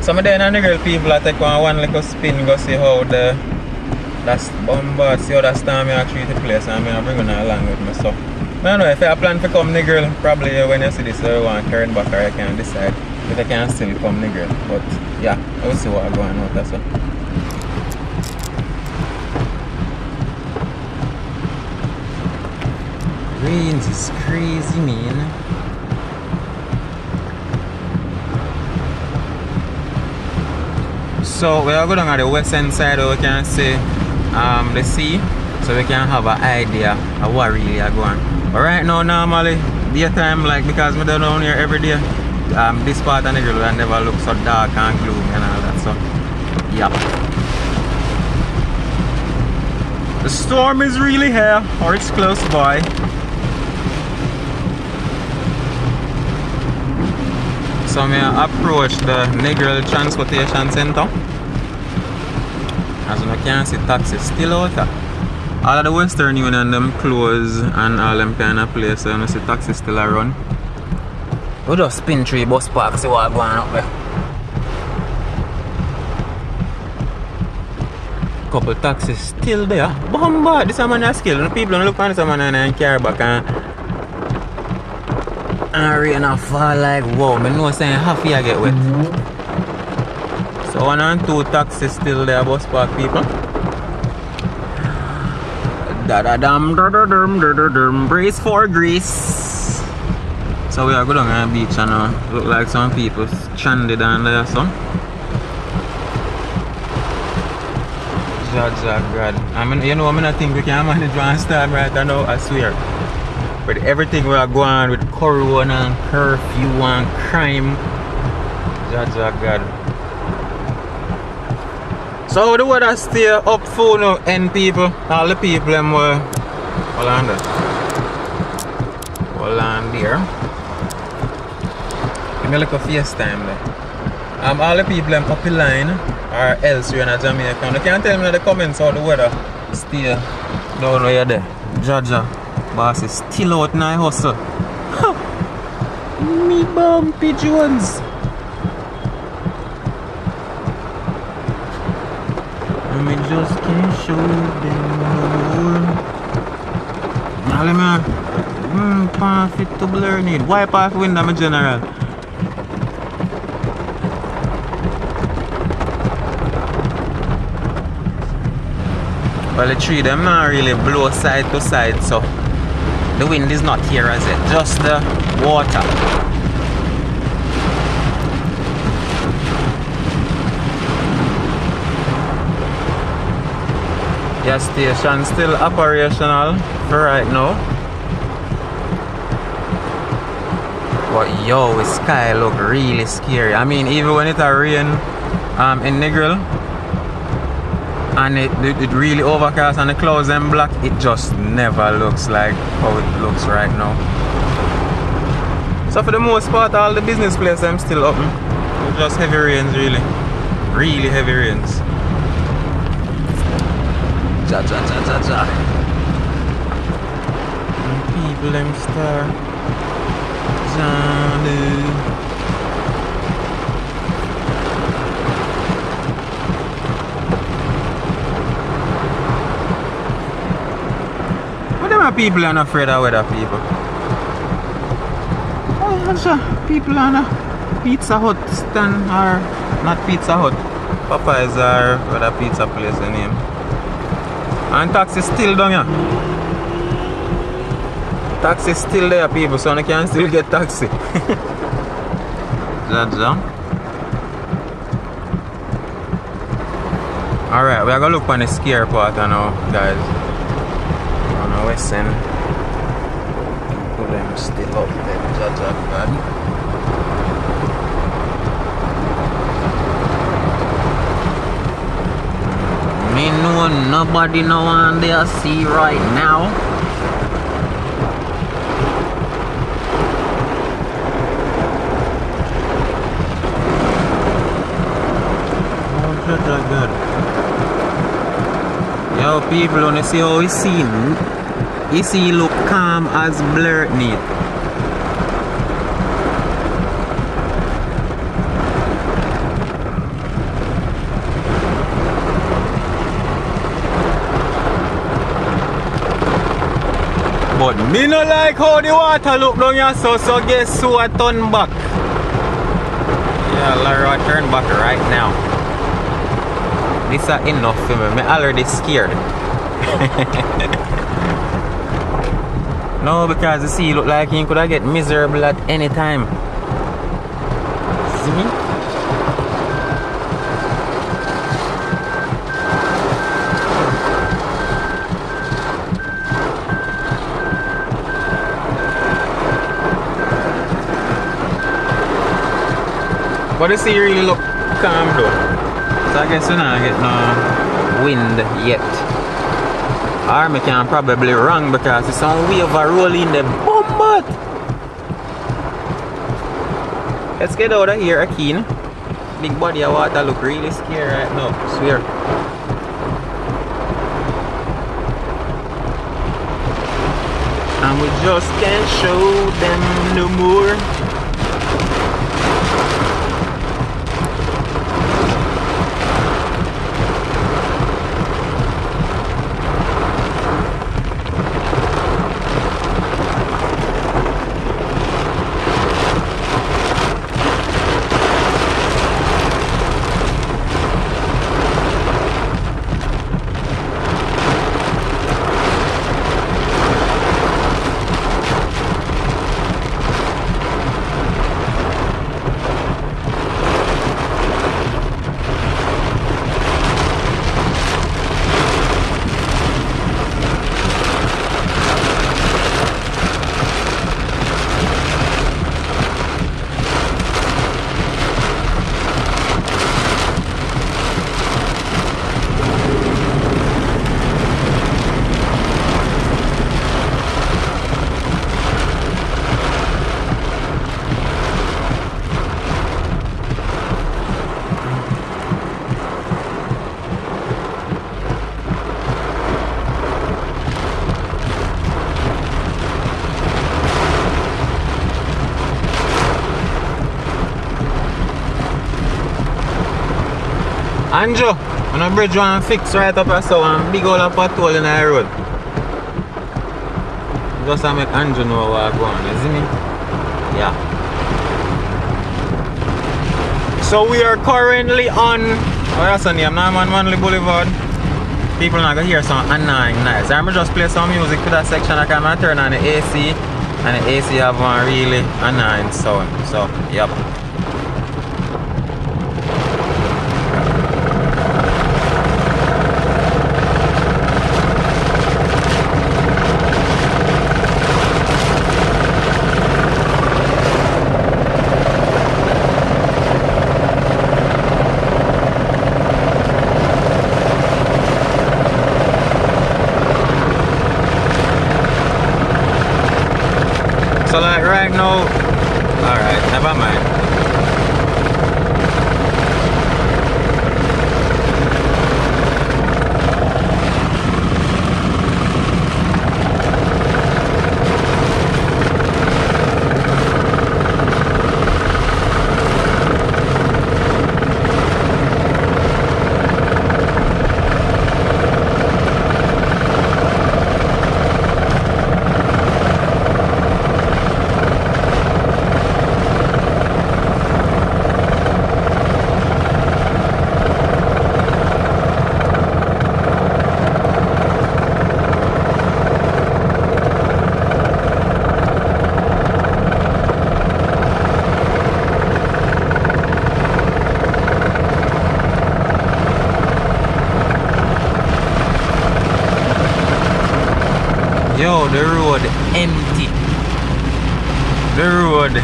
Some of them and the girl people I take one little spin, go see how that's bombard, see how that storm I treat the place, and I bring her along with me. So I don't know if I plan to come the girl, probably when you see this I want to turn back, or I can decide if I can still come the girl. But yeah, I will see what I'm going on. That's all. Rains is crazy, man. So we are going on the western side where we can see the sea, so we can have an idea of what really are going. But right now, normally, daytime, like because we don't down here every day, this part of the girl will never look so dark and gloomy and all that. So, yeah. The storm is really here, or it's close by. So I approach the Negril Transportation Center. As you can see, taxis still out there. All of the Western Union them close and all them kind of places, so you see taxis still around. We just spin through bus park, see what's going up there. Couple taxis still there. Bombard, this is a man of skill. The people don't look on this man and carry back and rain and fall like wow. I know saying half year get wet. So 1 and 2 taxis still there, bus park people. Da-da-dum, da-da-dum, da-da-dum, brace for grease. So we are going on the beach and look like some people stranded down there, so. God. I mean, you know, I don't think we can manage one storm right now, I swear. But everything we are going with corona and curfew and crime. God. So the weather stay up for now, and people, all the people them were hold on there. Give me like a FaceTime there. All the people them up the line or else you're in Jamaica. You can tell me in the comments how the weather stay down where you're there. Jaja, boss is still out in the hustle. Me bumpy Jones. Me just can't show them no more. Now man, pan fit to blur need. Wipe off window, my general. Well, the tree them not really blow side to side, so the wind is not here as it, just the water. Gas station still operational for right now. But yo, the sky look really scary. I mean, even when it rain in Negril and it really overcast and the clouds and black, it just never looks like how it looks right now. So for the most part, all the business places I'm still open. Just heavy rains, really heavy rains. Ja. People them star Johnny. What them are people are not afraid of weather, people? Oh, people on a Pizza Hut stand or not Pizza Hut, Popeyes or other pizza place the name. And taxi still down here. Taxi still there, people, so you can still get taxi. Jaja. Alright, we are gonna look on the scare part now, guys. On the west end. Put them still up there, Jaja, God. Me know nobody no one there see right now. Oh, good. Yo, people wanna see how he seen. He see look calm as blurred neat. But me no like how the water look down here, so guess who I turn back? Yeah, Lara turn back right now. This is enough for me. I'm already scared. No, because the sea look like he could get miserable at any time. See me? But the sea really look calm though. So I guess we're not get no wind yet. Or me can probably wrong because it's some wave rolling the bombard. Let's get out of here, Akeen. Big body of water look really scary right now, I swear. And we just can't show them no more. Andrew, on a bridge one fix right up here, so one big old pothole in the road. Just to make Andrew know what's going on, you see me? Yeah. So we are currently on, what's the name? Norman Manley Boulevard. People are going to hear some annoying noise. I'm going to just play some music for that section. I can turn on the AC, and the AC have one really annoying sound. So, yep. So like right now, alright, never mind. Yo, the road empty. The road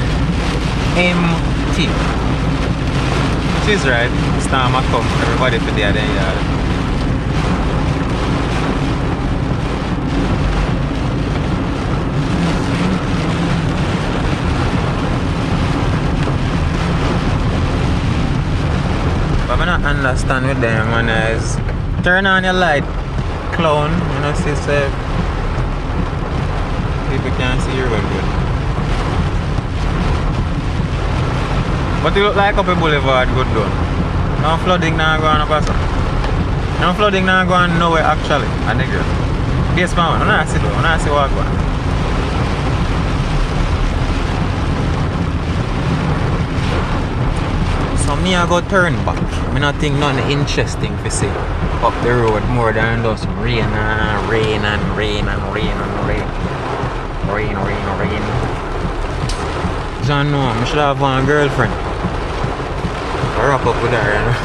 empty. She's right. Storm a come. Everybody for there then yard. But I don't understand with them, man, is turn on your light, clown, you know, see, say people can't see you real good. But it look like up a boulevard good though. No flooding now going up also. No flooding now going nowhere actually. I think this man, I don't see though, I don't see what going. So me I go turn back. I don't think nothing interesting to see up the road more than just rain and rain and rain and rain and rain. Rain. John, no, I should have one girlfriend. I wrap up with her, you know.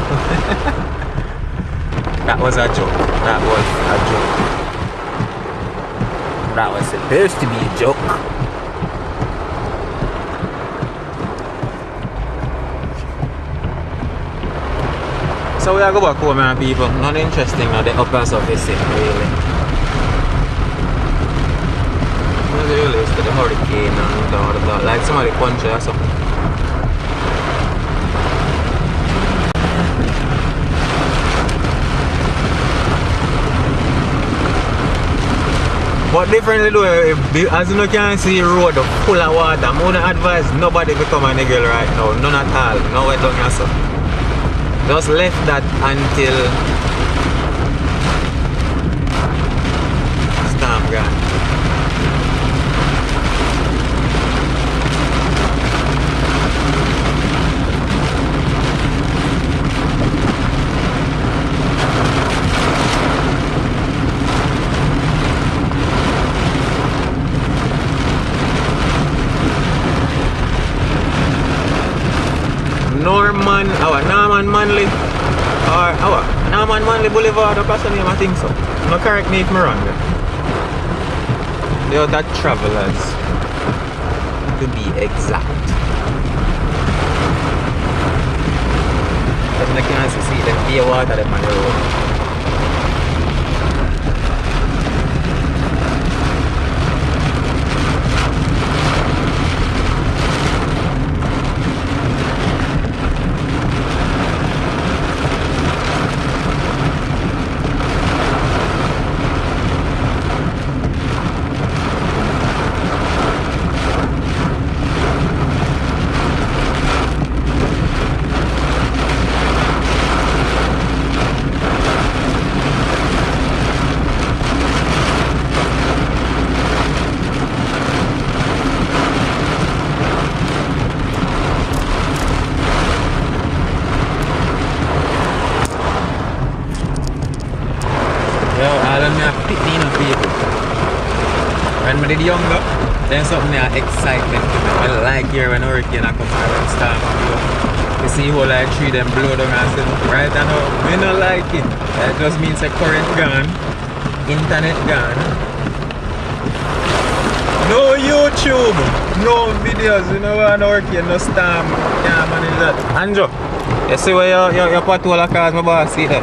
That was a joke. That was a joke. That was supposed to be a joke. So we are go back home, man, people. Not interesting, not the upper surface, really. Really to the hurricane and all of that, like somebody punch or something. But differently though, as you can see the road full of water, I wouldn't advise nobody become a nigga right now, none at all, no way down yourself. Just left that until storm gone. Norman Manley or Norman Manley Boulevard, that's the name, I think so. No, correct me if I'm wrong. They are that travelers, to be exact. But I can't see them clear water them on the road. bring something there, excitement. I like here when hurricane come and storm blow. You see whole like tree them blow down and say, right now, we don't like it. That just means a current gone, internet gone. No YouTube, no videos, you know what hurricane, no storm, can't manage that. Andrew, you see where your patrol cars, my boss see that?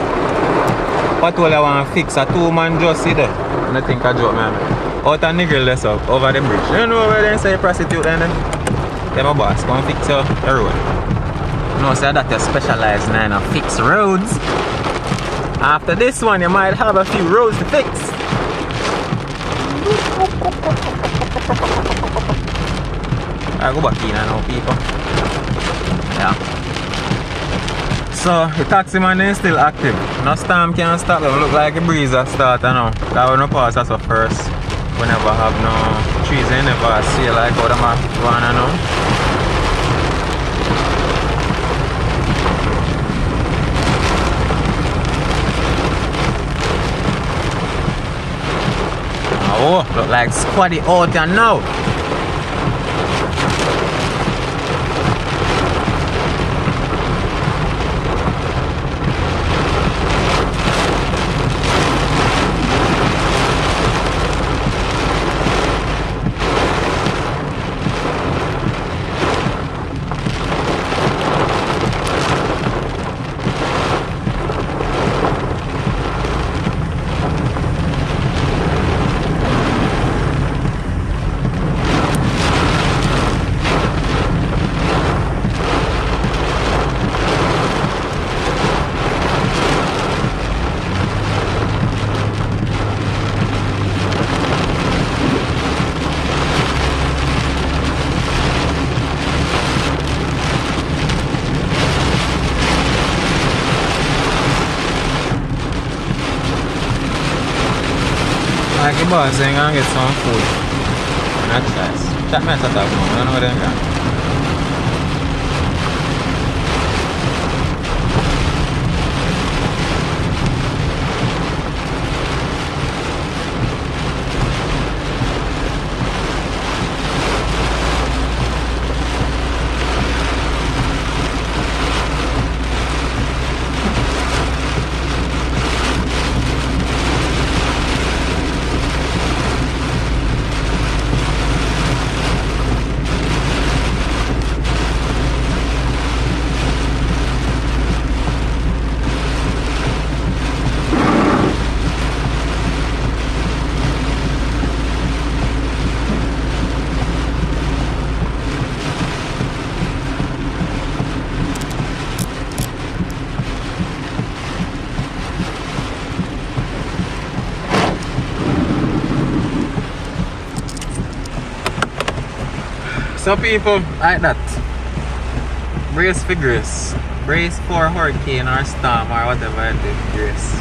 Patrol I want to fix, a 2-man just see that. I don't think I joke, man. Out of nigger less up, over the bridge. You know where they say prostitute then? Yeah, my boss, come fix your road. No, say that you specialize in fix roads. After this one, you might have a few roads to fix. I go back in now, people. Yeah. So, the taxi man is still active. No storm can't stop them. Look like a breeze that start now. That will not pass us first. We never have no trees, they never see like how them are going now. Oh, look like squaddy out there now. Like the boss saying I'm gonna get some food. Not choice. That might have to have I don't know what they're got. So people, like that, brace for grace, brace for hurricane or storm or whatever it is, grace.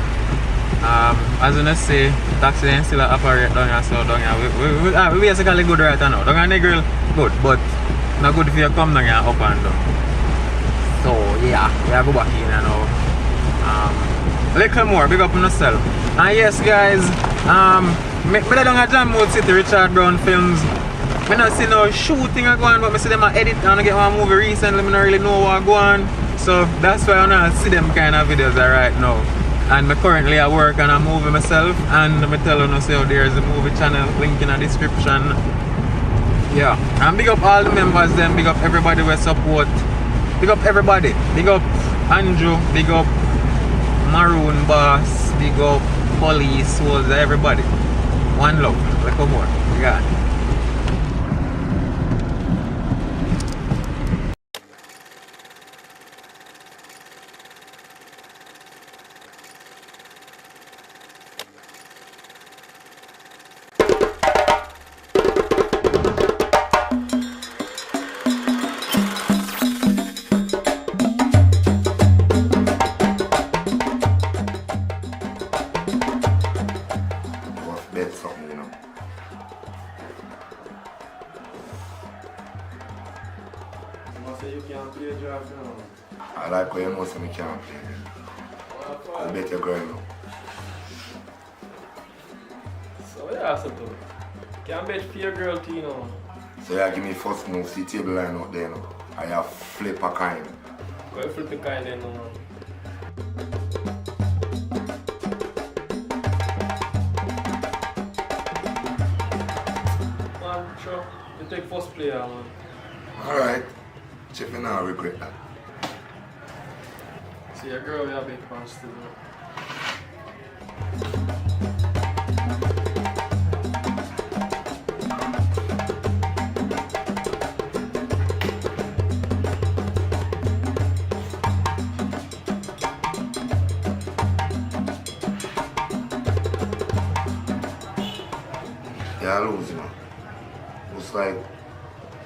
As you know say, taxi then still operate down here, so down here, we basically good right now. Down here Negril, good, but not good if you come down here up and down. So yeah, we have to go back in now. Little more, big up on yourself. And yes guys, me down at Jamwood City, Richard Brown Films. I don't see no shooting going on, but I see them edit and I get one movie recently, I don't really know what going on. So that's why I don't see them kind of videos right now. And I currently at work and I'm moving myself, and I'm telling you, so there's a movie channel, link in the description. Yeah. And big up all the members then, big up everybody we support. Big up everybody. Big up Andrew, big up Maroon Boss, big up Police, everybody. One love, like more. You got it. I like how you know so I can't play. I'll bet your girl now. So yeah, so too. Can't bet for your girl too, you know. So you give me first move, see table line out there now. I have flip a kind. Go flip the kind then, man. Man, sure. You take first player, man. Alright. Chief, you not regret that. See, a girl, you have big plans to do. Yeah, I lose, man. Looks like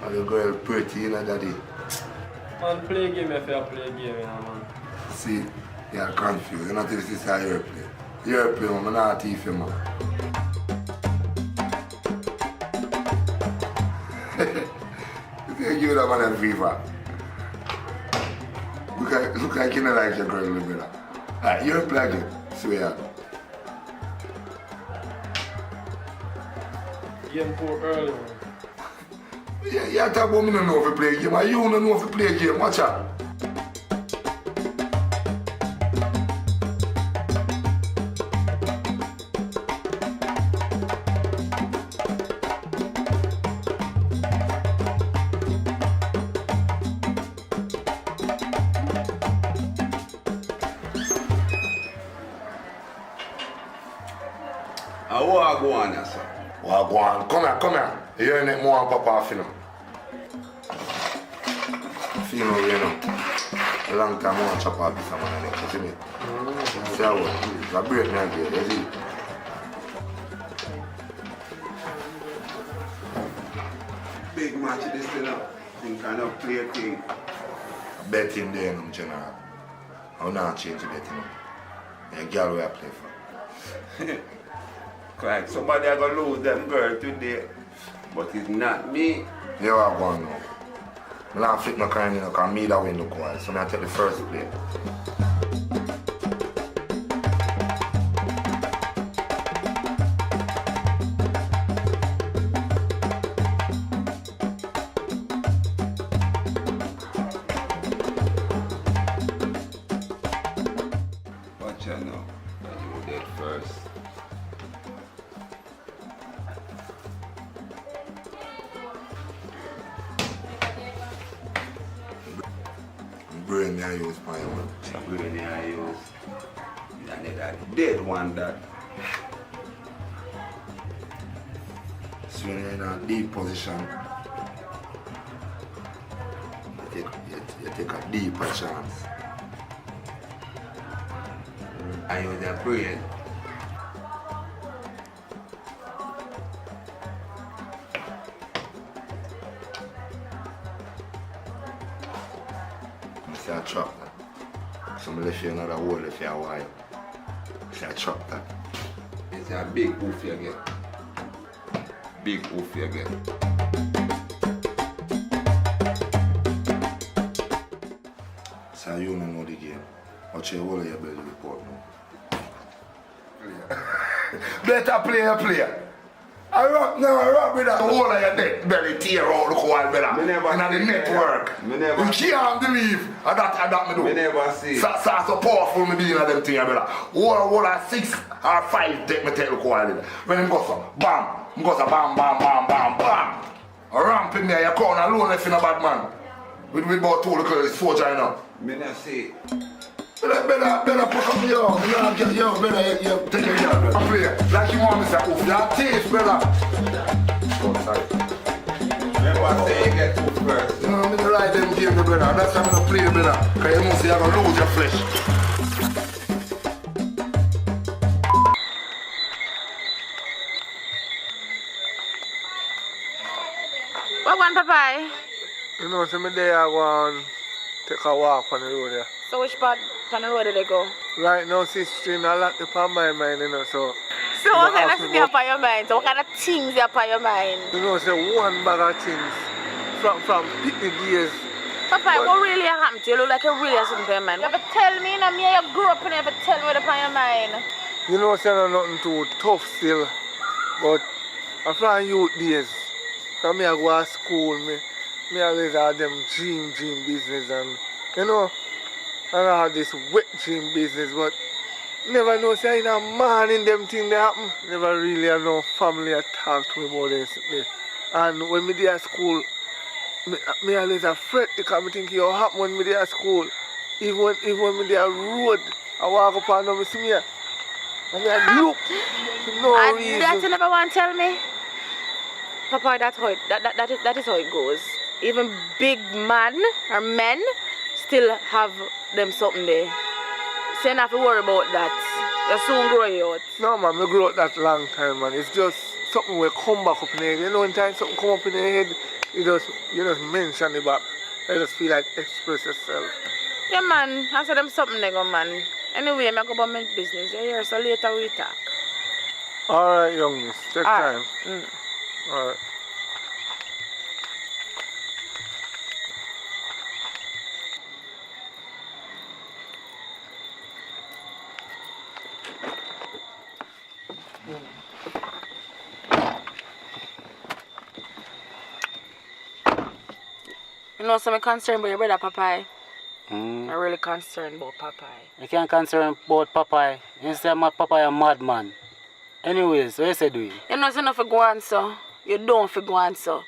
a little girl pretty, you know, daddy. Man, play a game if you play a game, you know, man. See, you're confused. You're not if this is how you play. You play, man. I'm not a thief, man. You think you that man a fever? Look like you don't like your girl, little brother. Alright, you play again. Swear. Game too early, man. Yeah, you talk about me don't know if you play a game, and you don't know if you play a game. Watch out. What go on, sir? What go on? Come here. You ain't more and papa off, you know. You know, a long time I want to chop off this man and next, isn't it? See how it's a break me again, you see? Big match this thing up. Think kind of play a thing. Betting there, no, general. I'm not change the betting. The girl where I play for. Like somebody are gonna lose them girl today. But it's not me. You are going now. I don't flip my kind, you know, because me that win look wild. So I take the first play. Watch out now. You dead first. Brain I use my one. The brain I use. And that dead one that. So when you're in a deep position, you take a deeper chance. I use the brain. I chop that. So I left you another hole if you're wild. So I chop that. It's a big oof you get. Big oof you get. So you don't know the game. Watch your whole of your belly report now. Better player. I rock with that whole of your neck belly tear out the whole brother. In the network. You can't believe that me do. Me never see. So powerful me being of them things, brother. Whole of 6 or 5 take the whole. When him go so, bam. Him go so bam. Ramp in there, you come alone if you're a bad man. With about 2 little soldier, you know. Me not see. Better put up yo, better take your girl. I play like you want me to say, oof, you're thief, brother. Oh, sorry. Never say you get oof first. No, I'm gonna ride them game, brother. That's why I'm gonna play, brother. Because you know, see, you're gonna lose your flesh. What one, Papa? You know, so me there I go and take a walk on the road there. So which part on the road did they go? Right now, sister, I lock the pan my mind, you know, so... So what kind of things you have on your mind? So what kind of things you have on your mind? You know, say one bag of things from picnic days. Papa, what really happened to you? You look like you really have something on your mind. You ever tell me, you know, me you grew up and you ever tell me what's on your mind? You know, say nothing too tough still, but I'm from youth days. Because me I go to school, me always have them dream business and, you know, and I have this wet dream business, but never know say in a man in them things that happen. Never really have no family that talk to me about this. And when me there at school, me always afraid because I think it happen when me there at school. Even when me there road, I walk up and me see me and I look for no reason. That you never want to tell me? Papa, that's how that is how it goes. Even big man or men still have them something there. So you don't have to worry about that. You soon grow it out. No man, I grew up that long time man. It's just something will come back up in the head. You know when time something come up in the head, you just mention it back. You just feel like express yourself. Yeah man, I said them something there go man. Anyway, I go about my business. You hear so later we talk. Alright youngness, take time. Alright. You know, so I'm concerned about your brother Popeye. I'm really concerned about Popeye. You can't concern about Popeye. You say my Popeye a madman. Anyways, what you say doing? You know, so for go on, so. You don't for go on, so.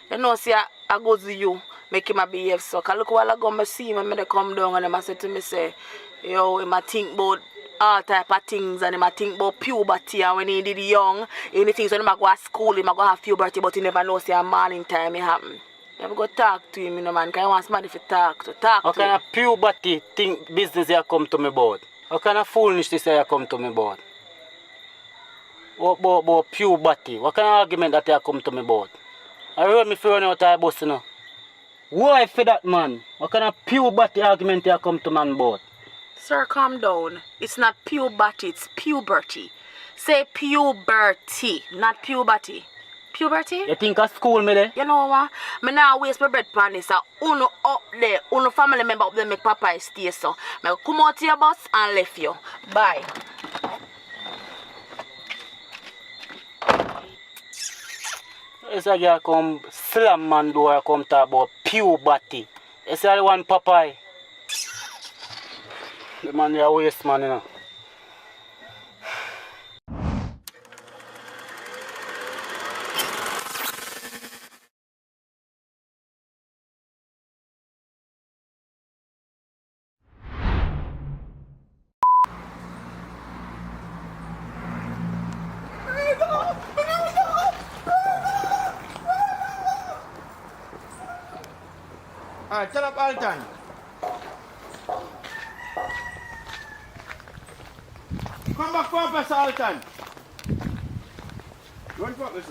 You know, see, I go to you, make him a behave, so. Because look, while I go, I see him, and I come down, and I say to me, say, yo, he think about all type of things, and he think about puberty, and when he did young, anything, so he go to school, he go have puberty, but he never know, say, a morning time it happen. You have to go talk to him, you know, man, because I want somebody to talk to him. What kind of puberty think business you come to me about? What kind of foolishness you come to me about? About puberty? What kind of argument that you come to me about? I heard me for running out of the bus, you know. Why for that, man? What kind of puberty argument you come to man about? Sir, calm down. It's not puberty, it's puberty. Say puberty, not puberty. Puberty? You think of school me there? You know what? I now waste my bread pan this. Uno up there, uno family member up there make Popeye stay so. I come out to your bus and left you. Bye. It's a girl come slam man door come talk about puberty. It's the one Popeye. The man there waste man, you know. Alright, tell up all the time. Come back for us all the time. Run for us.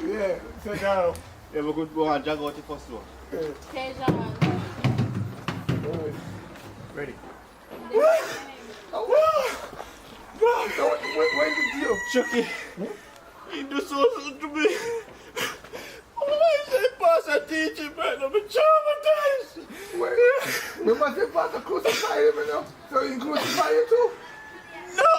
Yeah, sit down. Yeah, we're going to go and jog out the first door. Okay, John. Ready? When did you? Chucky, you do something to me. I say pass a teaching, man. I'm traumatized. Wait, we must have passed a crucify him, you know. So you crucify you too? No.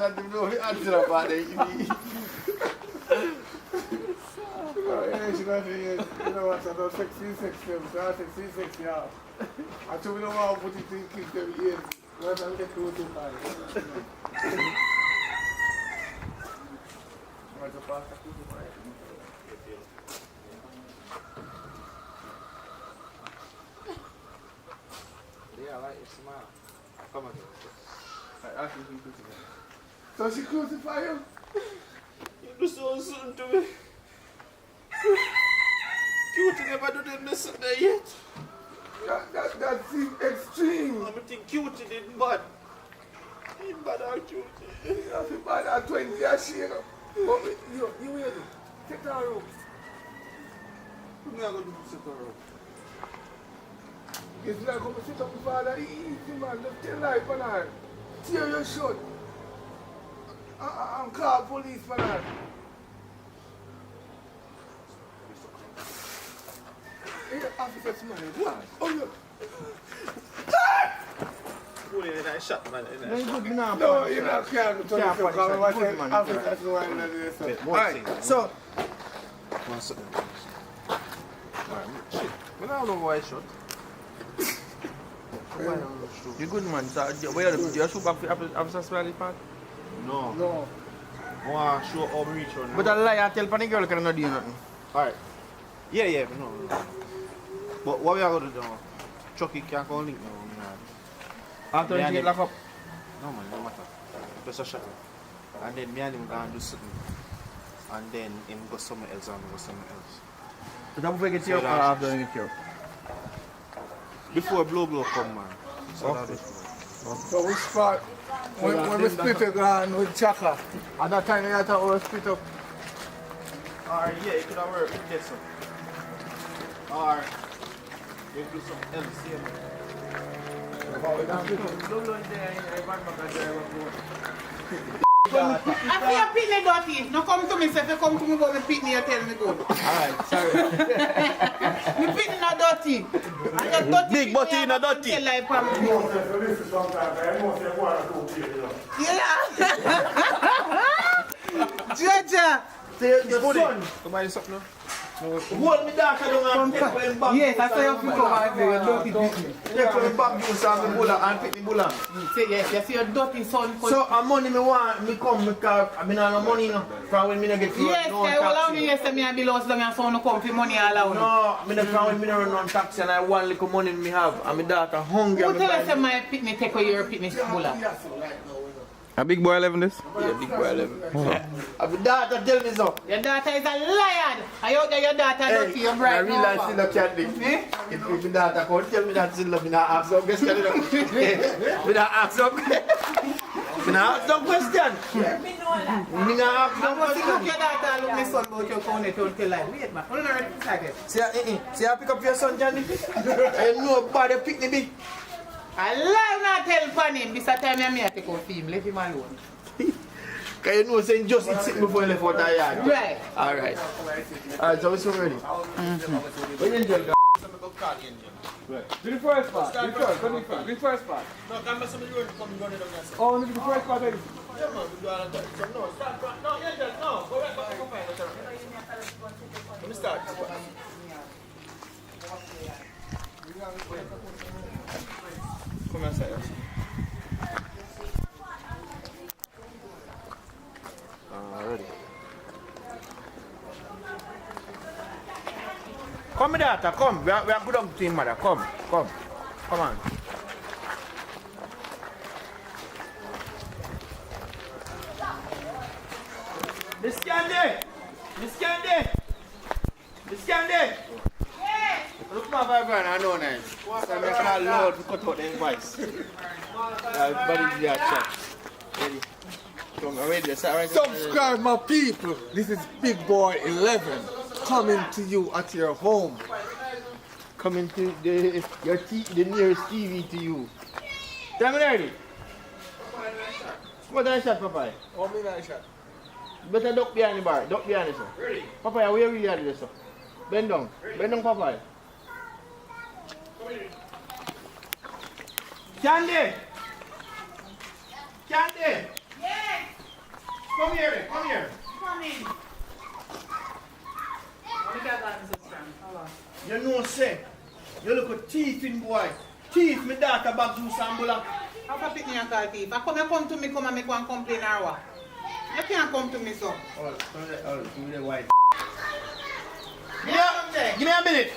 that him know the answer about it. Yeah, she got to you know what, I don't sexy, so I sexy, yeah. I told me no one put it in kids every year. What I'm getting too high. What's the pasta? Yeah, I like your smile. Come on. I ask you to crucify. So she crucify you? You do so soon to me. Cutie never did this there yet. That seems extreme. I think Cutie did bad. He bad at Cutie. He bad at 20 years, you know. But you will do. Take that rope. What am I going to do to set that rope? It's like going to sit up with father, easy man, just tell life for that. Tear your shirt. And call police for that. Hey, officer, smile. What? Oh, yeah. Pulling in that shot, man. No, you're not careful. Officer, smile. Alright, so. One second. Alright, shit. I don't know why I shot. You good man, so where are you shoot back for Officer Smiley part? No. No. I want to show how we reach on. But I lie, I tell the girl can not do nothing. Alright. Yeah, no. But what we are going to do now? Chucky can't call link now. After you get locked up? No man, no matter. Just a shot. And then me and him going to do something. And then him go somewhere else and go somewhere else. So that before you get here or after you get here? Before blow come, man. So okay. So which part? When we split it with Chaka, at that time you had to split up. Alright, yeah, it could have worked with this. Or you do something else here. I see a pitney dirty. No come to me, say if you come to me about me pitney, you tell me good. Alright, sorry. Me pitney not dirty. And your dirty big butty not dirty. Yeah. Jaja. The son. Come on, something now. Hold me down, I don't take him back. Yes, I say you pick up and say dirty business. Take him back, you saw me bulla and pick me bulla. Say yes, you see your dirty son. So, a money me want, me come, because I mean, I no money, no. From when me no get through. Yes, I will allow me, yes, me and the lost long and so no come for money allow. No, me no from when me no run on taxi and I want little money me have. And my daughter hungry. Who tell us my pitney take away your pitney bulla? A big boy 11 this? Yeah, big boy 11. And my daughter tell me so. Your daughter is a liar. I out there your daughter don't see your bright now. I realize still a cat thing. If my daughter come tell me that still me not ask some question. Me not ask some question. Me not ask some question. Me not ask some question. Look your daughter look my son about your phone and tell lie. Wait man, hold on a second. See I pick up your son Johnny. I know nobody pick me big. I lie not tell upon him. This time I take out him. Leave him alone. Because you know saying just it's sitting before you left out the yard. Right. Alright. Alright, so we're so ready. Where you enjoy? Right. Do the first part. Do the first part. No, come back somebody come running down there. Oh, do the first part then. Yeah man, we do all that. No, start. No, no. Go right back. Come find. Let me start. Come inside. Ready. Come, my daughter, come. We are good on team, mother. Come on. Miss Candy! Yes! Look my vibrant, I know nice. So I call Lord to cut out the invoice. Everybody do that chat. Ready? Come, I'm ready. Subscribe my people. This is Big Boy 11 coming to you at your home. Coming to the nearest TV to you. Tell me ready. What I shot, Papa? Oh, me not shot. Better duck behind the bar. Duck behind it, sir. Ready? Papa, where are you at this, sir? Bend down. Bend down, Papa. Candy! Yes! thieving boy. Thief, my daughter bag juice and bulla. How can pick me and call thief? Come to me, come and make one complaint or what? You can't come to me, so. Give me the white. Yeah, give me a minute.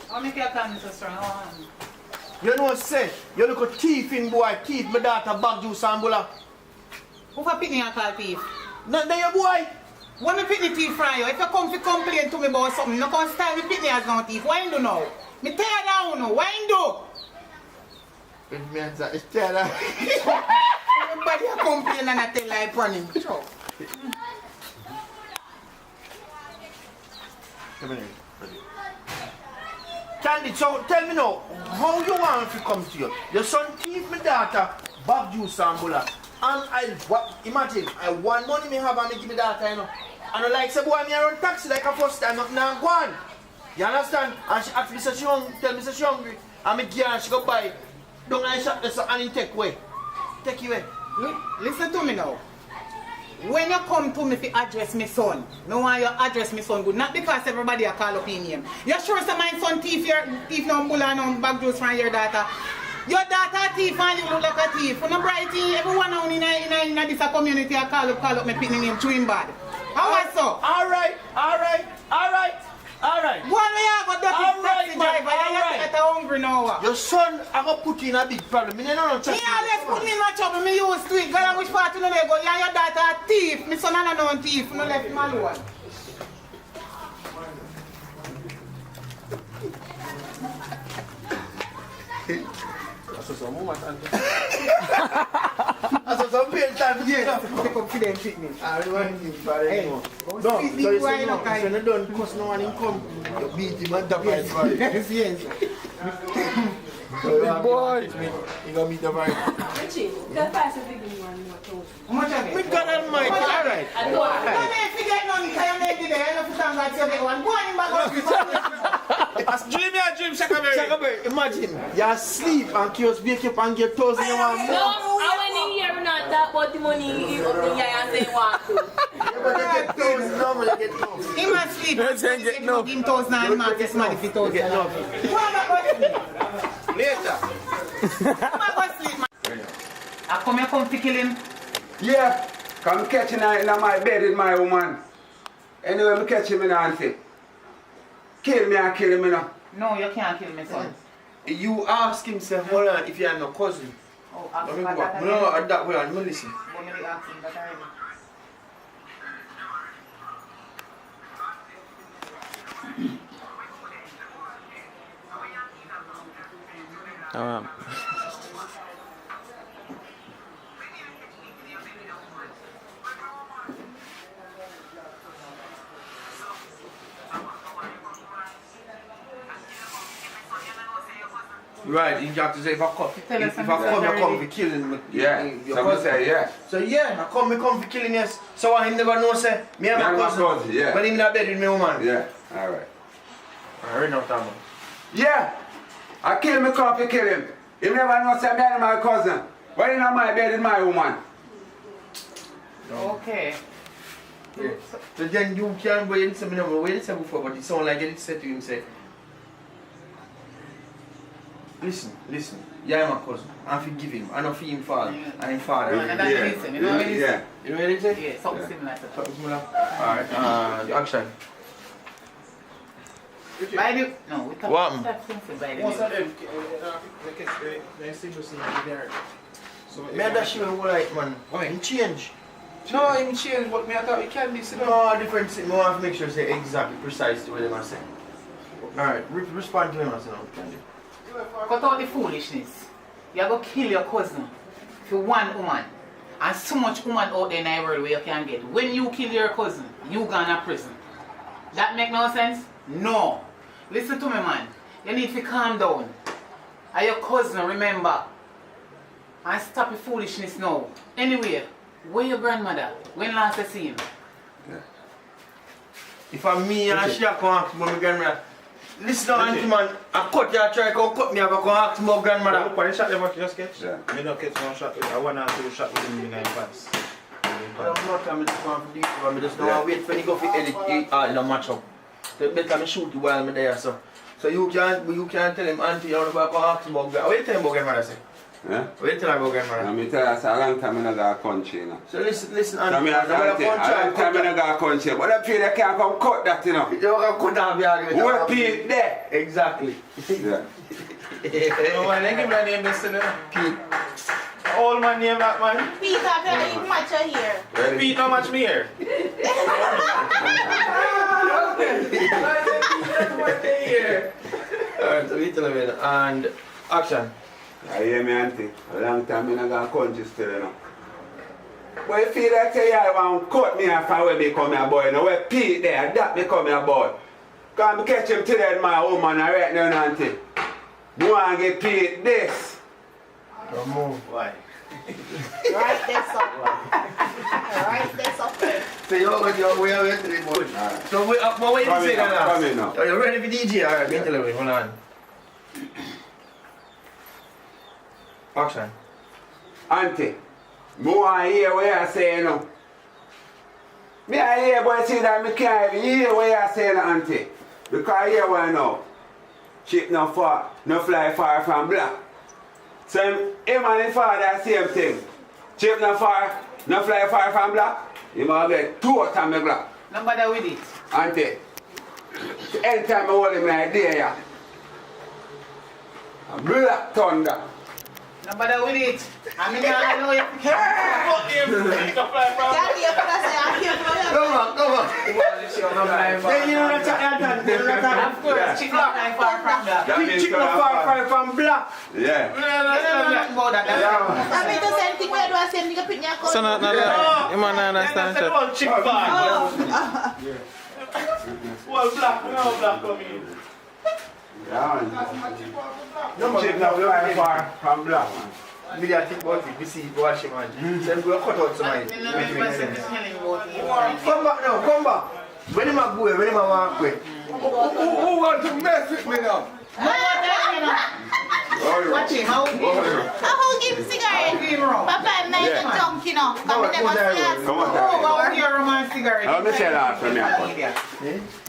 How make you call me so strong? You know, say, you look a thieving boy, thief, my daughter bag juice and bulla. Who for pick me and call thief? Not there, boy. When me pick the thief from you, if you come to complain to me about something, you can't style me pick me as no thief. Why you do now? Me tear down now. Why you do? It means that it's tear down. Everybody a complain and I tell lie upon him. Sure. Come here. Candy, so tell me now, how you want to come to you? Your son thief my daughter, bag juice and bulla. And imagine, I want money me have and me give me daughter, you know. And I like say, boy, me I run taxi like a first time, nothing and go on. You understand? And she asked me, say she hungry, tell me say she hungry. And me give her and she go buy. Don't I shop this and in take away. Take you away. Listen to me now. When you come to me to address my son, no want you address my son good. Not because everybody a call up in him. You sure say my son thief no bulla no bag juice from your daughter? Your daughter thief and you look like a thief. You no bright thing. Everyone now in this community a call up me picking name chewing bad. How was so? Alright. Go on where you go dirty taxi driver. You get hungry now. Your son I go put you in a big problem. Me no He always put me in a trouble. Me used to it. Girl, which part you know they go? You and your daughter a thief. My son and no thief. No left him alone. That's some pain time to take up for them treatment. I want him for them. No, so you say no, so you don't cause no one income. You beat him and tap his body. Yes. Big boy. You gonna meet the vibe. Richie, that pass is big one more told. How much of it? With God Almighty, alright. I don't forget none, because you make it there. I don't forget that you get one. Go on in back As dream your dream, Shakaberry. Imagine, you're asleep and kids wake up and get toes in your one. No, I went in here and not talk about the money you up in here and say want to. But you get toes, normally you get toes. He must sleep. He get no. Him toes now, he must get money for toes. Get no. Later. I come here, come to kill him. Yeah, come catch him in my bed with my woman. Anyway, we catch him in and say, kill me and kill him, you know. No, you can't kill me, son. You ask him, say, hold on, if you are no cousin. Oh, ask him No, that. that way, no listen. But maybe ask him that already. Right, you have to say if I come, you come for killing me. Yeah, so say yeah. So yeah, I come for killing yes. So I never know say me and my cousin. Yeah. But him in a bed with me woman. Yeah, alright. Alright now, Tom. Yeah, I kill me come for kill him. He never know say me and my cousin. But in my bed with my woman. Okay. Yeah. So then you can't go and say me never wait say before, but it sound like it said to him say. Listen, yeah, my cousin. I forgive him. I don't feel him father. And him father. You know what he said? You know what he said? Yeah, something similar to that. Something similar? Alright, action. By the... No, we can't What? stop something by the... Most of them, me and that shit will like, man. Him change. No, him change, but me I thought it can be similar. No, different thing. I want to make sure say exactly, precisely what they must say. Alright, respond to him as now. Cut out the foolishness. You're going to kill your cousin for one woman. And so much woman out there in the world where you can get. When you kill your cousin, you gone to prison. That make no sense? No. Listen to me, man. You need to calm down. And your cousin, remember. And stop the foolishness now. Anyway, where your grandmother? When last you see him? Yeah. If I'm me and she come ask me my grandmother. Listen to auntie man, I cut you, I try to cut me, I go ask my grandmother. Look, when you shot them what you just catch? Yeah. Me not catch no shot with I want to do shot with him in 9 pants. I'm not coming to come for this one, I just don't want to wait for you go for the match up. Better me shoot you while I'm there, so So you can't tell him auntie you want to go ask about God. What you tell him about grandmother say? Yeah? What you tell him about grandmother? I tell you, a long time I don't go to country, you know. So listen, So auntie. a long time I don't go to country, but the people can't come cut that, you know. You can cut off the argument. What people there? Exactly. Yeah. No man, they give my name this to Pete. All my name that man. Pete, I feel like much are here. Ready? Pete, how much me here? Alright, so we tell him and action. I hear me auntie. A long time I don't go to country still, you know. But you feel like say you want to cut me off and when me come here boy, you know, where Pete there, that me come here boy. Because I catch him today my woman right now, auntie. You want to get Pete this? Don't move. Why? Right there, up. Right there, up. So you're way away to the boat. So what you say now? Come in now. Are you ready for DJ? Alright, me tell you, hold on. Action. Auntie, me want to hear what you say now. Me I hear boy say that I can't even hear what you say now, auntie. Because I hear what I know. Chip no fly far from black. So him and his father same thing. Chip no fly far from black. He must get two of me black. No bother with it. Auntie, anytime I hold him like there, a black thunder. No bother with it. I mean, I know you can't. Come on. Then you know that. Of course, chick not fly far from that. Chick not far from black. Yeah. About that. I mean, the same thing where do I send you put your So no, you man understand that. Chick Well, black, no black coming. No chip no fly far from black. Me dey think about it, we see it, watch him man. So we go cut out somebody. Come back. When him a go, when him a walk away. Who want to mess with me now? Watch him, how I'll give him cigarette. Papa, I'm not even drunk, you know. Come over here, romance cigarette. I'll say that for me.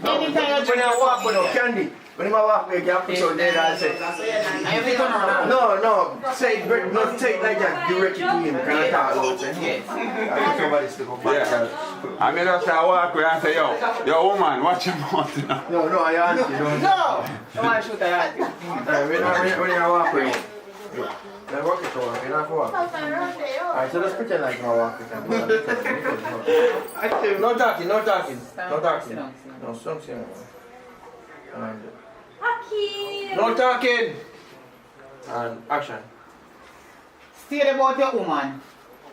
Anytime When I walk with candy. When I walk with you have to put your dead and say. No. Say it, not say it like that directly to him. Can I talk about it? I think somebody still come back. I mean, just I walk with and say, yo woman, watch your mouth now. No, I auntie, don't. No! I want to shoot a auntie. When I walk with you. I walk it over, you don't walk. Alright, so let's pretend like I walk with him. No talking. No, don't say no talking. And action. Stay about your woman.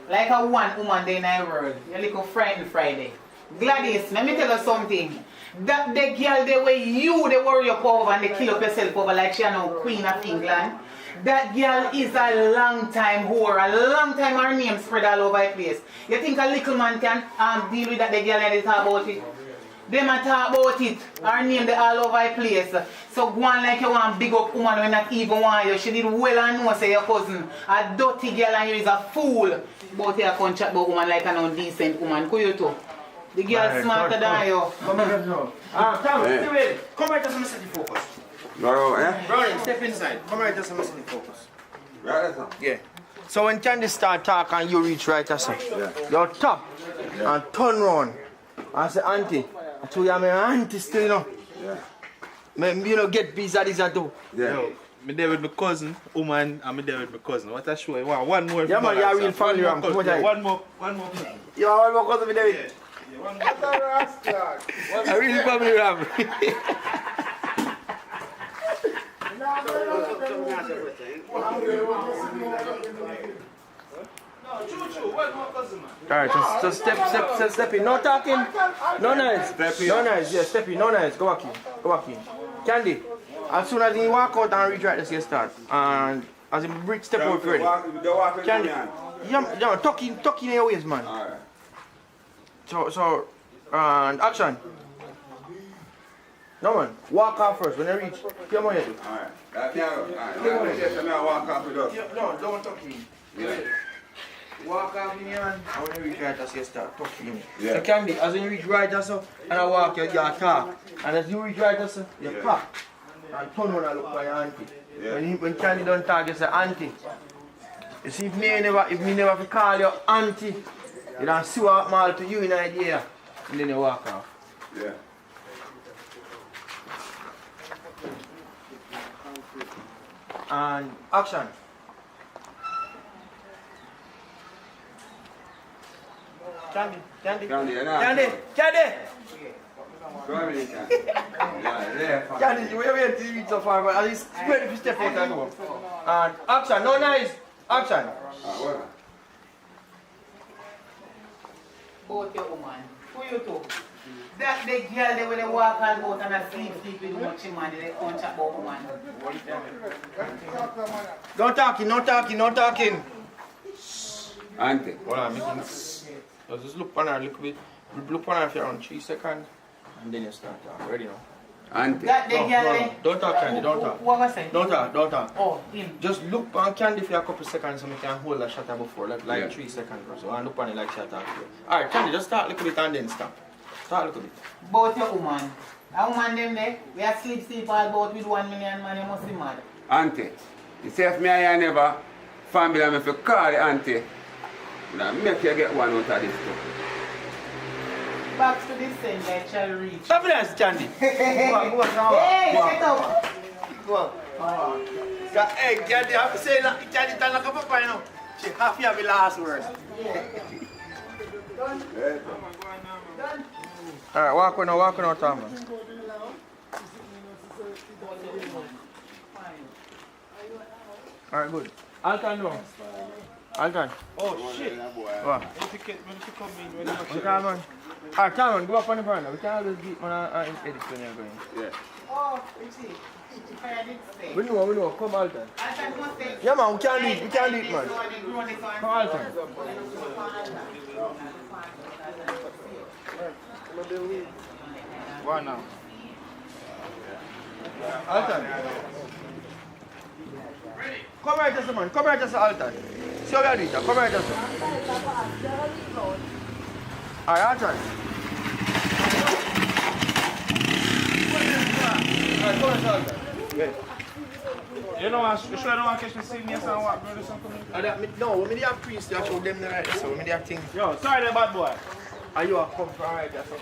Like a one woman day in the world. Your little friend Friday. Gladys, let me tell you something. That the girl the way they worry up over and they kill up yourself over like she no Queen of England. That girl is a long time whore. A long time her name spread all over the place. You think a little man can deal with that the girl and they talk about it? Them a talk about it. Her name they all over the place. So go on like you want big up woman when not even want you. She did well and know say your cousin. A dirty girl and you is a fool. But you can't chat about woman like an undecent woman. Could you too? The girl smarter than you. Come here now. Tom, stay ready. Come right just set the focus. Brownie, step inside. Come right just set the focus. Right, sir? Yeah. So when Candy start talk and you reach right as you tap and turn round and say auntie. I told you I'm an auntie still, you know. Yeah. You know, get peace of this I do. Yeah. Yo, me there with my cousin, woman, and me there with my cousin. What I show you? One more. Yeah, man, you're real family, Ram. One more. You are one more cousin with David. I really family, Ram. Alright, just step in. No talking. No nice. No nice. Yeah, step in. No nice. Go back in. Candy. As soon as you walk out and reach right, let's get start. And as you step out ready. Candy. Yeah, tuck in your waist, man. Alright. So, and action. No man, walk off first when you reach. Come on here. Alright. Alright. Walk off with us. No, don't tuck in. Yeah. Walk off in here and when you reach right, that's your start. Tuck in. Yeah. So Candy, as you reach right, that's and I walk, you talk. And as you reach right, that's you pop. and turn around and look for your auntie. Yeah. When Candy don't talk, you say auntie. You see, if me never call you auntie, you don't see what mal to you in idea, and then you walk off. Yeah. And action. Candy. Candy, you wait till you reach so far, but at least ready to step out and go. And action, no nice. Action. Both your woman. Who you two? That the girl they when they walk and go and sleep with much man, they can't chat about woman. Don't talking, no talking. Auntie. Hold on, just look on her a little bit. Look on her for around 3 seconds. And then you start talking. Ready now? Auntie. That the girl. Don't talk, Candy, don't talk. What was it? Don't talk. Oh, him. Just look on Candy for a couple seconds so we can hold that shutter before, like 3 seconds or so. And look on it like she talk to you. Alright, Candy, just start a little bit and then stop. Start a little bit. Both your woman. A woman them there, we are sleep all about with 1 million man, you must be mad. Auntie, you say if me and you never family me for call the auntie, now make you get one out of this too. Back to the same that shall reach. Stop it, Candy. Go on. Hey, get up. Go on. Hey, Candy, I have to say that Candy tell like a papa, you know. She have to have the last word. Alright, walk on now, Tom. Alright, good. Alton, no. Alton. Oh shit. What? When you come in, when you Come on. Alright, come on, go up on the front. We can always get one and edit when you're going. Yeah. Oh, you see. I did say. We know. Come, Alton. Yeah, man, we can do it, man. Come, Alton. One now. Alton. Come right just man. Come right just Alton. See how we are doing that. Come right just. Alright, Alton. Alright, come right Alton. You know, you sure I don't want to catch me singing yes and what, brother, something? No, we need a priest to show them the right, so we need a thing. Yo, sorry there, bad boy. Are you a come for right there, so?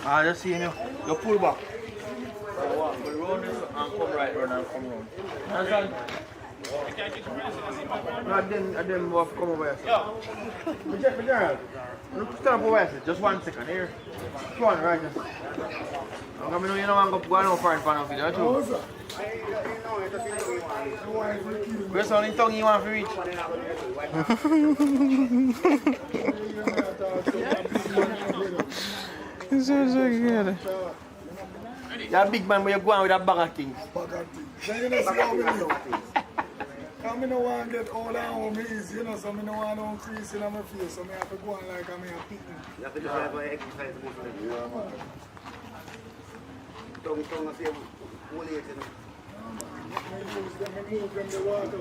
Ah, just see you. You pull back. Walk around this and come right round and come round. Understand? And then we'll come over here. Yo! General, stand up over here. Just 1 second here. Come on, right there. I'm going to know you don't want to go no far in front of you, don't you? Where's the only tongue you want to reach? You're a big man, but you're going with a bag of things. I don't want to get all that home easy, you know, so I don't want to increase in my face, so I have to go on like I'm a picnic. You have to do exercise to move. Tongue and say, whole age, you know. Move them the water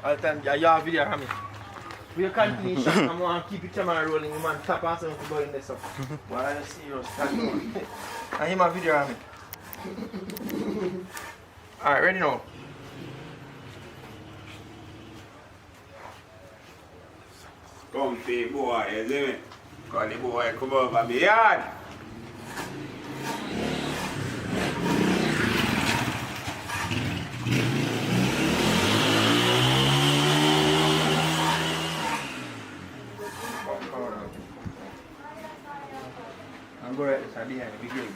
All the time, you have a video of me. We continue shot and want to keep the camera rolling, the man tap and something to go in there, so. Why are you serious? And him a video of me. Alright, ready now? Comfy boy, you see me? Cause the boy come over my yard. I'm going right this side behind the gate.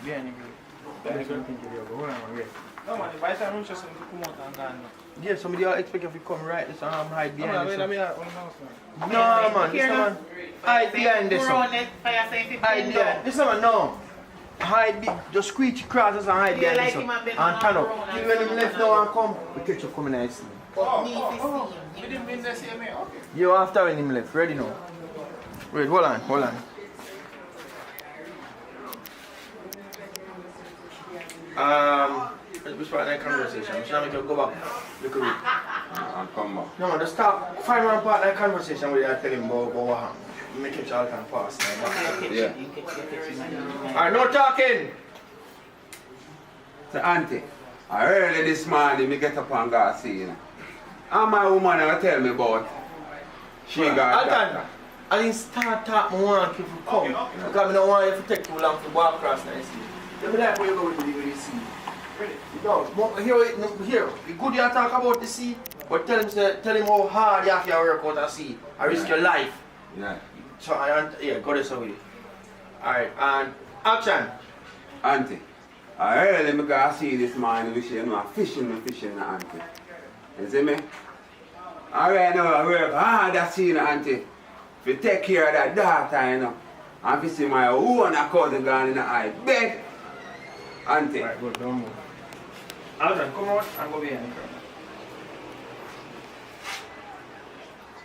No man, if I say I'm just going to come out and go. Yeah, somebody expect if you come right this and hide behind this. No No, man, man, this man. Hide behind this one. Hide behind. This one, no. Hide big, just squeeze across us and hide behind this one. And turn up. Even when him left now and come, we catch you coming and see. You didn't mean to say me, okay. You after when him left, ready now? Wait, hold on. Which part of that conversation? Should I make you go back? Look at it. and come back. No man, just talk, find one part like conversation with you and tell him about what happened. Make it all can pass. Yeah. Alright, no talking! So auntie, early this morning me get up and go see you. And my woman never tell me about she got that. I didn't start talking, I want you to come. Because I don't want you to take too long to walk across the sea. Let me like where you go with the sea. No, here, it's good you talk about the sea, but tell him how hard you have to work out at sea. I risk your life. Yeah. So go this way. Alright, and action. Auntie, I early me go see this morning with you know fishing, auntie. You see me? Alright now I work hard at sea, auntie. To take care of that daughter, you know. And to see my own cousin gone in the eye. Beg! Auntie. Alright, good, don't move. Alton, come out and go behind the curtain.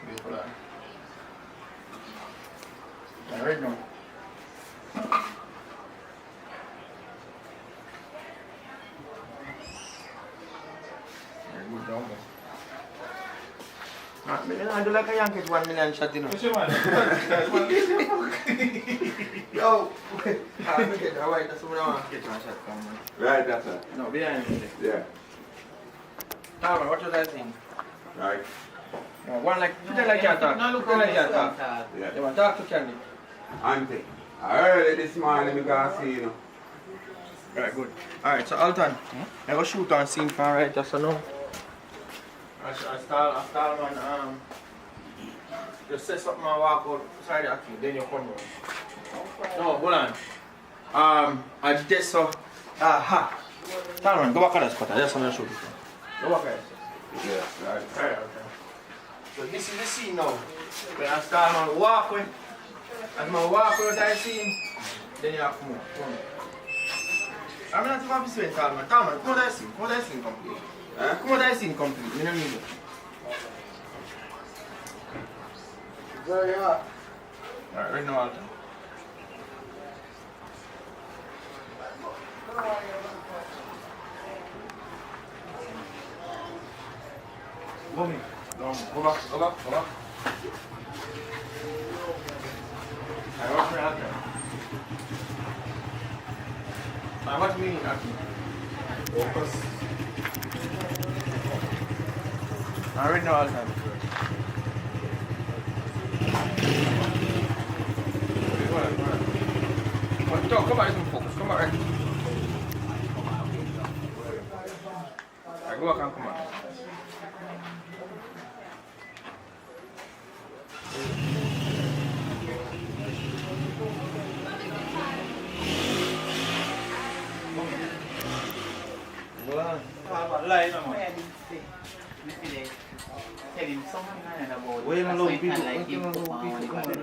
Beautiful. Right now. Very good, don't move. I do like a Yankee 1 million shot, you know. Yo! I'm going to get right, that's what I want to get my shot from, man. Right, that's it. No, behind me. Yeah. Talman, what was I saying? Right. No, one like, pretend like you talk. No, look Pretend like you how talk. Yeah. You want to talk to Candy? Auntie, early this morning me go see you know. Right, good. Alright, so Alton, I go shoot on scene for right just so now. I start man, just say something and walk out side of you, then you come round. No, hold on. I just so, aha. Talman, go back at the spot, I just want to shoot it. Go back at it. Yeah, right. Right, okay. So this is the scene now. When I start man walk with, as I walk out that scene, then you have to move. I'm not supposed to spend Talman. Talman, come out that scene complete. Come out that scene complete, you don't need it. Very hot. Alright, right now, Alton. Go me. Go back. Alright, watch me out there. Alright, watch me out there. Focus. Alright, now, Alton. Come back and focus. Come back right. Alright, go back and come on.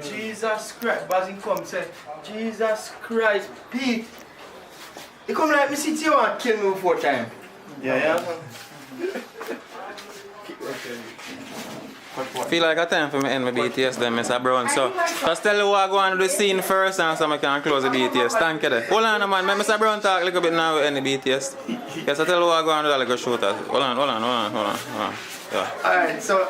Jesus Christ, Bazin come say, Jesus Christ, Pete. You come like me sit here and kill me 4 times. Yeah. Feel like a time for me end my BTS then, Mr. Brown. So, just tell you what I go on to the scene first and so I can close the BTS. Thank you. Hold on, man. Let Mr. Brown talk a little bit now with any BTS. Yes, I tell you what I go on to the little shooter. Hold on. Yeah. Alright, so...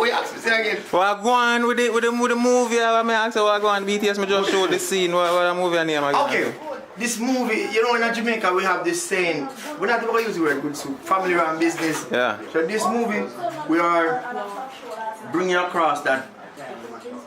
we ask me say again. What I go on with the movie? I ask you what I go on BTS, me just show the scene. What the movie name again? Okay. This movie, you know, in Jamaica we have this saying, we're not going to use the word good soup, family run business. Yeah. So this movie, we are bringing across that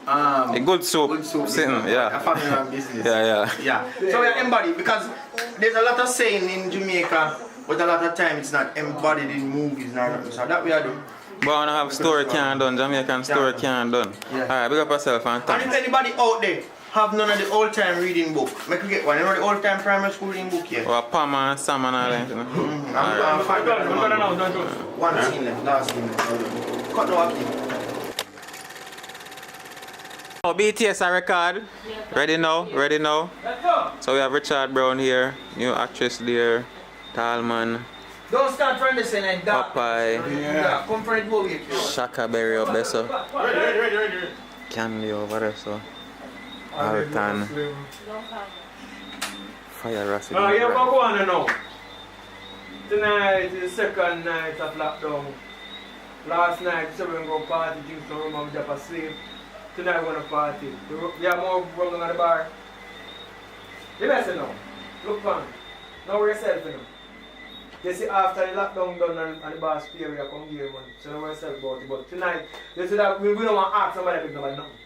a good soup sitting, yeah. A family run business. Yeah. So we are embodied because there's a lot of saying in Jamaica, but a lot of time it's not embodied in movies. So that we are doing. But I want to have story can done, Jamaican story can done. Yeah. Alright, big up yourself and thanks. And if anybody out there have none of the old time reading book, make you get one. You know the old time primary school reading book here? Or Pam and Sam and all that, you know? I'm fine. One scene left, last scene left. Cut the walking. Oh, BTS I record. Ready now? So we have Richard Brown here, new actress there, Talman. Don't start from the scene like that. Popeye. Yeah, come from the bowl here. Shaka Berry up there, so. Ready. Candy over there, so. Alton. Fire Racing. Yeah, go on now. Tonight is the second night of lockdown. Last night, we said we were going to party, drink some rum and we just asleep. Tonight we're going to party. We have more rum at the bar. You better know. Look on. Now we're yourself, you know. You see, after the lockdown done and the boss pay, we come here, man. So now we're yourself about it. But tonight, you see that we don't want to ask somebody to nobody nothing.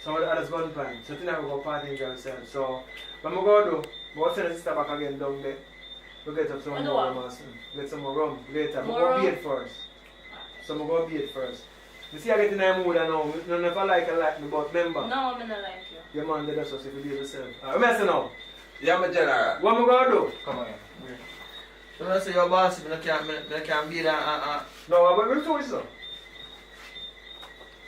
So that's gun plan. So tonight we're going to party enjoy ourselves. So, what I'm going to do, we're going to send the sister back again down there. We'll get up some more rum. Get some more rum later. We're going to beat first. So I'm going to beat first. You see, I get in the mood now. You never like me, but remember. No, I'm not like you. Your man did us, so if you behave yourself. Alright, I'm now. Yeah, my general. What am I going to do? Come on. So I say your boss, I can't be there. No, but we're doing so.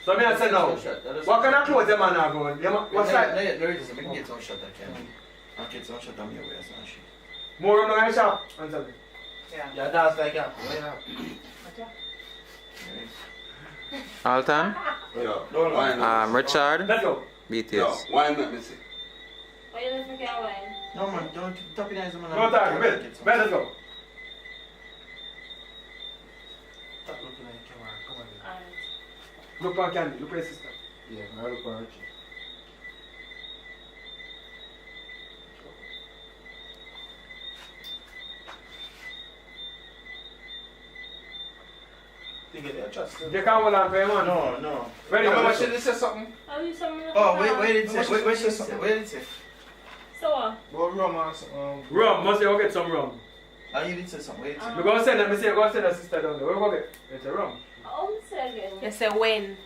So I say now. What kind of clothes your man are going? What's that? No, there is. I can get some shot. I can get some shot on your way. More on the shop. Answer me. Yeah, that's like that. Alton? Yo, Richard? Let's go. BTS. Yo, why not me see? Why you don't forget wine? No man, don't top it eyes man. No time, wait. Let's go. Stop looking at the camera. Come on. Look on Candy, look at your sister. Yeah, I look on Richie. You can't hold on for him, man. No. Ready, no, let's should go. they say something? Are you some Oh, wait, did it say? Wait, say something. Where did it say? So what? Well, rum or something. Rum, must you go get some rum. Oh, you did say something. Where did it say? We're going to send them, go send a sister down there. Where we go get? It's a rum. Oh, say again. You say when?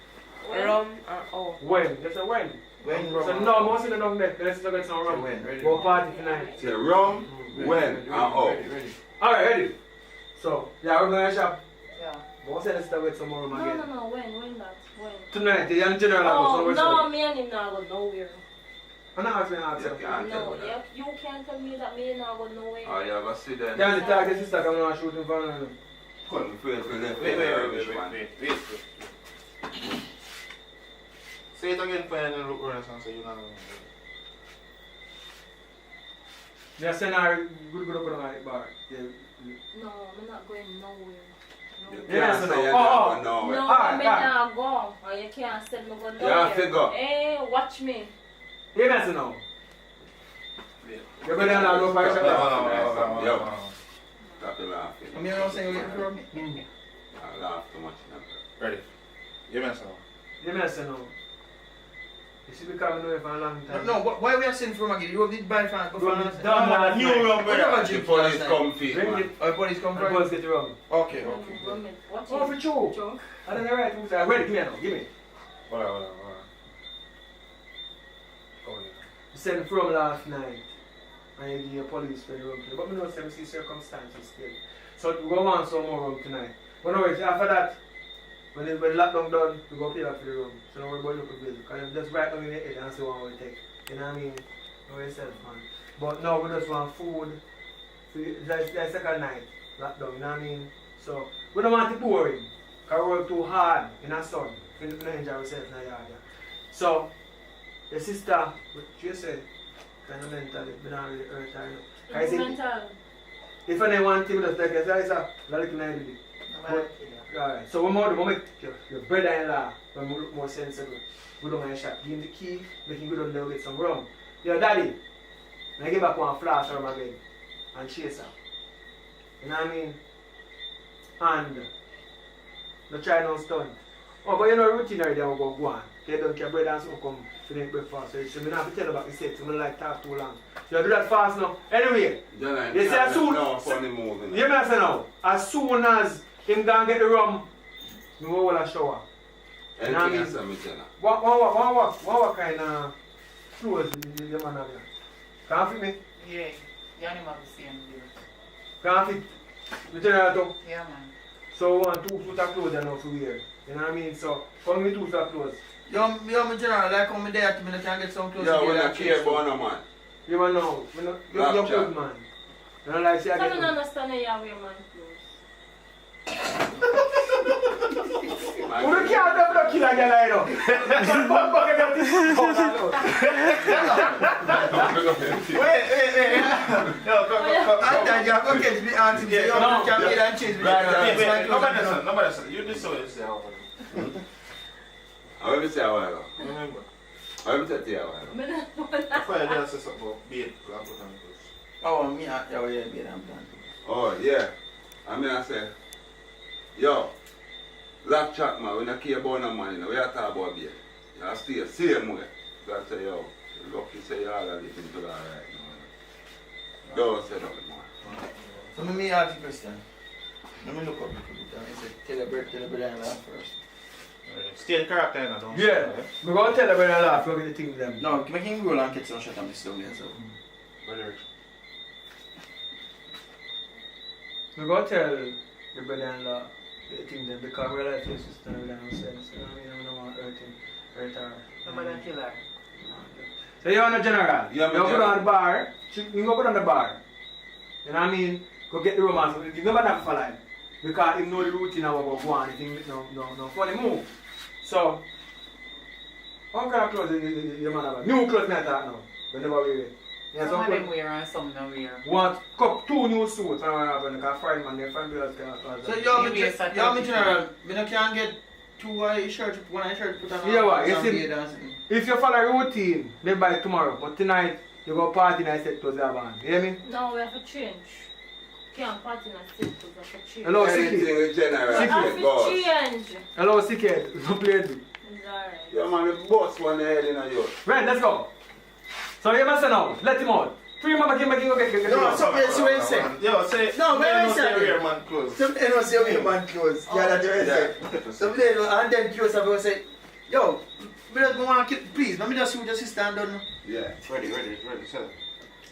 Rum or oh? When? Just a when. When rum? So no, most of them down there. Let's go get some rum. When? Ready? Go party tonight. Say rum, when, and how. Ready. Alright, ready. So, yeah, we're going to shop. Yeah. We'll send a sister with some more rum again. No. When that? When? Tonight, the young general Oh, goes no, me and him not go nowhere. I'm not asking answer. No, you can't tell me that me not go nowhere. Oh, you have a sit there. Yeah, the target sister come and shoot in front of them. Couldn't feel for left. Wait. Say it again for you look around and say you not know. They send her good up on the bar. No, I'm not going nowhere. Yes, no. No, I may not go. Or you can't send me go nowhere. You have to go. Hey, watch me. You messing now? You better not go by yourself. Yo. Stop the laughing. I'm here saying you from me. I laugh too much now. Ready. You messing up. You messing now? You should be coming away for a long time. No, why we are sending from again? You did buy fan. Go for Done new rum. The police come feed, Bring man. it. Oh, police come The for police get the rum. Okay. Watch Oh, for true. I don't know right. Wait, give me now. Give me. Hold on. You sent from last night. And you give your police for the rum. But we know some see circumstances still. So we go on some more rum tonight. But no, after that, when the lockdown done, we go pay back for the room. So don't worry about local bill. Because just right down in the head and see what we take. You know what I mean? Know yourself, man. But now we just want food. That's second night, lockdown, you know what I mean? So we don't want it boring. Because we work too hard in the sun. We don't enjoy ourselves in the yard. So, the sister, what you said, kind of mentally, we don't really hurt her. It's mental. If I want to, just like I said, it's a little night. Alright, so what more do we make your brother-in-law when we look more sensible? We don't mind shop. Give him the key, make him go down there get some rum. Yo, daddy, I give back one flask rum again and chase her. You know what I mean? And no try no stunt. Oh, but you know routine already I go on. They don't care bread and some come to make breakfast. So you have to tell about the set, so I like talk too long. You do that fast now. Anyway, you see as soon you may say now, as soon as him gonna get the rum, we will a shower. You know what I mean? What kind of clothes the man have here? Can't fit me? Yeah, the animal the same there. Can't fit the general too? Yeah, man. So we want 2 suits of clothes and now to wear. You know what I mean? So come with 2 suits of clothes. Yo, my general, like how me there to me, I can get some clothes. Yo, we not care about no man. You want know? You're good man. You know like say I I get don't understand how you wear man clothes. Who can't have no killer girl I know? Wait. Yo, come. And you go catch me auntie, say, you can get and change me. Wait, nobody said. You just saw it, say, I will say a while ago. I will say to you a while ago. I thought you just said something about bait. Oh, me, yeah, bait and plant. Oh, yeah. I mean, I say, yo, laugh chat, man, when I care about no money, we are talking about bait. You stay the same way. So I say, yo, lucky say you all are living to that right now. Don't say nothing, man. So let me ask you a question. Let me look up a little bit. I say, tell the brother and laugh first. Stay the character, you know. Yeah. We're going to tell the brother and laugh. We're going to think them. No, make him roll and catch some shot and be slow there, so. Brother. We're going to tell the brother and laugh the thing them because we're like your sister and we don't have sense. You know what I mean? We don't want to hurt her. Nobody kill her. So you're on the general. Yeah, you go down the bar. You go down the bar. You know what I mean? Go get the romance. You never have for life. Because he know the routine of what go on. He think no funny move. So, how kind of clothes the man have? New clothes me I talk now. We never wear it. Yeah, some of them wear and some don't wear. Want two new suits and I have because friend man, their friend bills can. So you general, we no can get two shirts, one shirt put on. Yeah, what? You see, if you follow routine, they buy tomorrow. But tonight, you go party and I set clothes have on. You hear me? No, we have to change. Can't party and set clothes, we have to change. Hello, Sicky. Change. Hello, Sicky. Don't play it. It's alright. Yeah, man, the boss one head in a yours. Right, let's go. So you must know, let him out. Three mama give go get no, something else you ain't say. Yo, say, no, where I say wear man clothes. Something else say wear man clothes. Yeah, that's what I say. Something and then clothes I say, yo, we don't want to keep, please, let me just see what your sister and done. Yeah, ready, sir.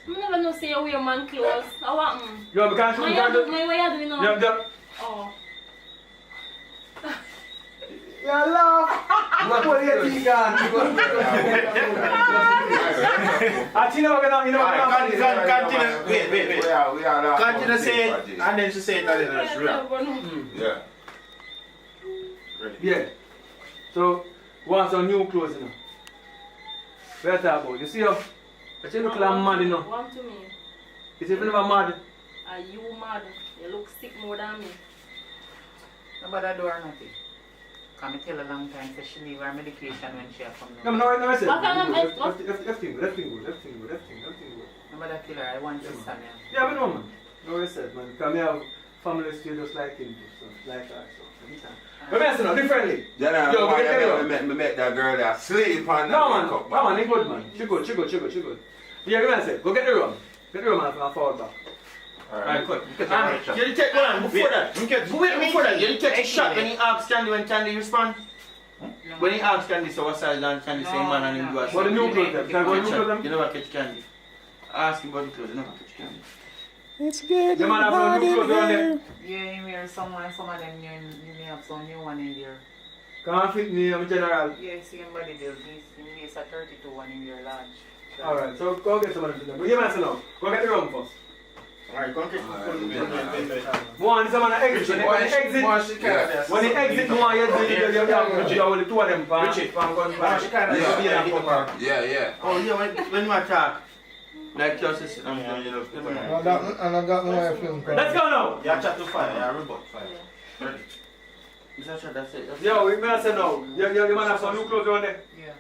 I never know say you wear man clothes. I want yo, because my way you doing now. Yeah. Oh. Yeah, love. What are you thinking? Continue. Wait. We are continue to say it, and then she say it and then she rap. Yeah. Ready? Yeah. So, want some new clothes, you know. What are you talking about? You see you look like mad, you know. One to me. You see if you never mad. Are you mad? You look sick more than me. Nobody do her nothing. Can I tell her a long time that she leave her medication when she come down? No, I said. Everything good. Nobody kill her, I want to stand here. Yeah, I know, man. No, I said, man. Because I have family still just like him, so like that, so. But I said, no, differently. Yeah, yo, we met that girl that sleep on the makeup. No, man, he good, man. She good. Yeah, come on, say, go get the room. Get the room and fall back. Alright, good. You take one before that. Before that, you take a shot when he asks Candy when Candy respond. When he asks Candy, so what size and Candy say man and him do a shot. What the new clothes? Can I go new clothes? You never catch Candy. Ask him about the clothes, you never catch Candy. It's good. The man have new clothes on there. Yeah, you wear some of them you may have some new one in there. Can't fit me, I'm general. Yeah, see him body build. He's a 32 one in your large. Alright, so go get some of them. But you man say now, go get the room first. Alright, come get one is a man exit. When he exit, one you the two of them. Yeah. Oh yeah, when you attack, like your sister. Let's go now. Yeah, chapter 5. Yeah, rebut 5. Ready? That's it. Yo, we may say no. You man have some new clothes on there. Yeah.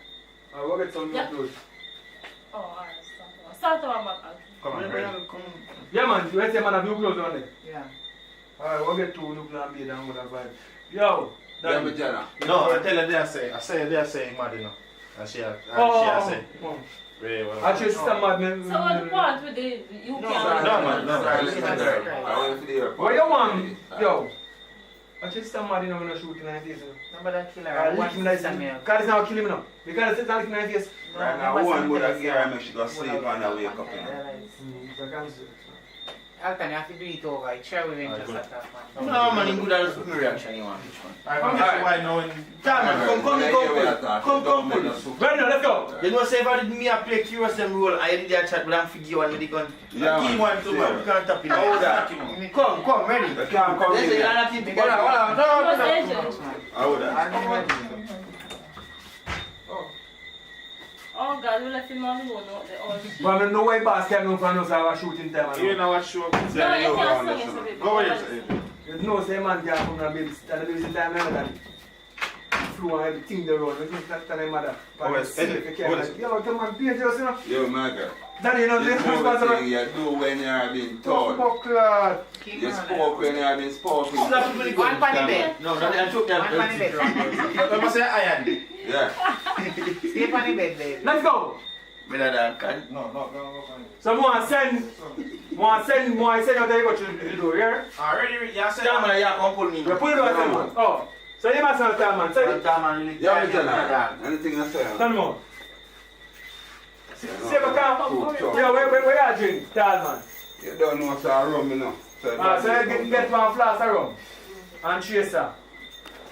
I'll go get some new clothes. Oh, alright. Start our back. Come on, ready? Yeah, man. You say man have new clothes on there. Yeah. Alright, we'll get two new clothes and be down with that vibe. Yo. Yeah, but Jenna. No, I tell her they say mad, you know. And she say. Very well. I just mad, man. So what the part with the UK? No. What you want? Yo. I just mad, you know, when I shoot in the face. Nobody kill her. I want to stand here. God is now killing me now. Because it's not in my face. Right now, one would have gear and make she go sleep and I wake up. Alton, you have to do it over. Try with him just attack, man. No, man, good at the reaction you want. Why now? Come. Ready now, let's go. You know, say if I did me a play curious them role, I did that chat, but I'm figure one with the gun. Key one too, man. We can't tap it. Hold that. Come, ready. You can't come in there. Hold that. Oh God, we left him alone out there all the shit. But I know why boss can go for us our shooting time. You know what show? No, you can't sing it. Go ahead. You know, say man can't come and babysit and the babysit time and flew and everything the road. You think that time mother. Oh, yes. Yo, come on, paint yours, you know. Yo, my girl. Daddy, you know, this this thing you do when you are being told. You spoke when you are being spoken. One funny bed. No, I took that. One funny bed. What was that iron? Yeah. Stay funny bed, baby. Let's go. No. So more send out there you go to the door, yeah? Already, yeah, send man, yeah, come pull me. You pull it out there, man. Oh. So you must have time, man. So yeah, me tell her. Anything you say. Tell me. See if I can. Yeah, where you drink, tall man? You don't know what's a rum, you know. So you get one flask of rum and chaser.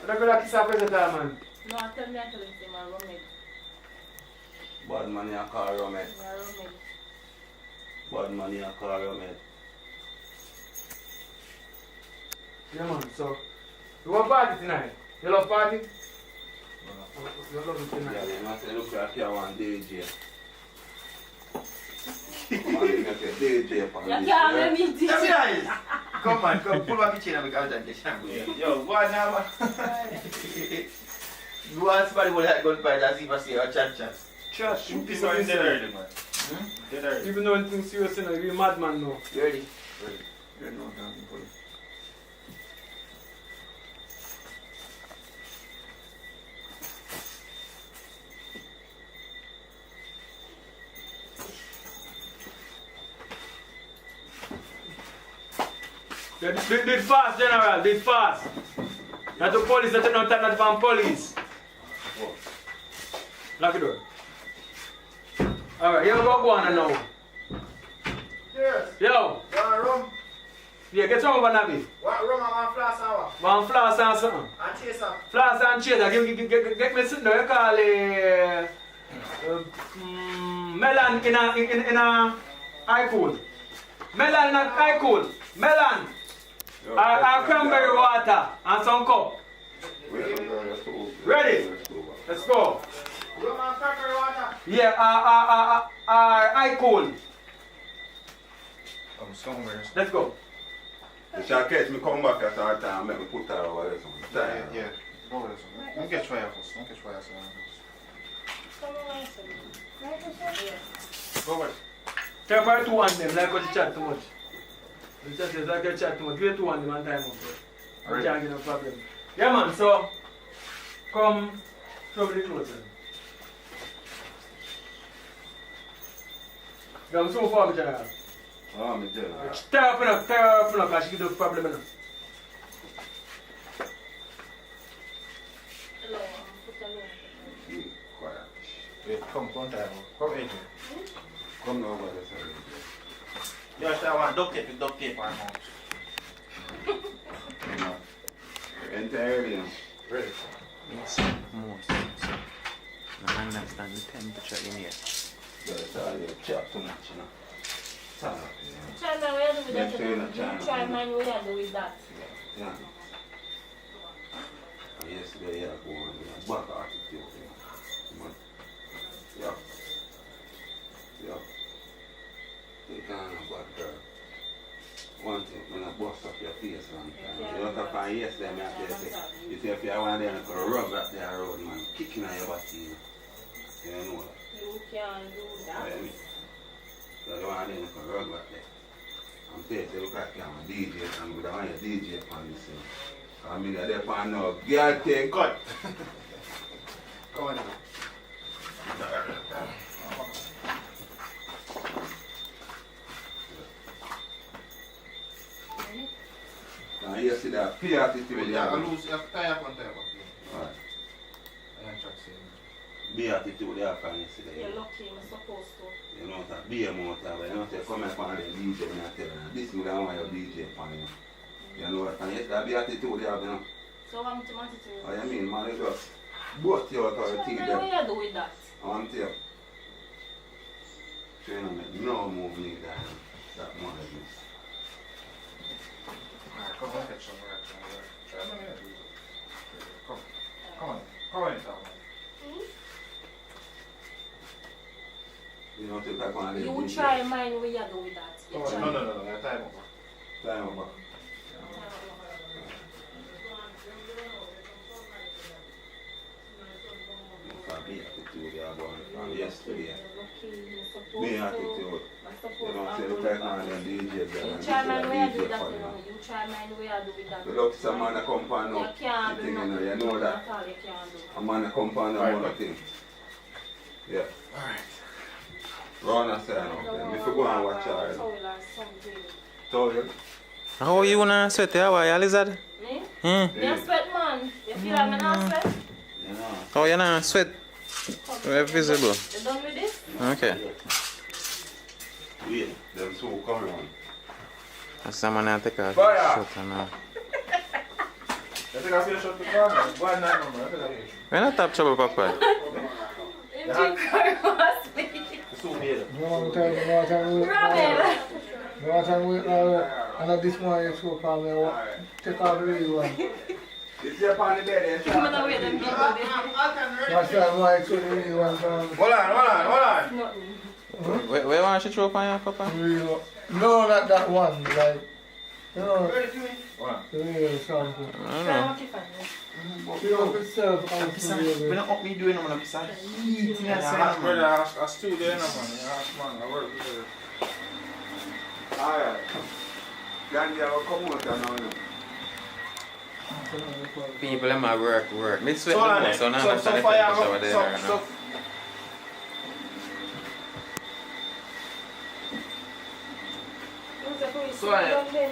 So you go kiss a present, tall man. No, I tell me I tell him say my roommate. Bad money I call roommate. My roommate. Bad money I call roommate. Yeah, man. So you want party tonight? You love party? You love it tonight? Yeah, you must look like you want DJ. Come on, you make a DJ for You can't let me DJ. Come on, pull back the chain and we can dance the shampoo. Yo, what now? You want somebody with that gunfight as if I say a chat. Trash. You people are dead early, man. Dead early. Even though anything serious, you know, you're a madman now. You ready? Ready. You know, dancing for you. Yeah, do it fast, General. Do it fast. Not the police, not the from police. Lock the door. Alright, you go on now. Cheers. Yo. You want rum? Yeah, get some over Nabi. What rum and one flask and what? One flask and something. And chaser. Flask and chaser. Get me sitting there. You call it melon in a high cool. Melon in a high cool. Melon. Cranberry water and some cup. Ready? Let's go. Rum and cranberry water. Yeah, high cool. Let's go. You shall catch me come back at our time and make me put her over there. Yeah. Go with this one. Don't catch fire first. Go with it. Take about 2 on them, like what you chat too much. You chat is like you chat too much. Give 2 on them one time. You can't get no problem. Yeah, man, so come from the clothes. I'm so far, General. Oh, me General. Tear up enough, because she give the problem enough. Quiet. Wait, come time. Come in here. Come now over there, sir. You actually want duct tape on mouth. Enter early now. Ready? Yes, most. I understand the temperature in here. You chat too much, you know. China, what you do with that? You try man, what you do with that? Yeah. Yesterday, I go on with a back attitude. Yeah. You can't have a bad girl. One thing, when I bust up your face one time. You look up on yesterday, I say, you see if you want them to rub up there road, man, kicking on your body. You know that. You can't do that. So you want them to rub up there. I'm saying, you look like you're a DJ, and I want your DJ upon this thing. I mean, they're upon now, girl take cut. Come on. Now you see that pay attitude. Yeah, I lose. You have to tie up on top. Alright. I am trying to say. Be attitude there can you see that. You're lucky, I'm supposed to. You know that be a motor, but you know say come up on the DJ and I tell you this is I want your DJ upon you. You know what? And yes, that be attitude there, you know. So I'm to attitude. Oh, you mean man, you just both you out of your teeth there. What you do with that? I want to tell you. So you know make no move me there. That more than this. Come on, catch some work. Try to do it. Come on. Come on in, Tom. type on the You DJ. try mine where you do with that. You try. No, time up. Time up. From yesterday. Me attitude. You know, say the type on the DJ. You try mine where you do that, you know. You try mine where you do with that. You look some man come pan up. You can't do thing, you nothing. know, you know that. That's all you can do. A man come pan up on the thing. Yeah. Alright. Run and say no. If you go and watch her. Towel or something. Towel. How you wanna sweat? How are you, lizard? Me? Hmm. Me a sweat, man. You feel like me not sweat? Oh, you not sweat? We're visible. You done with this? Okay. Yeah, them two come around. Someone has to take off Fire! his shirt now. I think I feel shot to come. Why not, number? We're not top trouble, Papa. And this morning, so probably take out the real one. It's up on the bed. That's why I took the real one. Hold on. Where want you throw up on your Papa? No, not that one. Like, you know, the real something. I don't know. You know, itself, When I up me doing them, I'm beside eating and saying, Brother, I still there, man. I work with it. Alright. Gandhi, I will come out and now. People in my work. Me sweat So, the most, so now I'm so fire fire, there now. so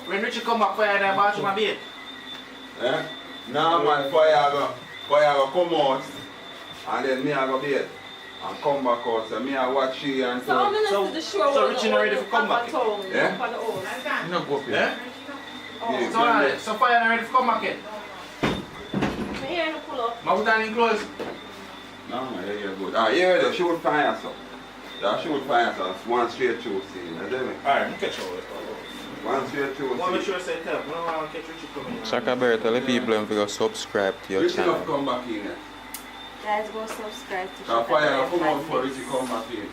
when Richie come back, fire that bathroom a bit. Eh? Now man, fire go come out and then me I go bait and come back out. So me I watch you and So I'm gonna the show. So Richie not ready for come back? Yeah? You not go up here. Yeah, So alright, so fire not ready for come back yet? Me here to pull up. My put on in clothes. No man, you're good. Ah, yeah, the shoot fire so. The shoot fire so one straight through scene. You see me? Alright, I'm catch over. One straight through I want to make scene. sure I say tell. I don't want to catch Richie coming. Shaka Bear, tell the people if you go subscribe to your Richie channel. not come back in. Guys, go subscribe to The fire come out for Richie come back in.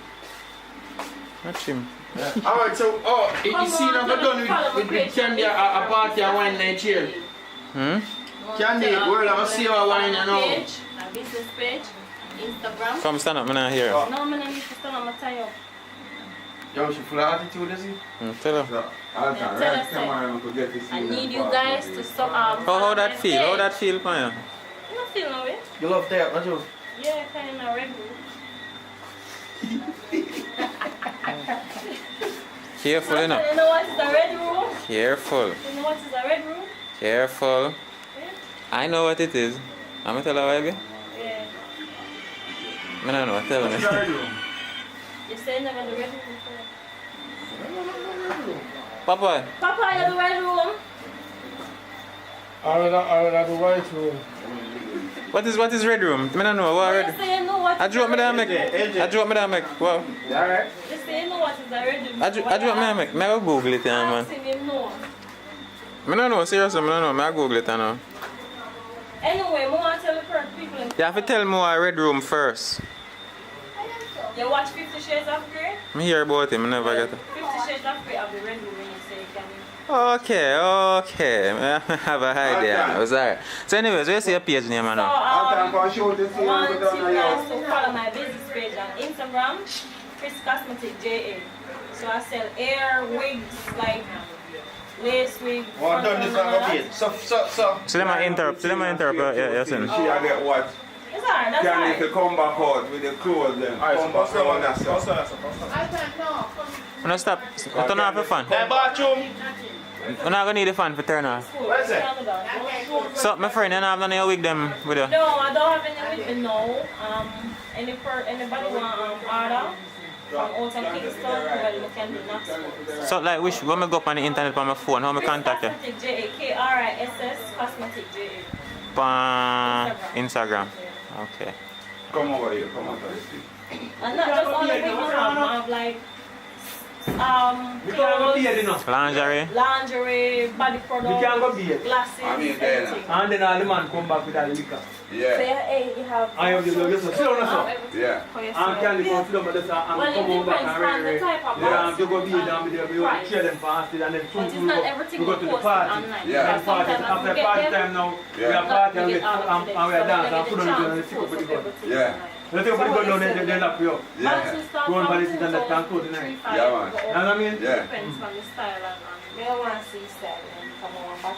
Watch him. Alright, so, you see now we're done with Candy a party and wine night here. Candy, world I see our wine and all. Page, a business page, Instagram. Come stand up, I'm not here. No, I'm not need to stand on my tie up. Yo, she full of attitude, is he? Tell her. I need you guys to stop. How that feel? How that feel, Panya? I don't feel no way. You love that, don't you? Yeah, kind of my red room. Careful, You enough. know what is a red room? Careful. You know what is a red room? Careful. I know what it is. I'm gonna tell her, baby. Yeah. I don't know, tell me. You say never the red room before. Papa. Papa, you're the red room. I would the white room. What is red room? I don't know. What You red? say you know what I is drew a up me red that room. make. I drew up me that make. Wow. Alright. You say you know what is a red room. I drew up me that make. May I go Google it, man. Ask him know. I don't know. Seriously, I don't know. May I Google it now. Anyway, I want to tell the people. You have to tell me what red room first. You watch 50 Shades of Grey? I hear about him. I never get it. 50 Shades of Grey have the red room when you say you can. Okay. I have a idea. It was alright. So anyways, where's your page name So, now? I want you guys to follow my business page on Instagram, Chris Cosmetic JA. So I sell hair, wigs, like lace wigs. Oh, I've done this on my page. So. Let me interrupt. Yes, She I get what? It's alright, that's Can alright. if you come back out with the clothes then. Alright, Come so back around that pass stuff. I can't know. No, stop. Turn off the fan. That bathroom. We're not gonna need the fan for turn off. What is it? So, my friend, you don't have none of your wig them with you? No, I don't have any with me now. Anybody want order from out of Kingston, well, you can do Knoxville. So, like, when I go up on the internet on my phone, how I contact you? Cosmetic JA, KRISS Cosmetic JA. On Instagram. Okay. Come over here, come over here. And not just on the wig, I have like Lingerie. Lingerie, body products, You can go beer. glasses, everything. And then all the man come back with all the liquor. So you have. I have you just sit down now. Yeah. And candy come sit down but just and Well, it come over back depends and on the type of yeah, you go box beer down with there, we price. share them fasted and then But it's soon not everything we go to the posted party. online. Yeah. Because Party sometimes after you party get time now. them, We are party and we get all of them. and we are dance and put on the gun and stick up with the gun. Yeah. Let's take up with the gun down there, they lock you up. Yeah. Go on police and let them close the night. Yeah, man. You know what I mean? Yeah. Depends on the style and Me don't want to see style and come on back.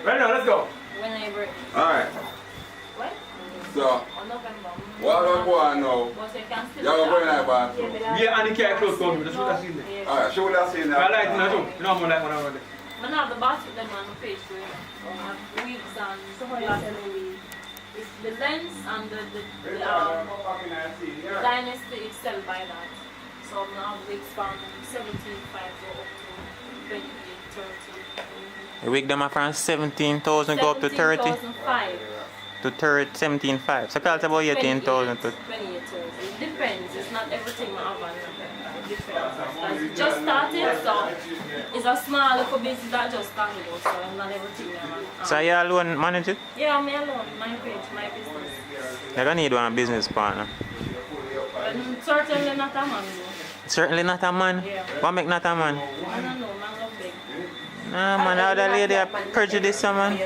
Right now, let's go. when I break. Alright. What? So, On November. what I go on now? But you can still Y'all go in that bathroom. Yeah, and the car close down, that's what I seen there. Alright, show what I seen I now. like it now too. You know I'm like one of them. I have the box with them on the page for you. I have wigs and glasses. It's the lens and the Dynasty is sell by that. So I'm now wigs from 17.5 go up to 28, 30. The wig them are from 17,000 go up to 30. 17,500. To 30, 17,500. So call it about 18,000 to 28,000. It depends. It's not everything I have on it depends. Because it just started, so it's a small little business that just started, so I'm not everything I have. So you alone manage it? Yeah, me alone, my page, my business. You're gonna need one business partner. And certainly not a man though. Certainly not a man. Yeah. What make not a man? I don't know, man love big. Nah man, how the lady are prejudiced man.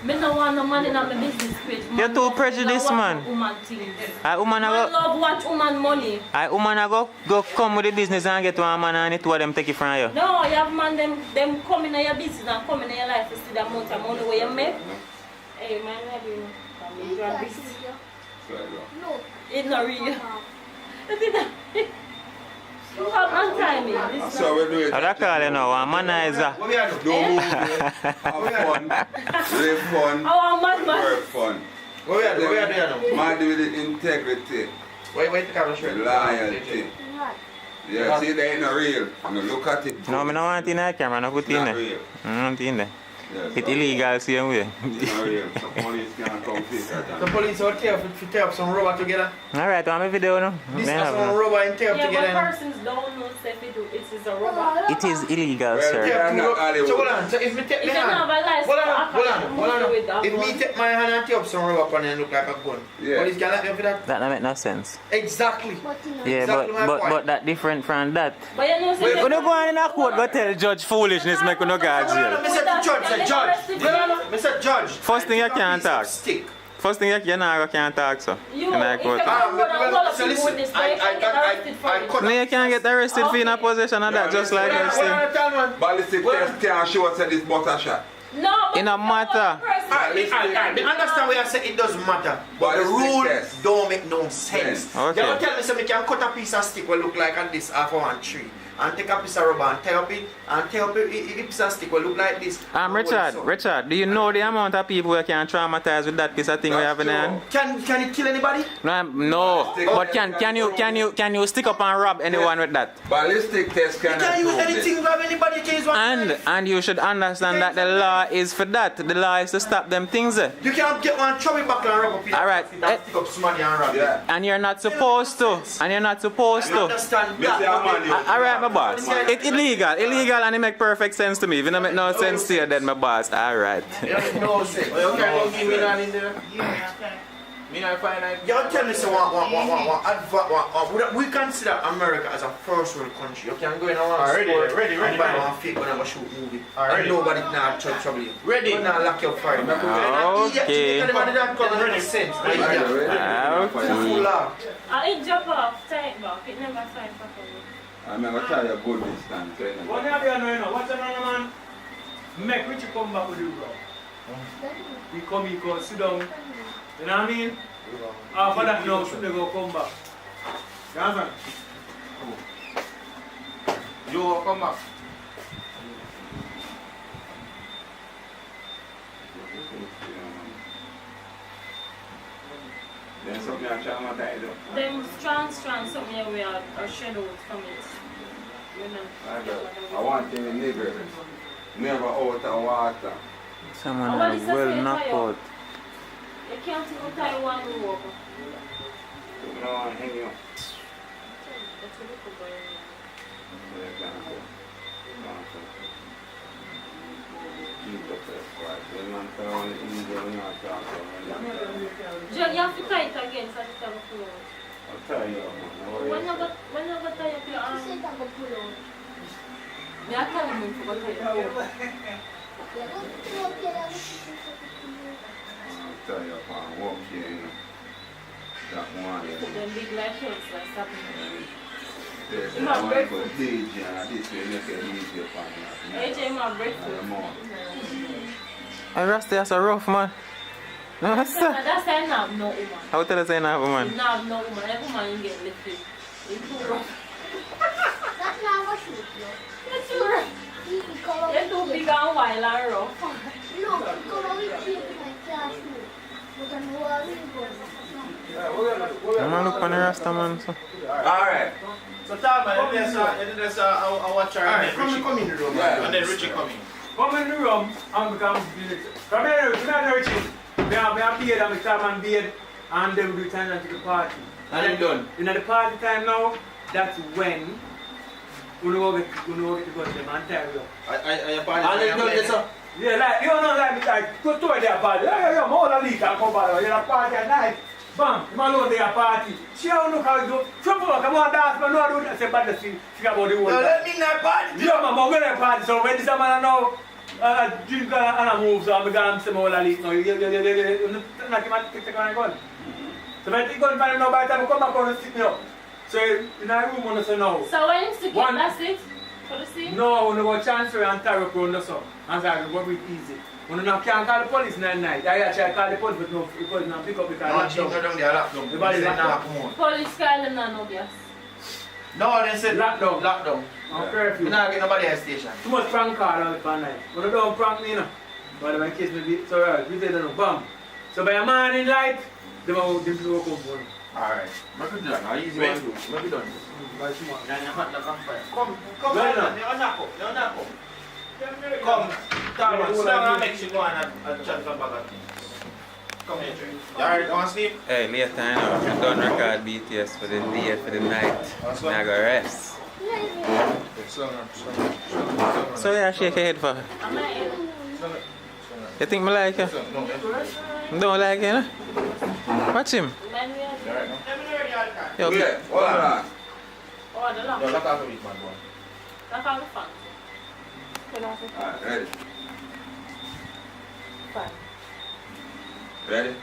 Me no want no man in my business page. You're too prejudiced man. Woman things. A woman Man a go, love watch woman money. a woman a go come with the business and get one man and it two of them take it from you. No, you have man them come in your business and come in your life to see the amount of money where you make. Hey man, what do you No, it's not real. You have no timing. This So we do it. How that call you now? A manizer. Don't move it. Have fun. Live fun. Oh, man. Work fun. What we are doing now? Man do with integrity. Wait the camera straight. Loyalty. Yeah, see they ain't no real. And look at it. No, I don't want it in the camera, no put it in Not there. real. I don't in there. Yes, It's illegal same way. Not real. So police can't come fix that. The police out here if you tear up some rubber together. Alright, I'm a video now. This May is have some no. rubber and tear up Yeah, together. but persons don't know if it is a rubber. It is illegal, Well, sir. yeah. not Hollywood. So hold on, so if me take You my can hand, have a license. hold on. If me take my hand and tear up some rubber on it and look like a gun, Yeah. police can let me for that? That don't make no sense. Exactly. Yeah, Exactly my point. but that different from that. But you know, When you go on in a court, go tell judge foolishness, make you no go to Me jail. said to judge, say judge. Me said judge. First thing you can't talk. Stick. First thing you can't talk, so. You, In a if court. you can go and hold up So people listen, with this, but you can get arrested for it. No, you can't get arrested for in a possession of that, just like you say. Ballistic test can't show us that this butter shot. No, but In a matter. I understand where I say it doesn't matter, but the Ballistic rule test. don't make no sense. Okay. You don't tell me so me can cut a piece of stick will look like this half of one tree. And take a piece of rubber and tie up it, and tie up it, a piece of stick will look like this. Richard, do you know the amount of people who can traumatize with that piece of thing we have in hand? Can it kill anybody? No, but can you stick up and rob anyone with that? Ballistic test You cannot can use prove this. anything, grab anybody, you can use one. And you should understand that the law is for that. The law is to stop them things. You can't get one, throw it back and rub up it. Alright. And stick up somebody and rob it. And you're not supposed to. And you're not supposed I to. understand Me say a man, you- Alright, my boss. It's illegal and it make perfect sense to me. If it don't make no sense to you, then my boss. Alright. No sense. You can't give me that in there. Me not find out. You tell me, so we consider America as a first world country. You can go in and Ready. and buy one fake when I shoot movie. And nobody now trouble you. Ready. You not lock your fire. Okay. Anybody that come and make sense. Okay. It drop off, tie it back. It never find properly. I'm going to try your good this time. So you know. What have you done now? What's another man? Make Richie come back with you, bro. He come, he go, sit down. You know what I mean? After that, now, should they go come back? You understand? You will come back. Then something I traumatize you. Them strong, something we are shadows from it. You know. I want them nigger. Never out of water. Someone will knock out. You can't even tie one rope. You know, hang you. John, you have to try it again so it's going to pull out. I'll try it out. When you got try your arm? You said I'm going to pull out. Me I tell him to go try your arm. I'll try your arm. Walk here, you know. That one. Put them big light shirts like something. There's My one breakfast. for DJ and this way make it easier for me. AJ, my breakfast. And Rasta, that's a rough man. No, That's sir. that's why I don't have no woman. How tell us I don't have a You man? don't have no woman. Every woman you get lifted. It's too rough. That's not what you do. It's too rough. You're too big and wild and rough. No, because I will keep my classroom. But I know I will go. I'm gonna look on the Rasta man. So. Alright. So talk man, let's watch her and then come in the room. And then Richie come in. Come in the room and become come here, Richie. We have beard and we come and beard and then we return to the party. And then done. You know the party time now, that's when we know get to go to them and tell you. Are you party? And then done this up. Yeah, like, you know, like, go to their party. Yeah, more than leak and come back. You're a party at night. Bam, you alone their party. See how look how you do. Some people come on dance, but no, I don't say bad to see about the world. Let me not party. Yeah, man, we're going to party. So when this man now, drink and I move, so I'm going to say more than leak now. You not take the gun. So when I take gun from him now, by the time I come back on and sit me up. So in our room, I say no. So when you stick it, that's it? For the scene? No, when you go transfer and tear up around the sun. And so we go breathe easy. When you can't call the police in the night, I actually call the police, but no, because now pick up because No, down there, lock down. The body locked down. Police call them now, no gas. No, they said lock down. Lock down. On curfew. You not get nobody at the station. Too much prank call on the night. But you don't prank me, you know. But in case me be, so right, we say no, bam. So by a morning light, they will come for me. Alright. Make it done. How easy one do? Make it done. By tomorrow. Then you hot the campfire. Come Well on, you're not up. Come, Thomas, sit down and make you go and chat some bag of things. Come here, Trey. You alright, you want to sleep? Hey, later I know. I'm done record BTS for the day, for the night. Now I go rest. So yeah, shake your head for her. You think me like you? Don't like you, no? Watch him. Yo, Yeah, hold on. Oh, the lock. No, lock off the week, man. Lock off the fan. Alright, ready? Fan. Ready?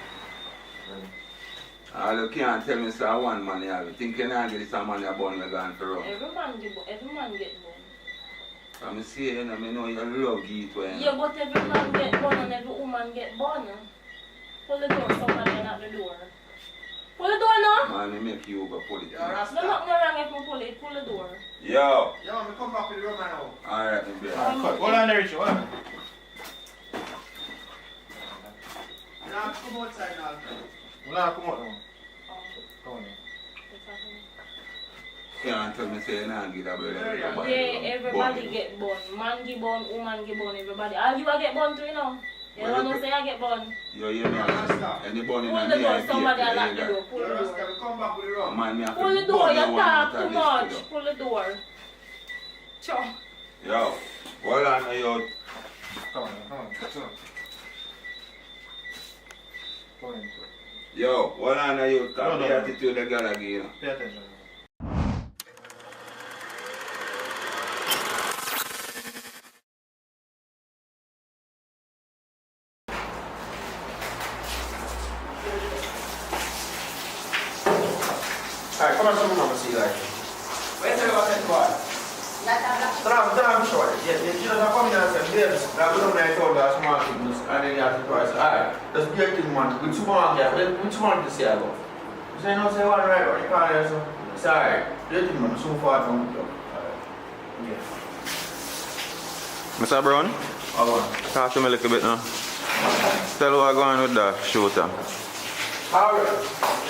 You can't tell me so one man you have. You think you not get this man you born me gone for run. Every man get born. I'm saying, I know you love it when. Yeah, but every man get born and every woman get born. Pull the door, somebody knock the door. Pull the door now. Man, I make you go pull it. No, nothing wrong if I pull it. Pull the door. Yo. Yo, me come back with the room now. Alright, my baby. Hold on there, Richie. Hold on. You don't have to come outside now. You don't have to come out now. Come on. Can't tell me say you not get a brother. Yeah, everybody get born. Man get born, woman get born, everybody. All you a get born too, you know. You don't know say I get born. Yo, you know, and the born in Pull a the door, VIP somebody area, lock the yeah. door. Pull the door. Come back with the room. Man, me have to Pull the door, burn you one talk out of too this much. video. Pull the door. Sure. Yo, hold on now, yo. Come on. Come on. Yo, hold on now, yo. No, Cause no, the no. attitude they got again. Pay attention. Alright, come on, some more, see like. Where's the one that Tram short. Yeah, you know, I'm coming and saying, babes, now we don't know I told you small things, and then you have to price. Alright, that's the thing, man. Which one, yeah, which one to say about? You say, no, say one right, or you can't answer. It's alright. The thing, man, so far from the job. Yeah. Mr. Brown? Talk to me a little bit now. Tell what going with the shooter. Alright.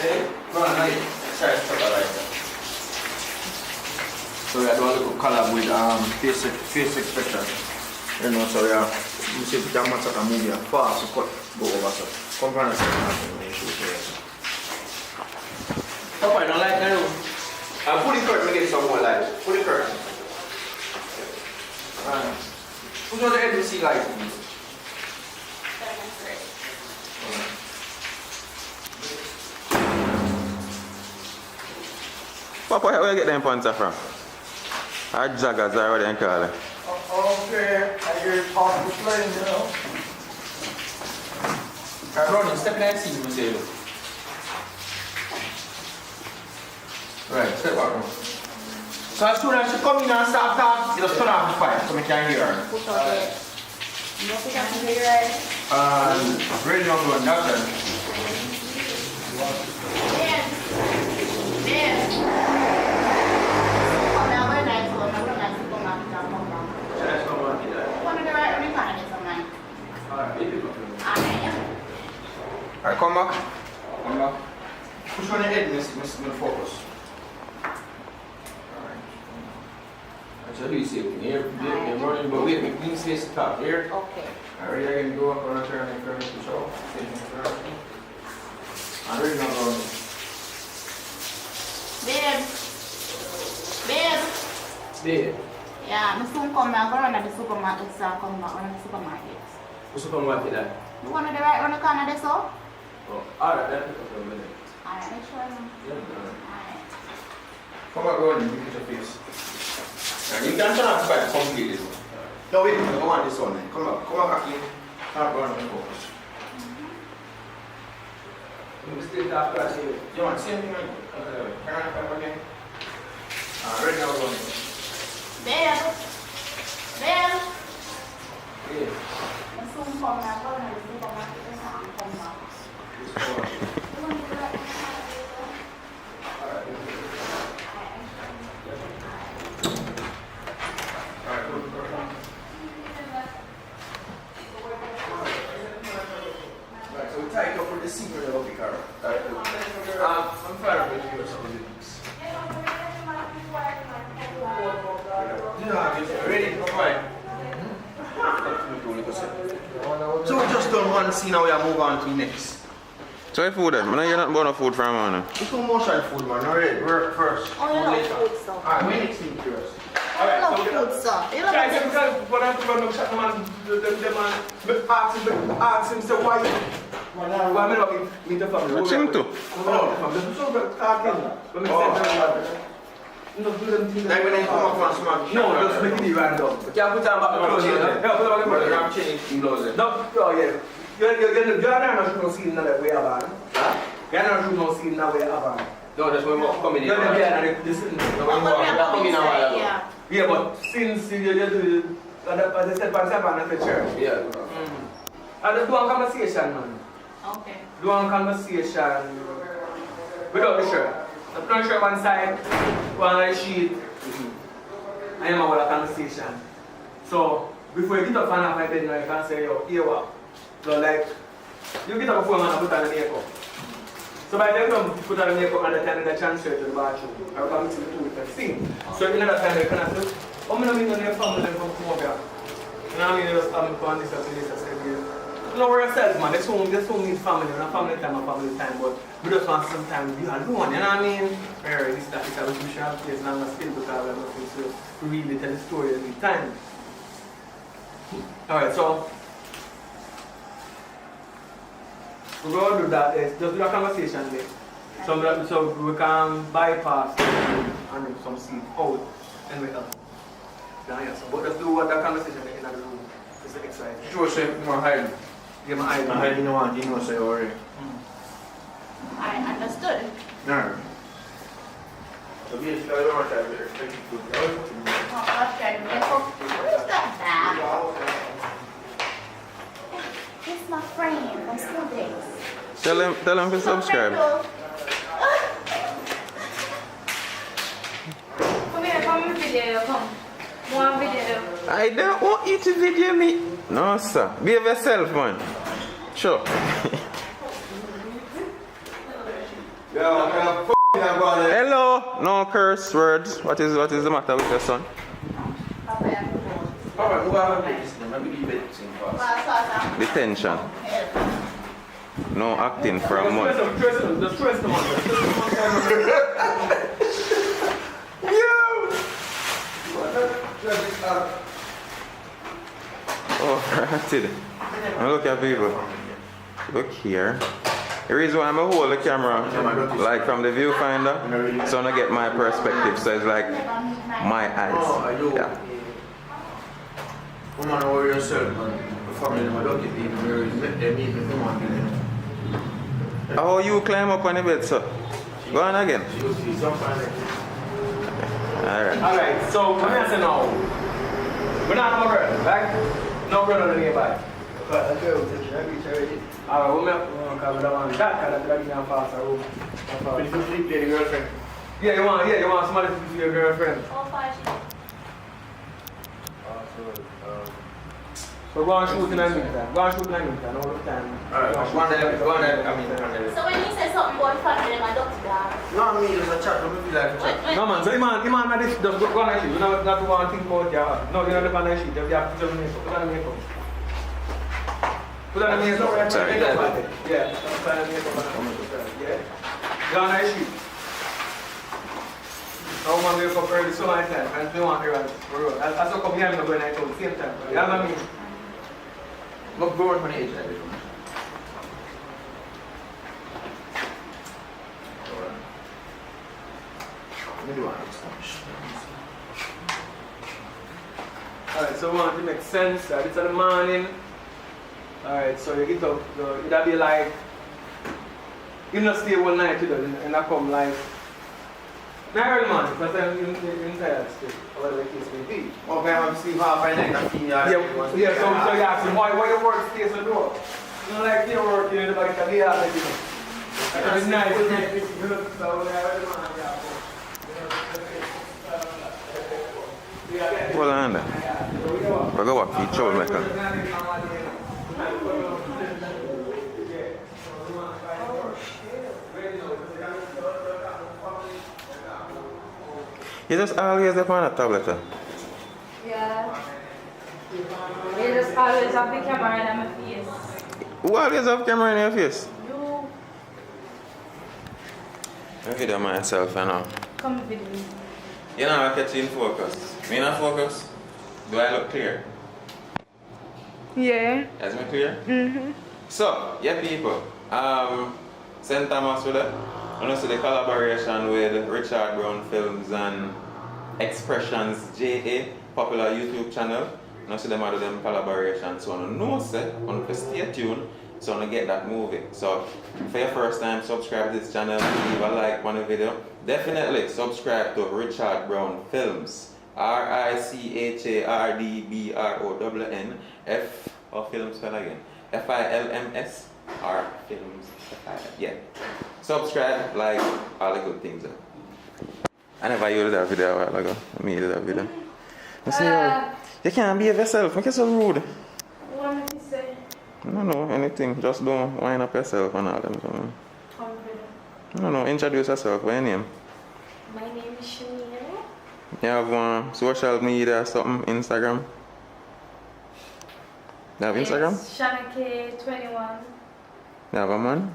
Hey, go on, like, sorry, stop that right there. So we are doing a little collab with face expression. You know, so yeah, you see if you can match up a movie and fast, so cut, go over, so come from the second half and then shoot here. Papa, I don't like that. Pull the curtain, make it some more light. Pull the curtain. Alright. Who's on the NBC light, please? Papa, where you get them pants from? Or joggers or what you call it? Okay, I hear it off the plane, you know. Ronnie, step in that seat, Mr. Elo. Right, step back. So as soon as she come in and start talking, you just turn off the fire so we can hear her. Ready on going, that's it. Alright, come back. Come back. Push on the head, miss focus. Alright. That's you see it. Here, you're running, but wait, make clean space to top. Here. Okay. Alright, again, go up on a turn and turn, push off. I'm ready now, going. Babe. Babe. Yeah, I'm soon come back. I'm going to the supermarket, so I'm coming back to the supermarket. What's the supermarket that? You want to the right on the corner there, so? Oh, alright, that's a minute. Alright, make sure I'm... Yeah, Alright. come back, go and look at your face. And you can turn off the fire completely. No, wait, I don't want this one. Come back in. Start going and focus. You still talk to us here. You want the same thing? Turn on the fire again. Right now, we're going. Babe. Babe. Yeah. I'm soon come back. I'm going to the supermarket, so I'm coming back. You want to the right on the corner there, so? Right, so we tie it up with the secret of the car. I'm fine with you or something. Ready? Fine. So we just done one scene, now we are move on to next. So what food then? I know you're not buying food from man. It's no more try food, man. Alright, work first. Oh, you love food stuff. Alright, we next thing curious. I love food stuff. You love Guys, food stuff. when I run up shot the man, ask him, say why me not meet the family? What's him to? So talking. When me say like when they come up on smack. No, just make it random. You can't put them back on the chain. Yeah, put them back on the chain. You have changed in blows. No, oh yeah. You're not shooting no scene now that we have on. You're not shooting no scene now we have on. No, that's when we're coming in. This is coming in a while ago. Yeah, but since you do the step by step and the church. Yeah. And do one conversation, man. Okay. Do one conversation without the shirt. The front shirt one side, one sheet. I am about a conversation. So before you get up and off my bed, you can say, yo, here what? So like, you get up before man and put on the makeup. So by the time you put on the makeup and the time they transfer to the bathroom, I will come to the two with the sing. So in that time you can say, oh, I don't mean your family from come over here. You know what I mean? You just come and this and this and say, you know yourself, man. This home needs family. Not family time or family time, but we just want some time to be alone. You know what I mean? Alright, this that is we should have place and I'm not still because I'm not to really tell the story every time. Alright, so we're going to do that. Just do a conversation there. So we can bypass and do some seed out and we help. But just do what that conversation in the room. It's exciting. Sure, say more hiding. Yeah, my eye. I hiding no one, you know, say already. I understood. No. So basically, I don't want to have it. What is that bag? It's my friend from school days. Tell him to subscribe. Come here, come video, come. One video. I don't want you to video me. No, sir. Behave yourself, man. Sure. Hello. No curse words. What is the matter with your son? Detention. No acting for a month. Oh, rotted. Now look at people. Look here. The reason why I'm going to hold the camera, like from the viewfinder, so I get my perspective. So it's like my eyes. Yeah. Come on over yourself, man. The family never don't get even. They meet me, come on. Oh, you climb up on the bed, sir. Go on again. Alright. Alright, so let me say now. We're not no brother, right? No brother nearby. Alright, we have to cover that one. That because I'm faster room. But if you sleep there, your girlfriend. Yeah, you want somebody to be your girlfriend. So go and shoot in a meantime. Go and shoot in a meantime, all the time. Alright, go on there, come in. So when you say something about family, I'm a doctor. No, me, there's a chat, don't feel like a chat. No man, so the man at this, just go on and shoot. You don't have to go and think about your heart. No, you don't have to shoot. You have to put on the makeup. Put on the makeup. Put on the makeup. Sorry. Yeah, put on the makeup. Yeah. Go on and shoot. I want to wake up early so many times and they want to run the road. That's how come here I'm not going at the same time. You know what I mean? Look bored from the age, like this. Alright, so we want to make sense that it's in the morning. Alright, so you get up, it'll be like, you not stay all night with them and I come like, not early morning, but I'm inside still, whatever the case may be. Okay, I'm sleep half an night and feel Yeah, so you ask him, why your work stays on the door? You know, like you're working in the back of the yard, like, you know. It's nice. Hold on there. We're going to walk each troublemaker. You just always have on a tablet, huh? Yeah. You just always have the camera in my face. Who always have camera in your face? You. I video myself, I know. Come with me. You know, I catch you in focus. Me not focus? Do I look clear? Yeah. Is me clear? Mm-hmm. So, yeah people, St. Thomas with it. And also the collaboration with Richard Brown Films and Expressions JA, popular YouTube channel. And also them do them collaboration. So I know say, I stay tuned, so I get that movie. So for your first time, subscribe to this channel, leave a like on the video. Definitely subscribe to Richard Brown Films. RICHARDBROWN F or Films spell again. FILMS or Films. Yeah. Subscribe, like, all the good things. I never used that video a while ago. I made that video. I say, you can't be yourself. Make yourself rude. What am I to say? No, anything. Just don't wind up yourself and all them. So. No, introduce yourself. What's your name? My name is Shanina. You have social media, something, Instagram? You have Instagram? Yes, Shanake21. You have a man?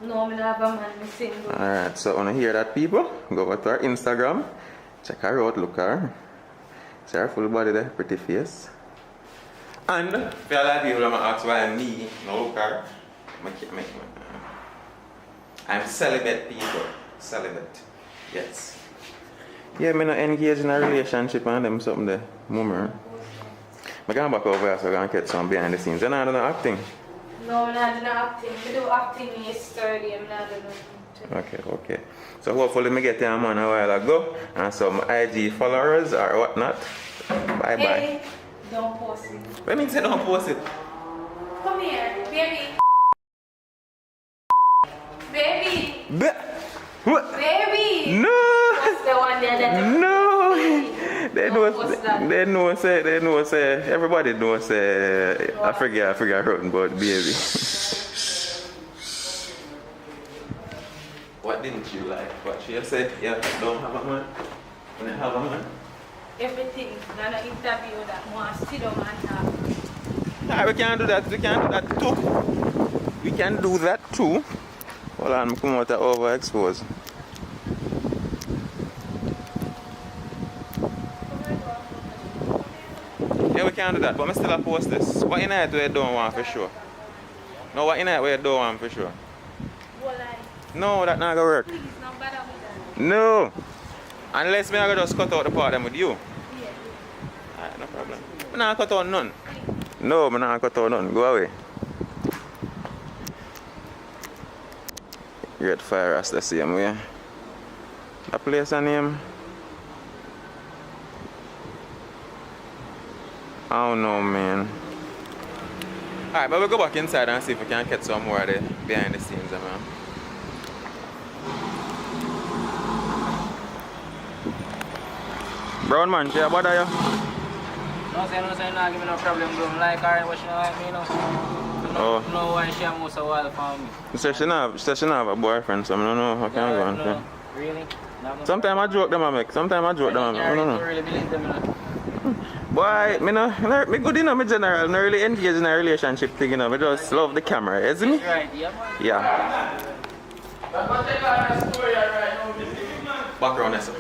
No, I don't have a man, I'm single. Alright, so when you hear that, people, go over to our Instagram, check her out, look her. See her full body there, pretty face. And, for a lot of people, I'm going to ask why me, no look her. I'm celibate, people. Celibate. Yes. Yeah, I'm not engaged in a relationship and them something there. Mummer. I'm going back over here so I'm going to get some behind the scenes. You're not doing acting? No, I'm not doing acting. I do acting yesterday, I'm not doing nothing. Okay. So hopefully I get your man a while ago and some IG followers or whatnot. Bye-bye. Hey, don't post it. What means you don't post it? Come here, baby. Baby. What? Baby. No. What's the one there that No. They know say, everybody knows say, I forget wrote about baby. What didn't you like? What she said? Yeah, don't have a man. When you have a man. Everything. Not an interview that wants to sit down and talk. Nah, we can do that. We can do that too. We can do that too. Hold on, come out of overexposed. Yeah, we can. can't do that, but I still post this. What in it where you don't want for sure? No, what in it where you don't want for sure? No, that not gonna work. Please, no bother with that. No. Unless me I go just cut out the part them with you. Alright, no problem. I'm not cut out none. No, I'm not cut out none. Go away. Great Fire as the same way. The place and name? I don't know, man. Alright, but we'll go back inside and see if we can catch some more of the behind the scenes, man. Brown man, can you bother you? No, say, no, give me no problem, bro. Like her, what she like me, no. Oh. No, why she most a while for me. She said she don't have a boyfriend, so I don't know how can I go on. No. Really? Sometimes I joke them, I make. Sometimes I joke them, I make. I don't know. really believe them, you know. Boy, me good enough, me general. I'm not really engaged in a relationship thing, you know. I just love the camera, isn't it? Right, yeah, man. Yeah. Background, yes, sir.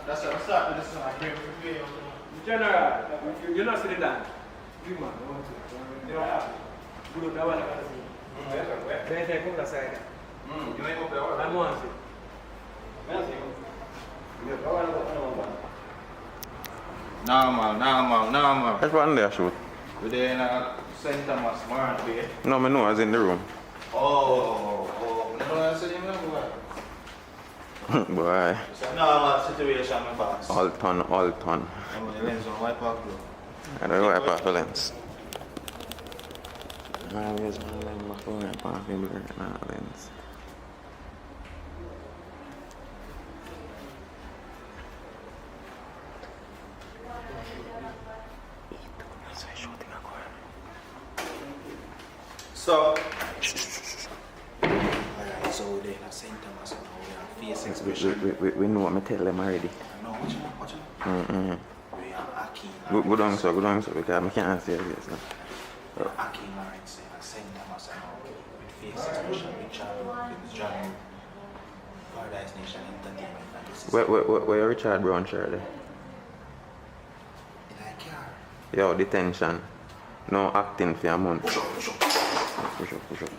That's what I started this one. I came from here. General, you're not sitting down. You man, I want to. Good, I want to see. Then take over the side. You ain't up there. I want to. Normal. That's one there, shoot. We're there in St. Thomas, Warren Bay. No, I know I was in the room. Oh. No, I said, you know what? Boy. Normal situation, my boss. All ton. I'm on the lens on wipe off, bro. I don't wipe off the lens. Where's my lens? My phone wipe off the lens. So, so they are St. Thomas and we are face expression. We know what I tell them already. No, watch out. We are Aki. Go down, so because I can't say this. So. Aki Lawrence and St. Thomas and with face expression, Richard, with John, Paradise Nation Entertainment. And this is Where Richard Brown shirt there? In a car. Yo, detention. No acting for a month. Push up.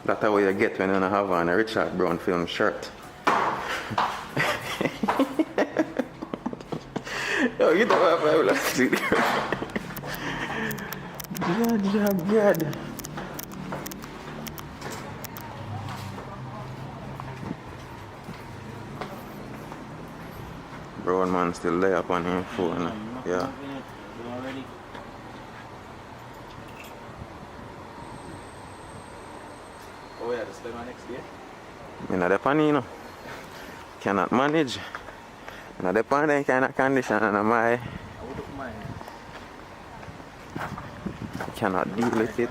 That's how you get when you don't have on a Richard Brown film shirt. Yo, you don't have a see. God. Brown man still there up on his phone. Yeah. Oh yeah, that's the next day. I'm not depend, you know. Cannot manage. I'm not depend on kind of condition and I cannot deal with it.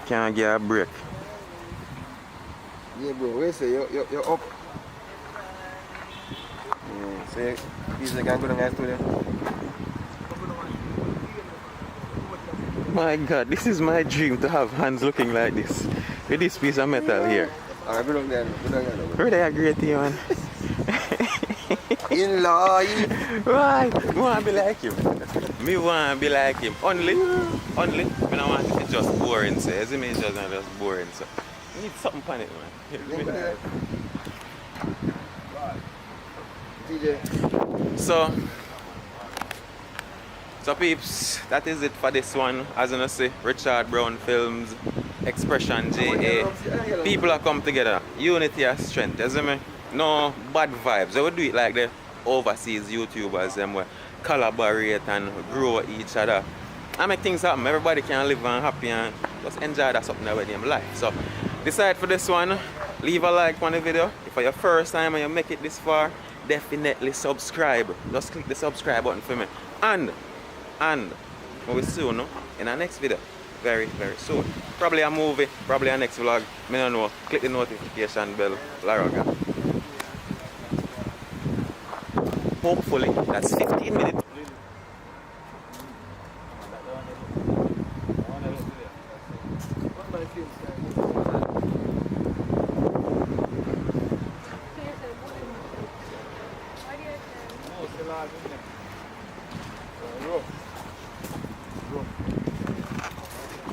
Can't get a break. Yeah, bro, where say you're up? Yeah, say, these can go down guys to them. My God, this is my dream to have hands looking like this. With this piece of metal here. Alright, go down there. Really agree with you, man. In-law. Why? I want to be like him. Me want to be like him. Only when I want it to just boring, so. As me just boring, so. I need something on it, man. So peeps, that is it for this one. As you know, say, Richard Brown Films, Expression JA. People are come together. Unity and strength, you see me? No bad vibes. They will do it like the overseas YouTubers, them will collaborate and grow each other. I make things happen. Everybody can live and happy and just enjoy that something about them life. So decide for this one. Leave a like on the video. If it's your first time and you make it this far, definitely subscribe. Just click the subscribe button for me. And we see you, no? in our next video very, very soon. Probably a movie, probably a next vlog. I don't know. Click the notification bell, Laraga. Hopefully, that's 15 minutes.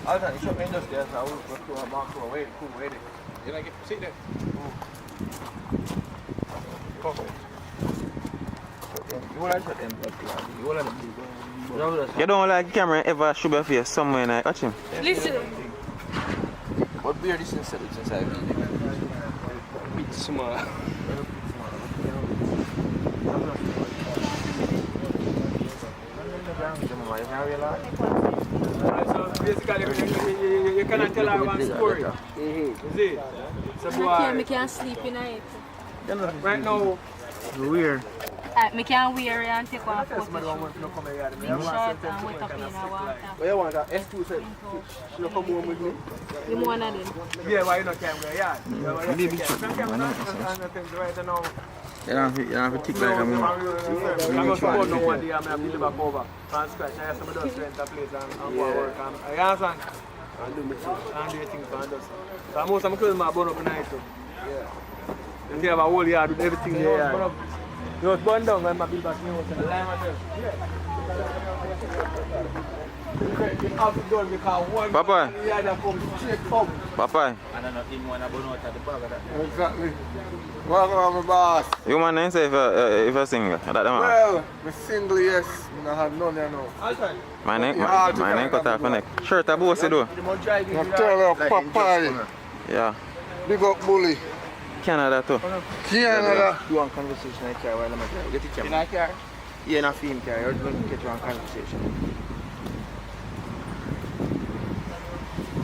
Alter, ich hab Ende der Sau, was du machst, wait, cool, wait. You like it? Sit there. You don't like the camera ever show your face somewhere and I watch him? Listen. What beer this inside? It's inside. Bit small. So basically, you cannot tell her one story. You see? So I can't sleep in it. Right now, weird. I can't wear it and take one photo. Big shot and wake up in a water. What you want? S2 said. She come home with me. You want one of them? yeah, why you not can wear yard? Maybe shot. You don't have to tick like a man. I'm not supposed to know one day I'm going to build back over. From scratch, I have some of those rent a place and go work. I understand. And do my thing. And do your thing for us. So most of my clothes are burn up in the night too. Yeah. And they have a whole yard with everything there. You know, it's burn down when I build back new house. Papa. Papa. And I'm not in one of the bag of that. Exactly. Welcome on my boss. You man didn't say if a single. That the man. Well, I'm single, yes. I have none there now. My name cut off my neck. Shirt a bossy though. I'm telling you, Papa. Yeah. Big up bully. Canada too. Canada. Do one conversation in the car while I'm at the Get it In a car? Yeah, in a film car. You're going to get one conversation.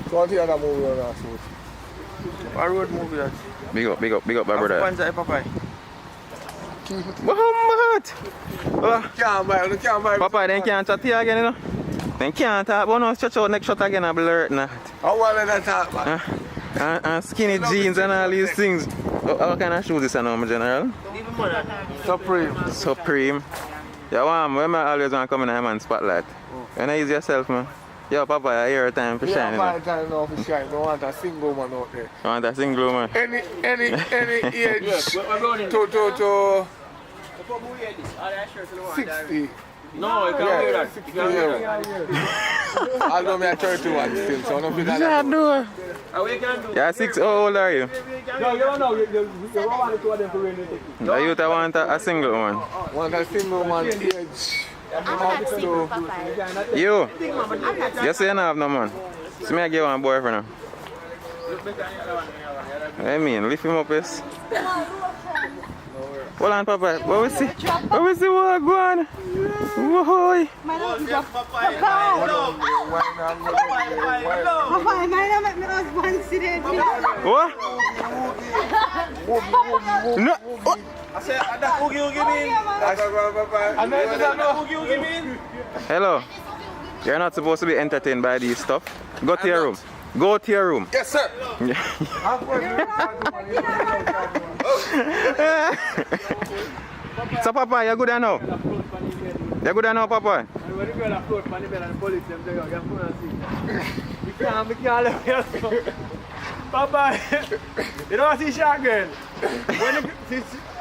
So what the other movie on that shoot? What road movie that? Big up, my brother. Panza, Papa. Muhammad! Can't buy. Papa, they can't chat here again, you know? They can't talk, but no, stretch out next shot again and blur it now. How well did that talk, man? And skinny jeans and all these things. What kind of shoes is this now, my general? Supreme. Yeah, when I always want to come in a man spotlight. You know, ease yourself, man. Yo, Papa, I hear a time for shining. Yeah, time now for shine. Don't want a single man out there. You want a single man? Any age to 60. No, you can't wear that. You can't wear that. Although I'm 31 still, so I don't feel that. Yeah, 6. How old are you? No, you don't know. You want to them to wear anything. The youth want a single one. Want a single man age. You say you don't have no man. So me I give one boyfriend now. I mean, lift him up, yes. Hold on, Papa. What we see? What we see? What go on? Whoa! Papa, I make my husband sit there. What? No. I said, that oogie mean? Oogie mean? Hello. You're not supposed to be entertained by these stuff. Go to your room. Go to your room. Yes, sir. So, Papa, you're good now? You're good now, Papa? When the girl approach the bed and the police them say, you can't let me Papa, you don't see shark girl. When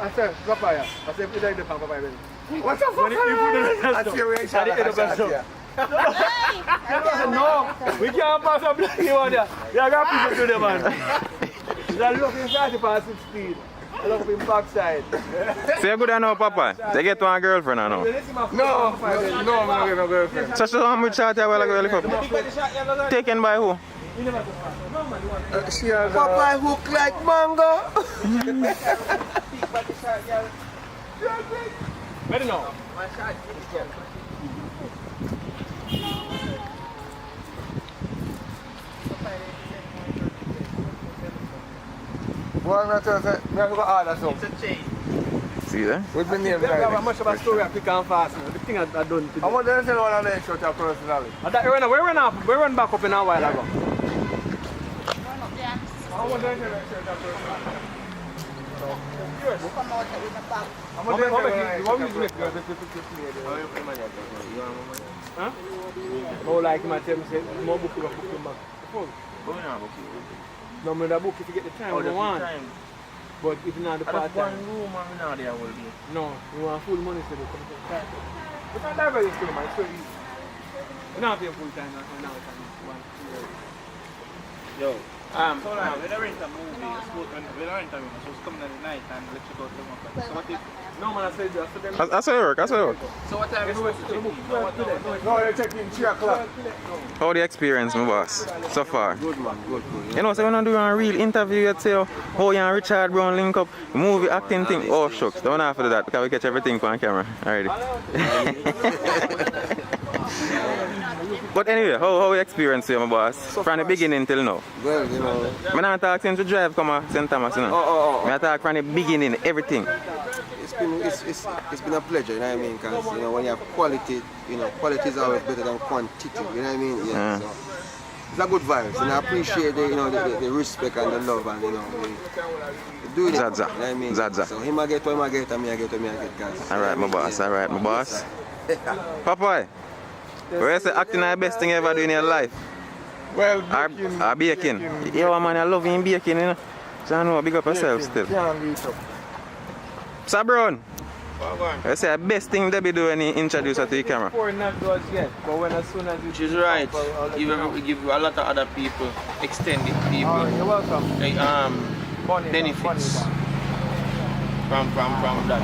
I said, Papa, I said, put it in Papa. What's up, Papa? I see where you shot. No, we can't pass a black one there. We are going to people to the man. They look inside the past 6 speed. They look in backside. So you're good now, Papa? They get one girlfriend now? No, I'm not getting no girlfriend. Such a long with shot here while I go. Taken by who? Papa hook like mango. Ready now? What I'm going to say, I'm going to order some. See that? What's the name? How much of a story I pick and fast? thing I done today. How much do you sell one of them shirts personally? We run back up in a while ago. How much do you sell that shirt personally? Come out with a bag. How much do you sell What will you make? Huh? Oh, like him, I tell me, say, more book you back. No, I'm the book if you get the time, I want. But if you're not the part time. One room and now there will be. No, you want full money so they come to the part time. You can't have it still, man. It's very easy. You don't pay full time now. Yo, we don't rent a movie, we don't rent a room, so it's coming at the night and let you go to the so what if... No man, I said that. That's how it work, that's how it work. So what time is it supposed to check in? No, they're checking 3 o'clock. How the experience, my boss, so far? Good man, good. You know, so when I'm doing a real interview, you'd say, how you and Richard Brown link up, movie acting thing. Oh, shucks, don't have to do that because we catch everything on camera already. But anyway, how you experience you, my boss? From the beginning till now? Well, you know. I'm not talking to drive come to St. Thomas, you know. I talk from the beginning, everything. It's been a pleasure, you know what I mean? Because, you know, when you have quality, you know, quality is always better than quantity, you know what I mean? Yeah. So it's a good vibes, and I appreciate the, you know, the respect and the love and, you know, the doing it, Zaza. you know what I mean? Zaza. So him I get what I get and me I get what me I get, guys. Alright, my boss, alright, my boss. Papa, where's the acting the best thing you ever do in your life? Well, baking. Yo, man, I love you in baking, you know. So I know, big up yourself still. Sir Brown, I say the best thing they be doing is introduce her to the camera. Not to us yet, but when as soon as you... She's right. We give a lot of other people, extended people. Oh, you're welcome. Like, benefits from that.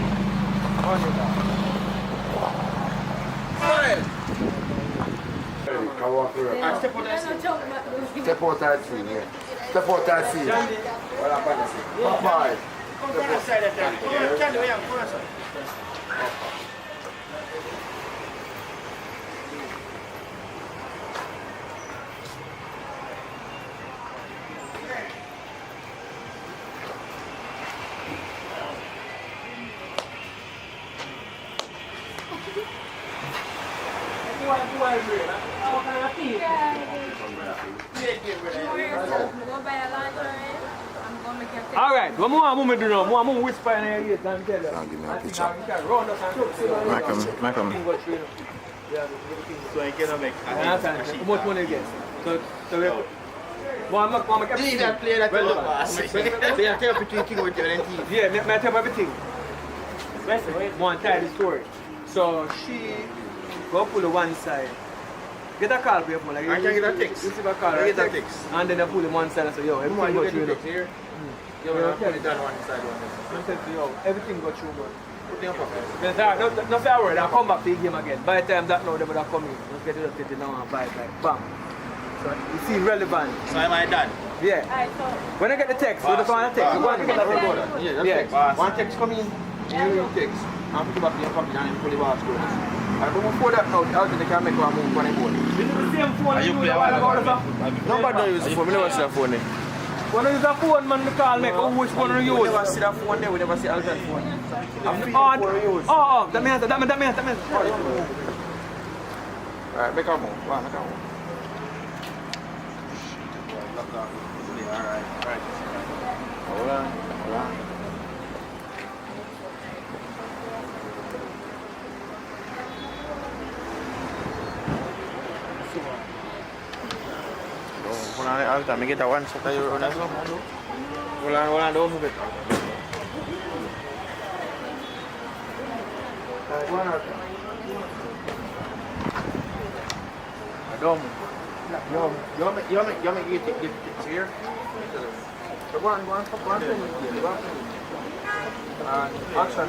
Step out that scene, yeah. Step out that scene. Bye. Alright, what more I'm do now? More I'm whisper in your ears and tell you. I'll give me a picture. Malcolm. So I cannot make how much money you get? So I'm not going to play that well, boss. They are telling between King with you and TV. Yeah, I tell you everything. One tell the story. So she go pull the one side. Get a call for your phone. Like, I can get a text. You see a call, I get a text. And then I pull the one side and say, yo, everything go through. Here. You will put it down one side, one side. I'm telling you, yo, everything go through, bro. Put it in your pocket. No say a word, I'll come back to the game again. By the time that now, they would have come in. Let's get it now and buy it like bam. So you see relevant. So am I done? Yeah. When I get the text, we just want to text. You want to get that yeah, text. One text come in, you text. And put it back in your pocket and then pull the bar screw. And before that now, how they can make one move on the board. Are you play nobody don't use the phone, we never see a phone there. When you use a phone, man, the call make which phone you use? We never see that phone there, we never see alternate phone. That means. Alright, make a move. Make a move. Alright. Hold on. Hold on, I get that one. So you run as well. Hold on, don't move it. You make it here. So go on. Action.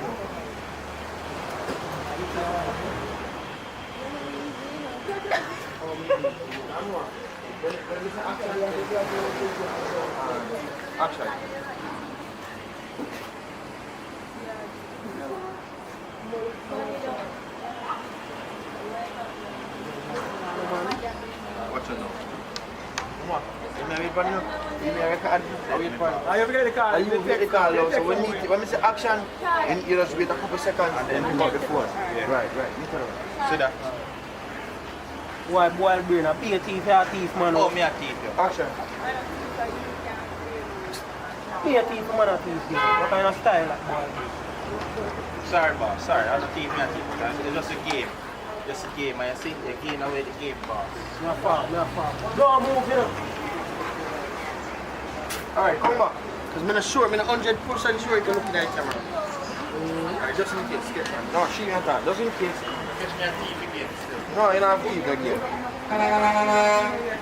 Action. Watch it now. Come on. me wait for you. Give me a record. I wait for you. I have to get the call. And you get the call now. So when we say action, and you just wait a couple seconds and then pick up the phone. Right. You tell me. See that? Boy, brain a be a thief, you a thief, man. Oh, me a thief, yo. Action. Be a thief, man a thief, you. What kind of style that boy? Sorry, boss. Sorry, I'm not thief, me a thief. It's just a game. Just a game. I see you're giving away the game, boss. Me a fall. Don't move, you know. Alright, come back. Because I'm not sure, I'm not 100% sure you can look in that camera. Alright, just in case, get man. No, she ain't that. Just in case. Catch me a thief again still. No, you're not a thief again.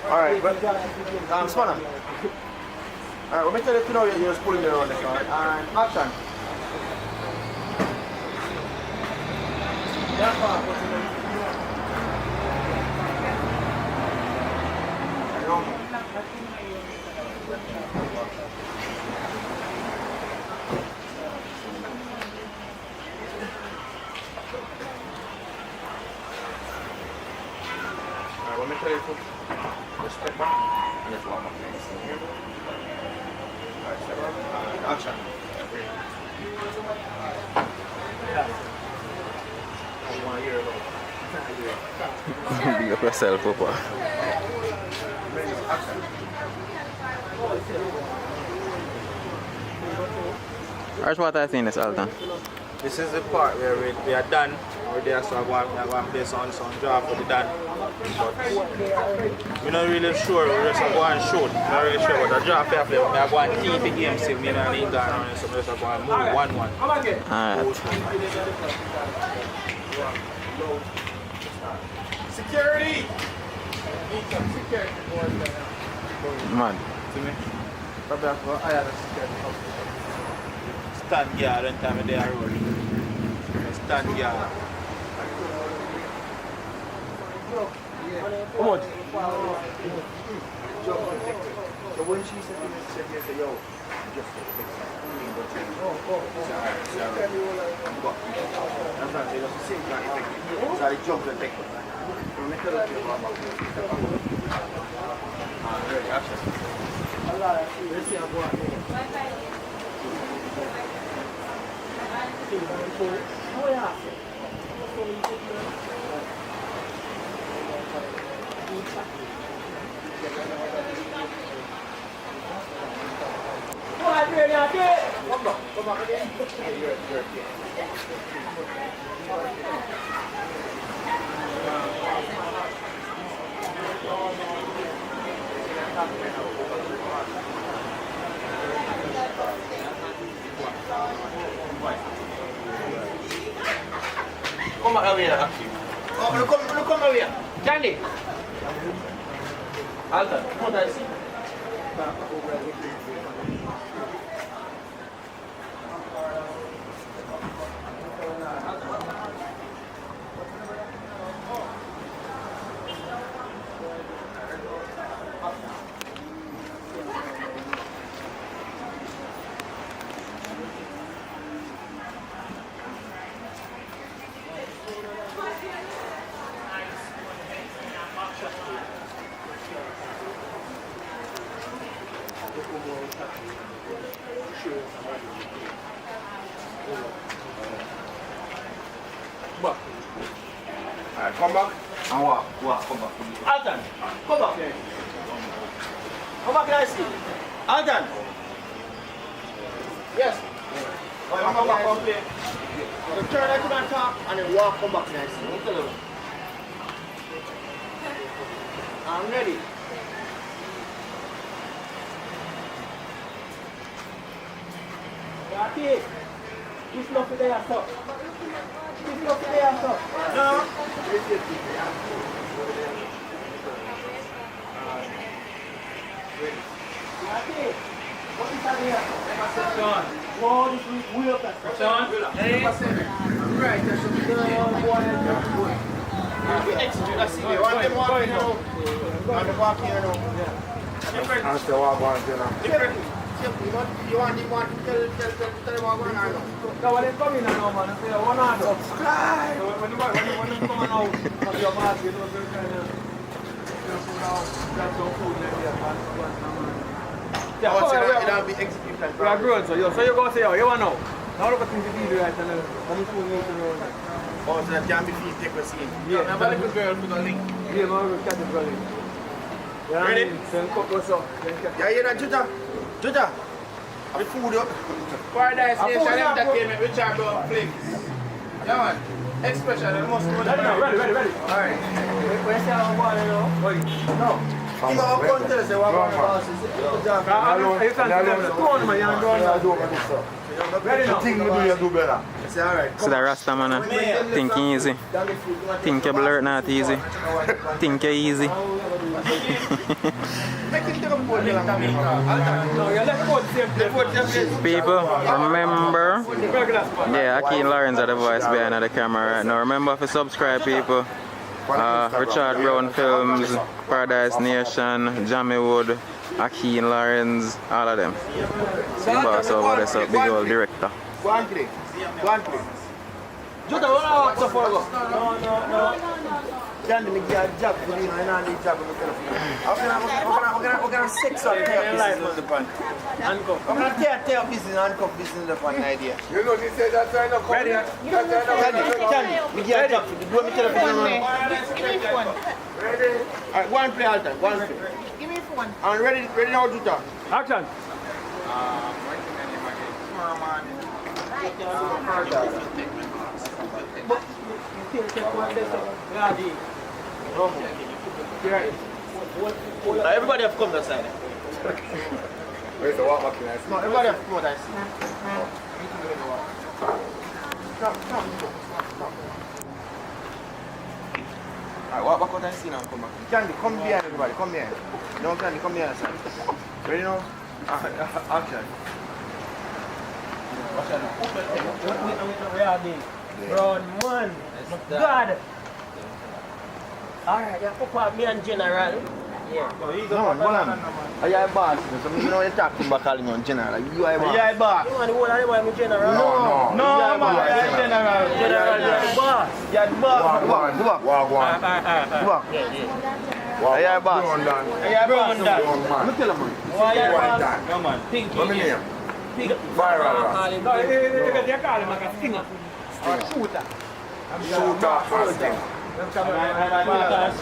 Alright, but Spanner. Alright, let me tell you to know you're just pulling me around the car. And action. Let me tell you to step back and just walk up. Alright, step back. Action. Big up yourself, Papa. Alright, what I think is Alton. This is the part where we are done. We're there, so I want to play some job for the done. But we're not really sure. We're just going and shoot. We're not really sure what the job fair play. We're going to keep the game still. Me and I need that on it, so we're just going to move 1-1. Alright. Security! Man. See me? Probably have to hire the security. Stand guard when time they are rolling. Stand guard. How much? So when she said to me, she said, yo, just take it. That's not it. That's the same kind of thing. So I jumped and take it. So make a look at ready, action. Let's see how go on here. Oh, yeah. Come back again. Come back here. Oh, look over here. Candy. Alton, what I see? Alright, come back and walk, come back. Alton, come back here. Come back here, I see. Alton. Yes. Come back, come play. So turn right to that top and then walk, come back here, I see. I'm ready. Okay. This nothing there, sir. This nothing there, sir. No. Okay. What is that here? Sean. Whoa, this is way up that. Sean. Hey. Right, that's what we're doing. We execute, that's it. You want them walking now? Want them walking here now? I'm still walking here now. Different. You want them walking, tell them what going on now. No, when they come in now, man, they say, what on? Subscribe! So when you come out of your mask, you don't kind of, you know, that's so cool. Yeah, Oh, so yeah, it'll be execution. we are grown, so you go say, you want now. Now look at things to do right and I'm just going to know. Oh, so that can be feet take a scene. Yeah. Remember the good girl for the link. Yeah, man, we'll catch the brother. Yeah, Ready? Then cut what's up. Yeah, you know, Juta. Juta. The food up. Paradise Nation Entertainment, which are about flicks. Yeah, man. Expression, I must go down. Ready. Alright. Where's the other one, you know? No. You know, I'm going to tell us what one boss is. You can't do them. Two on my hand, The thing we do, you do better. It's alright. So the Rasta man, thinking easy. Think you blur not easy. Think you easy. People, remember, yeah, Akeem Lawrence are the voice behind the camera right now. Remember to subscribe, people. Richard Brown Films, Paradise Nation, Jamie Wood, Akeem Lawrence, all of them. See boss over there, so big old director. Go and play. Juta, what are you for? No. Candy, me give a job for you, and I need a job with the I'm gonna sex on the pan. I'm gonna tear business and handcuff business in the pan idea. You know, they say that's why I don't come. Ready? Candy, me give a job for you. Do me tell you. Give me phone. Ready? Alright, go and play all time. Go and play. Give me phone. And ready now, Juta. Action. Everybody have come that side. Where's the walk back in? No, everybody have come that side. Alright, walk back out and see now and come back. Candy, come behind everybody, come behind. No, Candy, come behind side. Ready now? Action. Brown man. God. Alright, you pop up me and General. Yeah. No, hold on. Are you a boss? So you know you talk to me calling on General. You are a boss. You are a boss. You want the whole of them I'm General? No, man. You are General. General, you're the boss. You are the boss. Walk. Are you a boss? Brown Dan. Are you a boss? Man. Look at him. Why you a White boss? Dan. No man. Pinky. What's my name? Pig. Viral. No, they call him like a stinger. Or a shooter. Shooter or stinger.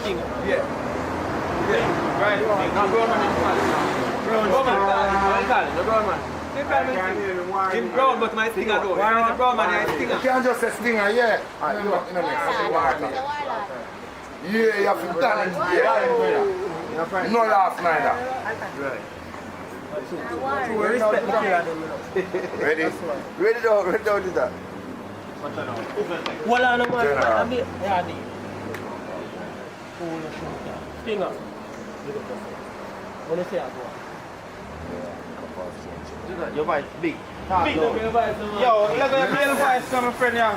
Stinger. Yeah. Right. Now Brown man is calling. Brown man. Him brown, but my stinger though. He's a brown man, he's a stinger. You can't just say stinger, yeah. Alright, you know next. Yeah, you have to done it. Yeah. No laugh neither. Right. Respect the killer them, you know. Ready? Ready down to that. Well, I know man. Yeah, I Stinger. What do you say, bro? Your voice big. Big, your voice, man. Yo, look at your voice, come friend here.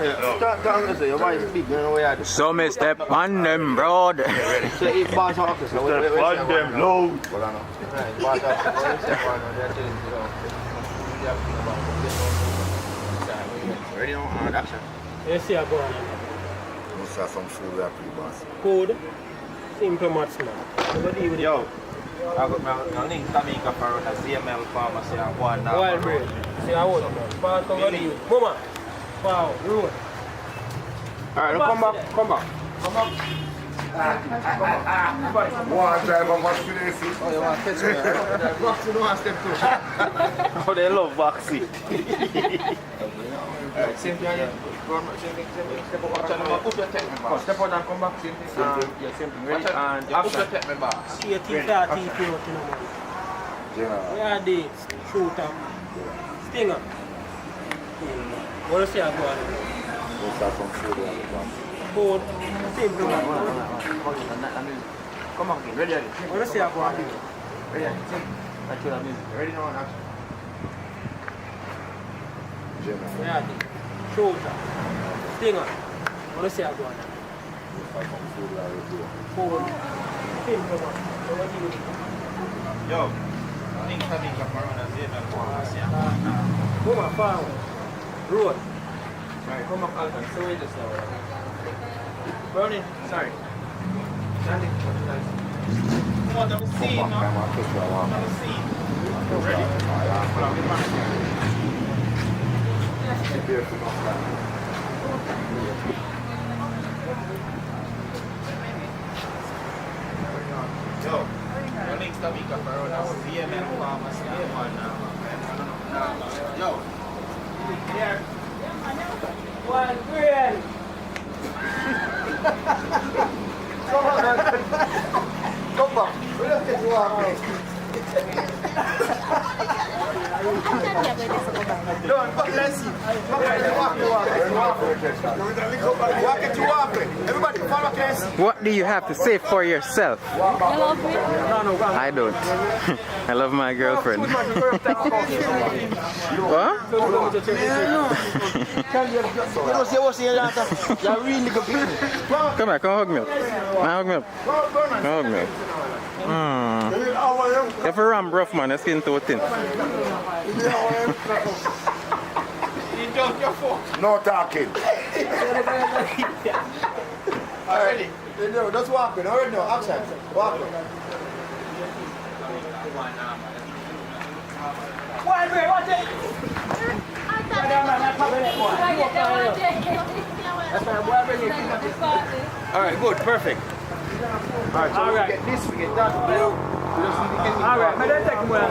Your voice big, you know where you are. So me step on them, broad. So if boss officer, Step on them low. Right, boss officer, ready now, action. You see, I go on. Must have some food we are pretty boss. Code. Simple maths, man. Yo, I got my link Jamaican for a CML pharmacy and one now. Wild bread. See, I want man. Pass over to you. Mama. Wow, road. Alright, come back. One driver must be there, see? Oh, you want to catch me? Box, you don't want to step too. Oh, they love boxing. Alright, same thing again. Step out. Step out and come back. Same thing. Yeah, same thing. Ready? And after take me back. See a thing that thing to you, man. Yeah. Where are they? Shooter. Stinger. What do you say, I go on? Must have some food we are pretty boss. Code. Simple man. Come on, ready? What do you say, I go on? Ready? Ready now and action. Where are they? Shooter. Stinger. What do you say, I go on? Code. Simple man. What do you do? Yo, link Jamaican for a CML pharmacy. Mama, forward. Road. Right, come back, Alton. So wait just now. Brownie, sorry. Standing. want to see, no? Yo, your links to me come around our VML pharmacy and one Yo. Here. One green. Come on. We don't get you off. Don't, but let's see. Walk it too often. Everybody follow Casey. What do you have to say for yourself? You love me? I don't. I love my girlfriend. What? You're really good people. Come here, come hug me up. Hug me up. Hug me up. If a ram rough man, that's skin too thin. No talking. Alright, just walk in. Alright, no, action. Walk in. Watch it. Alright, good, perfect. Alright, so we get this, we get that. Alright, but let's take more now.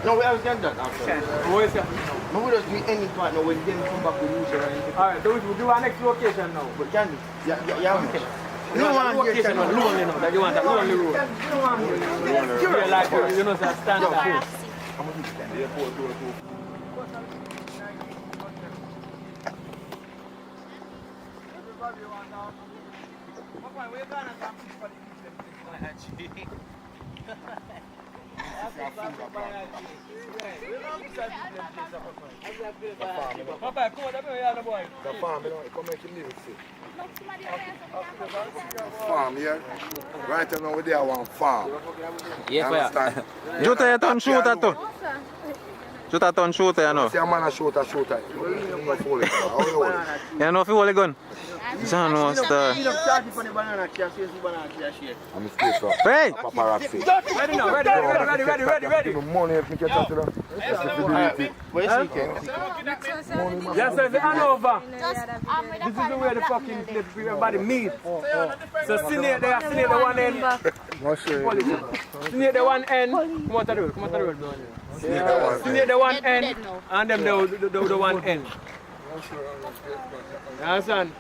No, we have done that after. What is that? No, we just do any part now when them come back with news or anything. Alright, so we do our next location now. But can we? Yeah, we can. No one location now, lonely now, that you want a lonely road. Yeah, like, you know, that standard. I'm going to stand there. Papa, come on, the boy. The farm, you know, come make him live sick. Farm, yeah? Right now, we're there one farm. Yeah, understand? Juta ya ton shooter too. Juta ton shooter, you know. See a man a shooter. You know if you hold a gun? John knows the... I'm a state up. Hey! Paparazzi. Ready now, ready. Money if me catch that, you know. Where's he? Yes, sir, the Hanover. This is the way the fucking everybody meet. So Sinead there, Sinead the one end. Sinead the one end. Come on to the road, Sinead the one end, and them the one end. You understand?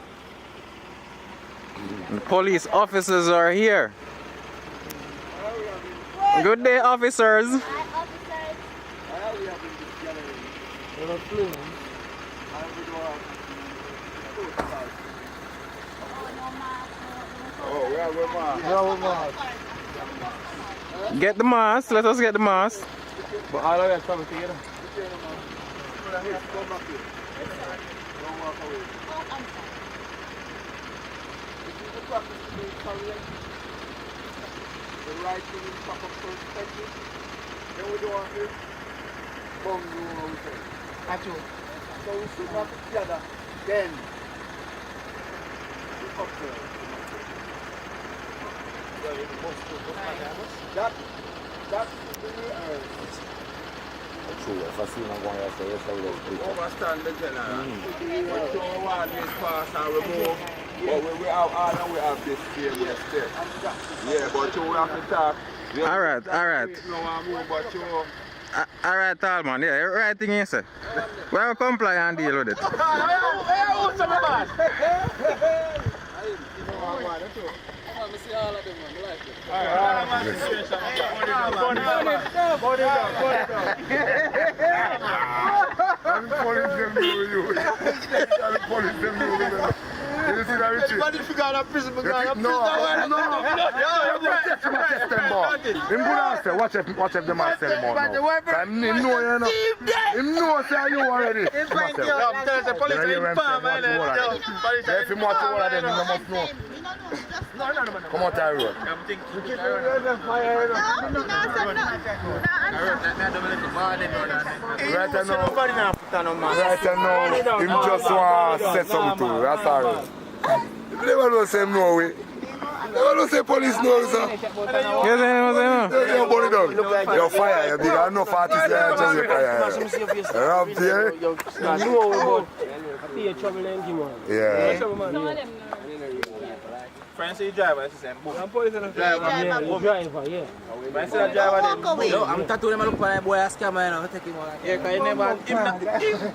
The police officers are here. Good day, officers. Get the mask. Let us get the mask. But all of us coming together. The right thing in proper perspective. Then we do want to bungle what we say. So we sit back together. Then we up there. That's the earth. True, if I see him going after the rest of the Overstand the general. But you want this pass and remove. But we have this failure step. Yeah, but you have to talk. Alright. Alright, tall man, yeah, right thing you say. We will comply and deal with it. You see that, Richie? But if you got a prison, we got a prison. No. Him good answer. Watch if the man sell him out now. Him know you know. Him know say you already. I'm telling the police in farm, man. If him watch all of them, you must know. Come on, Tyrone. I'm thinking. Right now, him just want to say something to you. That's all. If you never know, say him no way. don't say police no, sir. Yes, I know. Yo, burn it down. Yo, fire, you big. I know 40 years just fire. Rob there. Yeah. Friends say driver, I say book. I'm police and Driver, yeah. When I say that driver, then no, I'm tattooing him look for that boy a scammer, you know, take him on. Yeah, because he never, him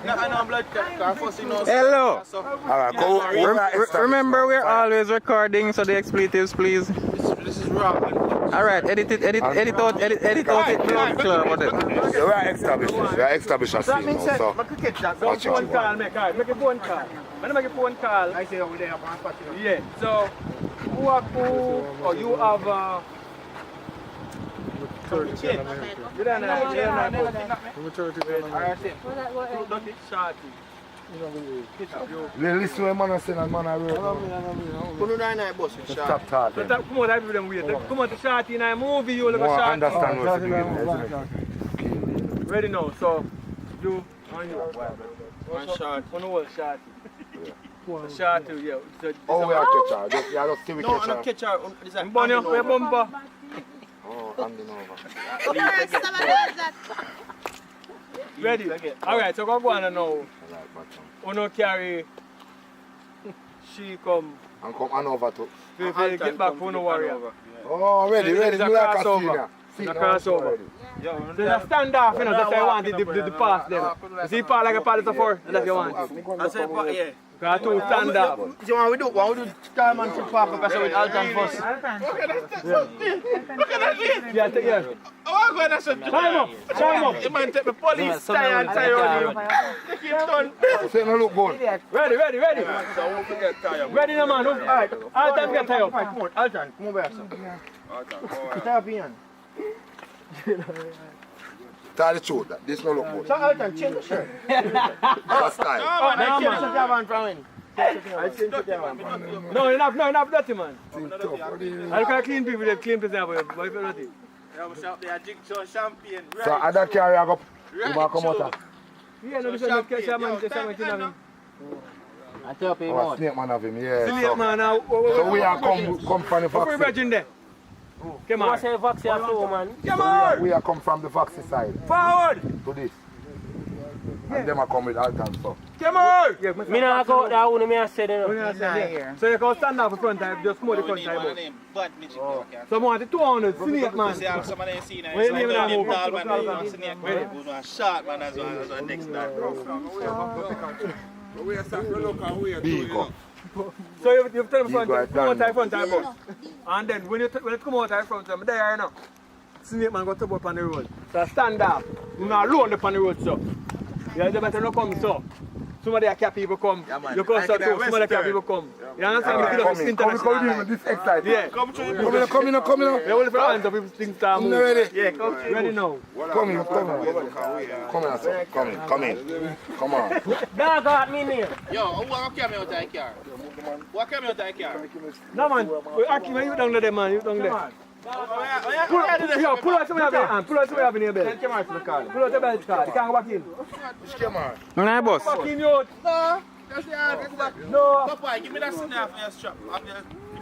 not no blood car, first he knows. Hello. Alright, Remember, we're always recording, so the expletives, please. This is wrong. Alright, edit out it. Clear about it. You are established a scene now, so watch it. phone call, make a phone call. When I make a phone call, I say over there, I'm patch. yeah. So you have 30. You don't Listen to a man saying a man I wrote. Stop talking. Come on, everybody wait. Come on to Shorty in a movie, you look at Shorty. Understand what's doing. Ready now, so you and you. One shot. One whole shot. Shot too, yeah. So, oh, we are catch her. You have to see we catch her. No, I'm not catch her. This is Bunny, we're bumper. Oh, handing over. Ready? Alright, so go on now. Uno carry. She come. And come on over to. Get back for no warrior. Oh, ready. It's a crossover. It's a crossover. There's a standoff, you know, that's why I wanted the pass them. You see part like a pallet of four, that's what you want. I say, yeah. Got two stand up. So what we do time and to park up with Alton first. Look at that. Yeah, take care. Oh, I'm going to Time up. You man take the police tie and tie on you. Take it done. Say no look good. Ready. Ready now, man. Alright, Alton get tied up. Come on, Alton, come over here, sir. Tie up here. Tell the truth, this no look good. So Alton, change the shirt. That's time. No, man, I change the javan from when. I change the javan. No, enough dirty, man. I look at clean people, they clean people, but if you're dirty. They are jigsaw champagne. So other carry I go, you want come out. Yeah, no, this is not champagne. I tell people. Oh, snake man of him, yeah. Snake man, so we are come from the What's vaccine. there? Come on. What's the vaccine flow, man? Come on. We are come from the vaccine side. Forward. To this. And them are come with Alton so. Come on. Me not go out there, only me I said it. So you can stand up in front time, just more the front time. So I want the 200, snake man. Somebody ain't seen it. Where you It's like name tall now? man, you snake man, who's a short man as well next to Big. So you tell me front time bus. And then when you come out of front time, there you know. Snake man got to go up on the road. So stand up. You not alone up on the road, so. You better not come so. Some of the cat people come. You come so too, some of the cat people come. You understand? Come this excited. Yeah. Come in. You hold the hands up if things start moving. Ready? Yeah, come ready now. Come in. Come on. Dog got me near. Yo, who want to come out of the car? What come out of the car? No man, Aki, you down there man, you down there. Pull out some of your belt. Pull out some of your belt. Pull out the belt card. You can't go back in. No, boss. Back in, you. No. Just go back. No. Papa, give me that snap for your strap.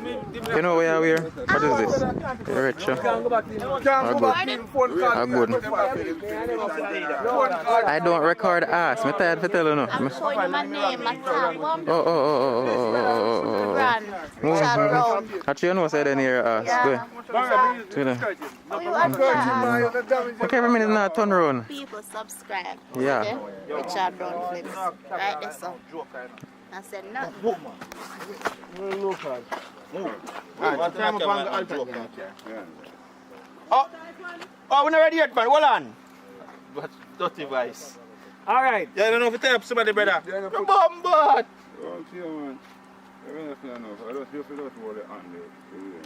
You know where we are? What is this? You're rich, huh? Can't go back in. Can't go back in. Phone call. Good. I don't record ass. I'm tired of telling you. I'm showing you my name, my album. Oh. Brand. Chad Brown. Actually, you know what's in here ass. Yeah. Okay, every minute now, turn around. People subscribe. Yeah. Okay? Richard Brown Flips. Right there, so. I said nothing. Oh, we're not ready yet, man. Hold on. But dirty voice. All right. Yeah, I don't know if you tell somebody, brother. You're bombard.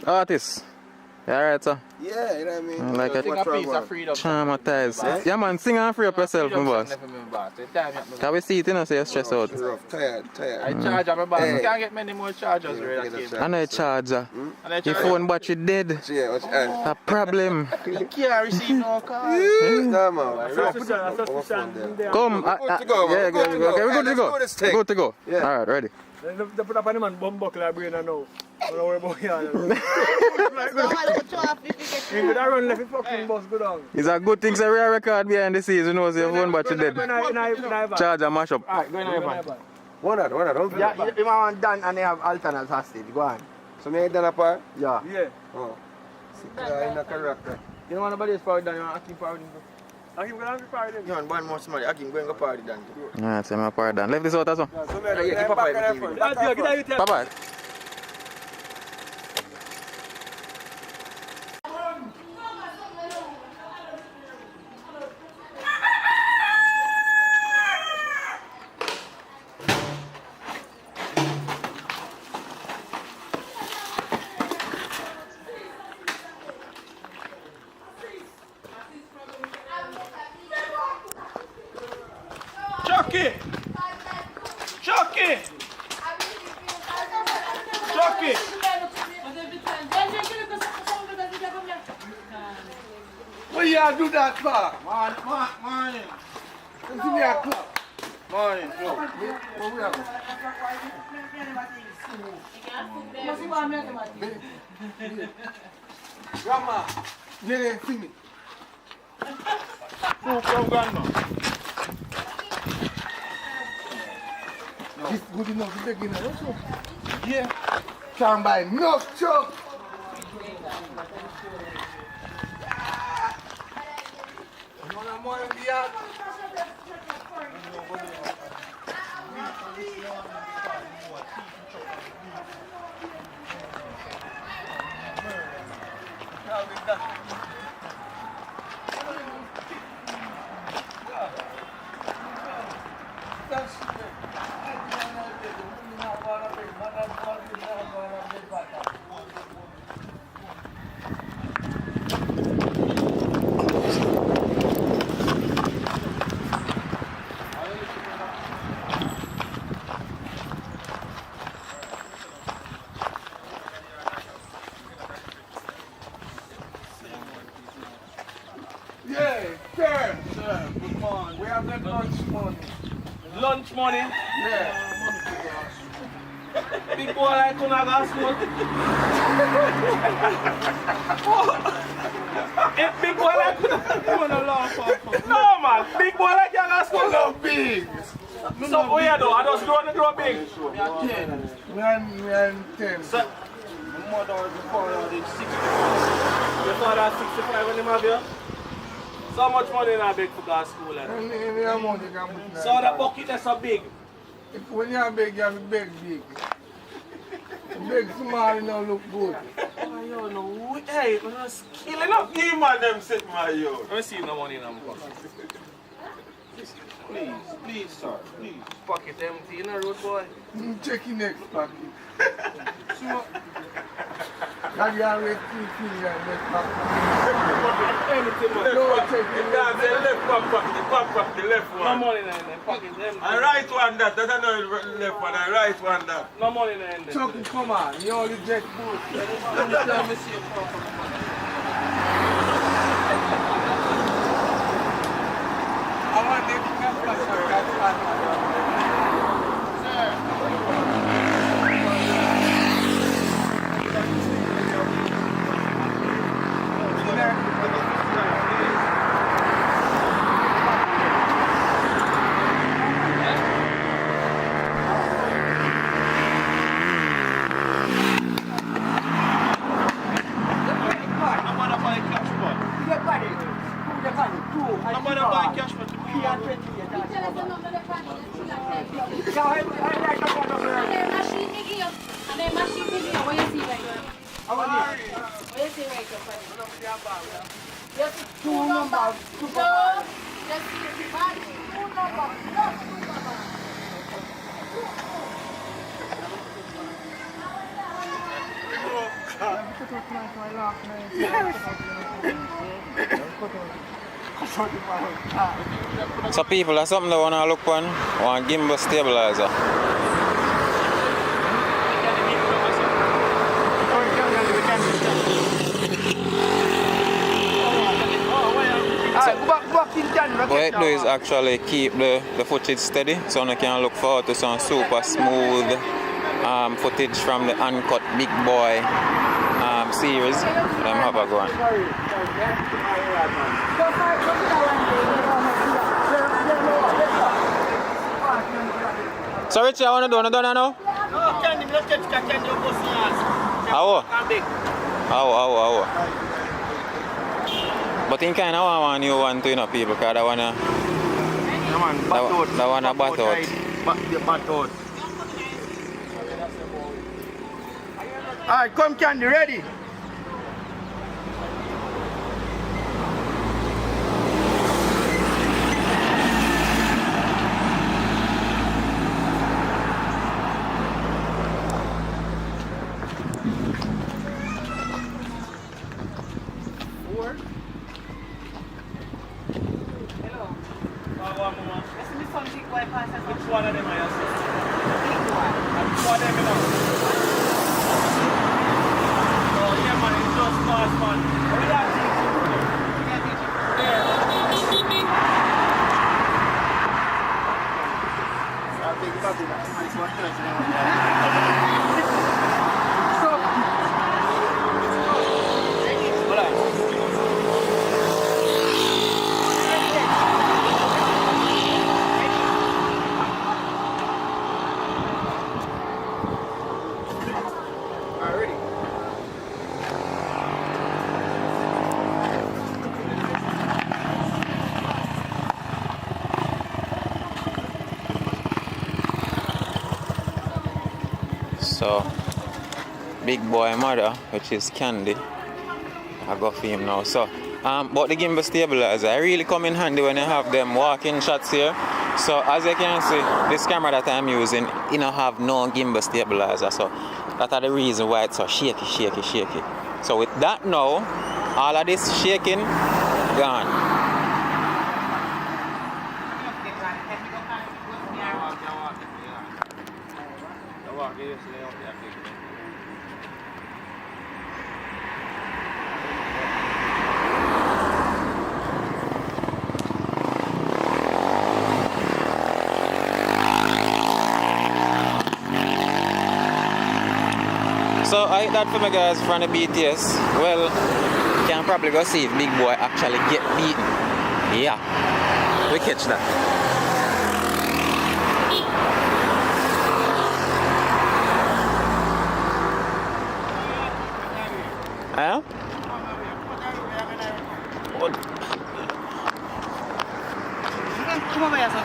Artist. You alright, sir? Yeah, you know what I mean? Like a piece of freedom. traumatized. Yeah, man, sing and free up yourself, my boss. Can we see it, you know, so you're stressed out? Tired. I charge my boss. You can't get many more chargers. I know a charger. Your phone battery dead. A problem. You can't receive no call. No, man. Come. Yeah, we're good to go. Good to go. Alright, ready. They put up on the man bum buckle like brain and now. I don't worry about it. You could have run left the fucking bus go down. It's a good thing that we are record behind the scenes, you know, so your phone battery dead. Charge and mash up. Alright, go in your van. One at, don't Yeah, you want Dan and they have alternate hostage. Go on. So me done apart? Yeah. Yeah. Oh. In a character. You don't want nobody else party Dan, you want Akim party. Akim going to party. You want one more somebody, Akim going to party Dan. Yeah, so I'm part done. Left this out as well. Yeah, keep up by the TV. Bye-bye. Chucky! Chucky! Chucky! What you do that for? Morning. Let's give me a clap. Morning. What we have? Grandma, Jenny, see me. Who from Grandma? This good enough to take in a also. Yeah. Can't buy enough chuck. More in the yard. Sir, good morning. We have that lunch money. Lunch money? Yeah. Big boy like to have a smoke. If big boy like to no man, big boy like to have a smoke. No big. So what you do? I just grow big. We are 10. We are 10. So, my mother was the father did 65. Your father 65 when him have you? So much money in a big for gas school. Any amount you can put. So the bucket is so big. When you are big, you have to beg big. Big small, you don't look good. Oh, yo, no, hey, I'm just killing up. You man, them sit my yo. Let me see no money in my pocket. Please, sir, please. Pocket empty in a road, boy. Check your next pocket. So, that you always keep in your next pocket. Anything, man. Don't check your next pocket. The left pocket, the left one. No money in the pocket, empty. I right one that, that's not left one, I right one that. No money in the Chucky, come on, you only check both. Let me see your pocket. I want them to come back. So people, that's something they want to look on, want gimbal stabilizer. What it do is actually keep the footage steady so you can look forward to some super smooth footage from the Uncut Big Boy series. Them have a go on. So Richie, I want to do it now? No, candy, let's get candy on both sides. How? But in kind of want you want to, you know, people, because I want to... Yeah, man, bat out. That one a bat out. Bat out. Alright, come candy, ready? Which one of them are you saying? Which one of them you know? Oh yeah man, it's just fast man. What do you teach you? So, Big Boy mother, which is Candy, I go for him now. So, but the gimbal stabilizer, I really come in handy when you have them walking shots here. So, as you can see, this camera that I'm using, you know, have no gimbal stabilizer. So, that's the reason why it's so shaky. So, with that now, all of this shaking, gone. So I hit that for my guys from the BTS. Well, you can probably go see if Big Boy actually get beaten. Yeah, we catch that. Huh? Come over here, son.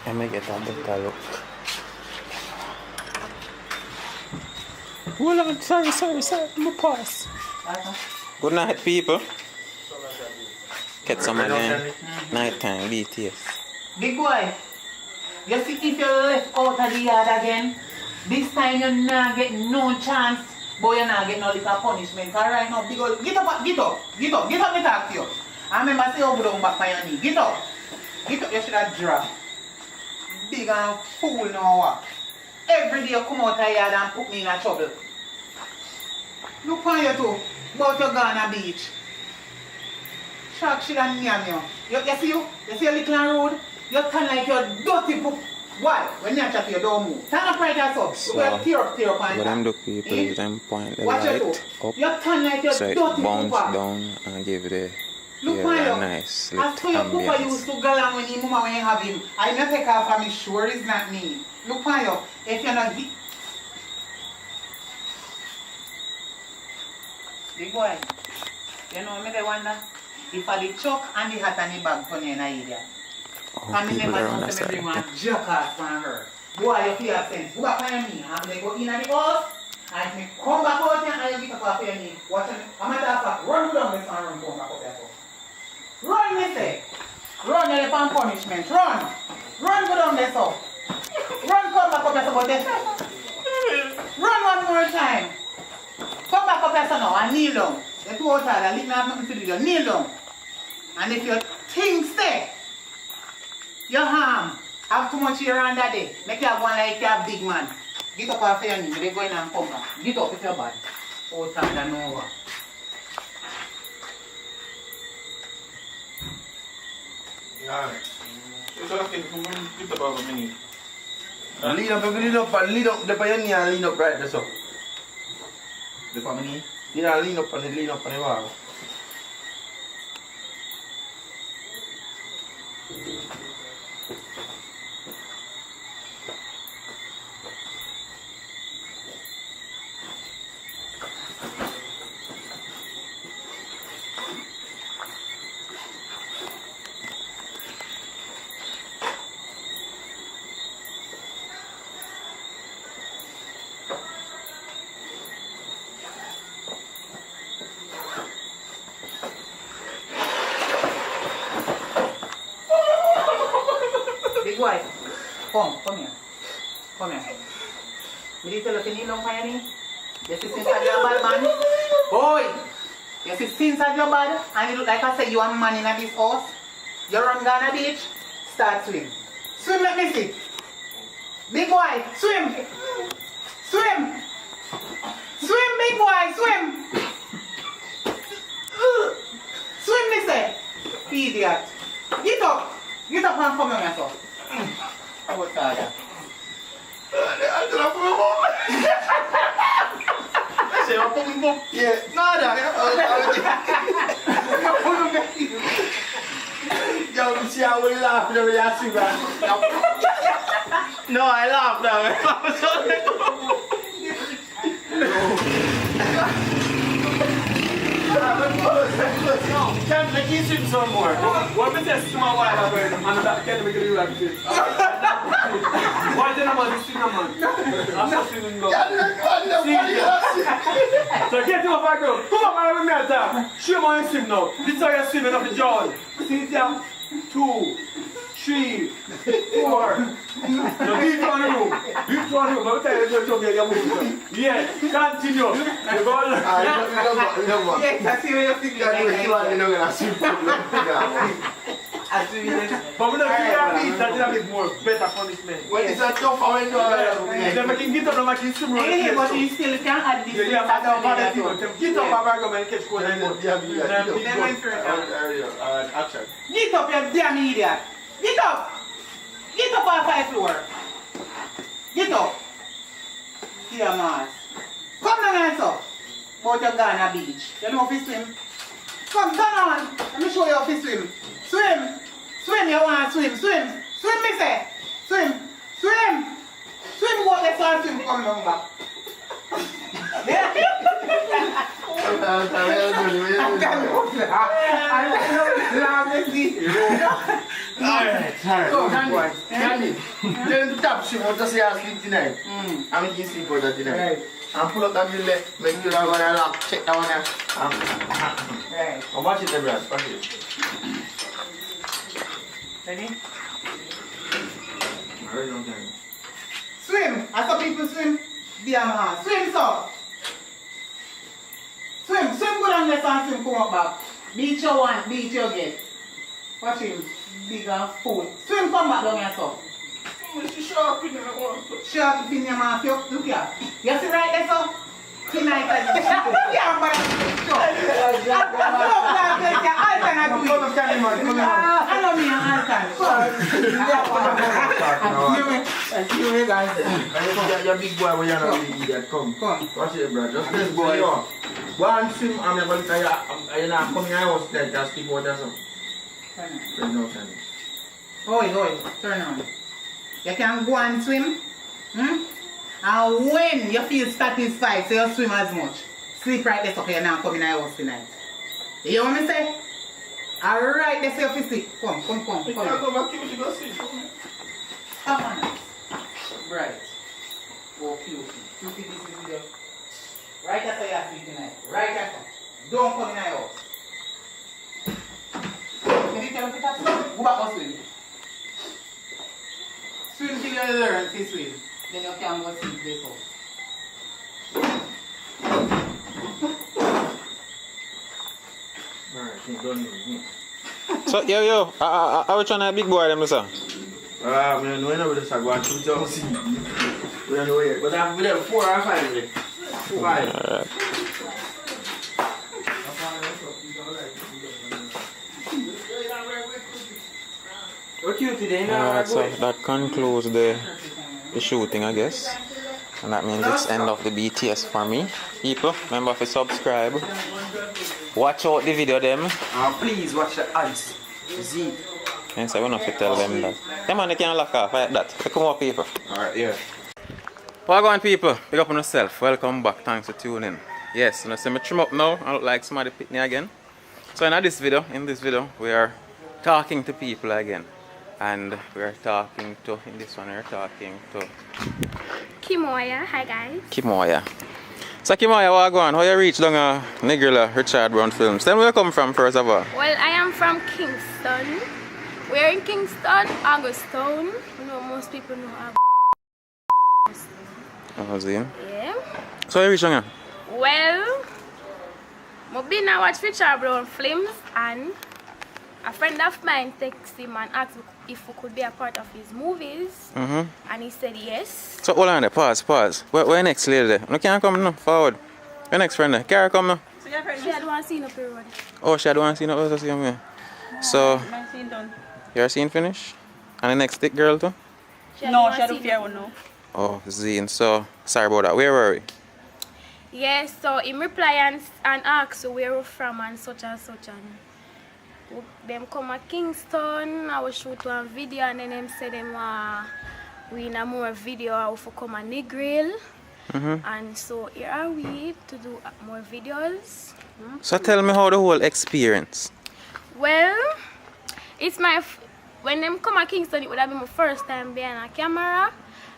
Let me get a better look. Hold on, sorry, I'm a pause. Good night, people. Get some of them nighttime BTS. Big boy, you see if you left out of the yard again, this time you're not getting no chance, but you're not getting no little punishment. Cause right now, big old, get up, me talk to you. I remember say you go down back on your knee. Get up, you should have dropped. Big and fool now what? Every day you come out of the yard and put me in a trouble. Look on you too, about you gone on the beach. Shark shit and yam you. You see you? You see your little and rude? You turn like you're dirty poop. Why? When you chat you don't move. Turn up right as up. So, you got tear up and what them do people is them point the watch light you up you turn like you're so it dirty bounce pooper. down and give the Look air on a you. nice As lit for your pooper ambience. used to go along when your mama when you have him. I not take off and me sure it's not me. Look on you. If you're not big boy, you know me they wonder if I the chuck and the hat and the bag for you in a idiot. And me people never around know us to me are bring one jerk ass from her. Boy, you feel sense. Go back on your knee and they go in the house And me come back out here and you get up off your knee. Watch it. A matter of fact, run down this and run come back up here. Run, me say. Run, you're upon punishment. Run. Run go down there, so. Run, come back up here, so. Run one more time. Come back up here, so now, and kneel down. The two outside, I leave me have nothing to do. You kneel down. And if your thing stay, your harm, have too much here and that day, make you have one like you have big man. Get up off your knee, they go in and come back. Get up if you're bad. Outside and over. Yeah. So I think we get about a minute. Lean up, lean up, the pioneer and lean up right there, so. The family? Yeah, lean up on the wall. Big boy, come here. Come here. Me did tell you to kneel down for your knee. You see since your bad, man? Boy! You see since your bad, and you look like I said you are a man in this house. You run Ghana Beach, start swim. Swim, let me see. Big boy, swim! Swim! Swim, big boy, swim! Swim, me say. Idiot. Get up! Get up and come here, myself. How tired? Yeah, yo, you see how we laugh when we ask you that? No, I laugh now. Can't make you swim some more. What is this small while I'm not getting to do like this? Why did I want to swim, man? I'm not swimming, go. So get him up, I go. Come on, man, with me, sir. Show me how you swim now. This is how you're swimming up the jaw. See it here? 2, 3, 4. Now deep on the room. Deep on the room. I'll tell you to get your move. Yes, continue. You go on. Yes, I see where you're sitting. But we don't see that piece that is a bit more better punishment. Well, it's a tough one. Then we can get up and we can swim around. Yeah, but you still can add this. Yeah, but don't bother people. Get up and go and catch cold and go. Action. Get up, you damn idiot. Get up. Get up off my floor. Get up. Dear Mars. Come down and so. About your Ghana Beach. You know how to swim? Come, turn on. Let me show you how to swim. Swim. Swim, you want to swim. Swim. Swim, me say. Swim. Swim. Swim, go let's all swim. Come down back. Danny, then the top she wants to see her sleep tonight. I'm going to sleep for that tonight. And pull up that middle leg, make sure I'm going to lock, check that one there. Right. And watch it, then, Brad. Watch it. Ready? I really don't care. Swim. I saw people swim. Dear man. Swim, so. Swim. Swim good on this and swim come up back. Beat your one, beat your get. Watch him. Big and fool. Swim come back down here, so. Sharp in your mouth. Look here. You see right there, so? Tonight, yeah, but I know me and Alton. You're big boy, you're not big idiot. Come. Watch it, bro. Just this boy. Go and swim. I'm going to tell you, you're not coming out of the house, just keep water. Turn on. Oi, turn on. You can go and swim. And when you feel satisfied, so you swim as much. Sleep right there so you're not coming out of the house tonight. You hear what I say? Alright, let's say you sleep. Come. Come back here, you go sleep. Come on. Bright. Oh, cute. This is video. Right after you sleep tonight. Right after. Don't come in my house. Can you tell me that? Go back and swim. Swim till you learn to swim. Then you can go sleep this house. So, yo, I was trying to big boy them, sir. I don't know where this is going to shoot see. We don't know where. But I'm there 4 or 5 minutes. 5. Alright, so that concludes the shooting, I guess. And that means it's end of the BTS for me. People, remember to subscribe. Watch out the video them. Please watch the ads. See. And so we don't have to tell them that. Them man, they can't lock off like that. They come up, people. Alright, yeah. Welcome on, people. Pick up on yourself. Welcome back. Thanks for tuning. Yes, you see me trim up now. I look like somebody picked me again. So in this video, we are talking to people again. And we are talking to, in this one, we are talking to Kimoya. Hi guys. Kimoya. So Kimoya, what go on? How you reach down a Negrilla Richard Brown Films? Tell me where you come from first of all. Well, I am from Kingston. We're in Kingston, Augustown. You know, most people know Augustown. Yeah. So you reach down here? Well, I've been to watch Richard Brown Films and a friend of mine texted him and asked if we could be a part of his movies. And he said yes. So hold on there, pause. Where next lady there? You can't come now, forward. Where next friend there? Carry come now. So your friend, she had one scene up here. Oh, she had one scene up here, see me. So, My scene done. your scene finished? And the next thick girl too? No, she had a fair one now. Oh, Zine. So, sorry about that. Where were we? Yes, so he replied and asked where we're from and such and such. And them come to Kingston, I was shoot one video and then them say them we in a more video of come on the grill. And so here are we to do more videos. So tell me how the whole experience. Well, it's when them come to Kingston, it would have been my first time behind a camera.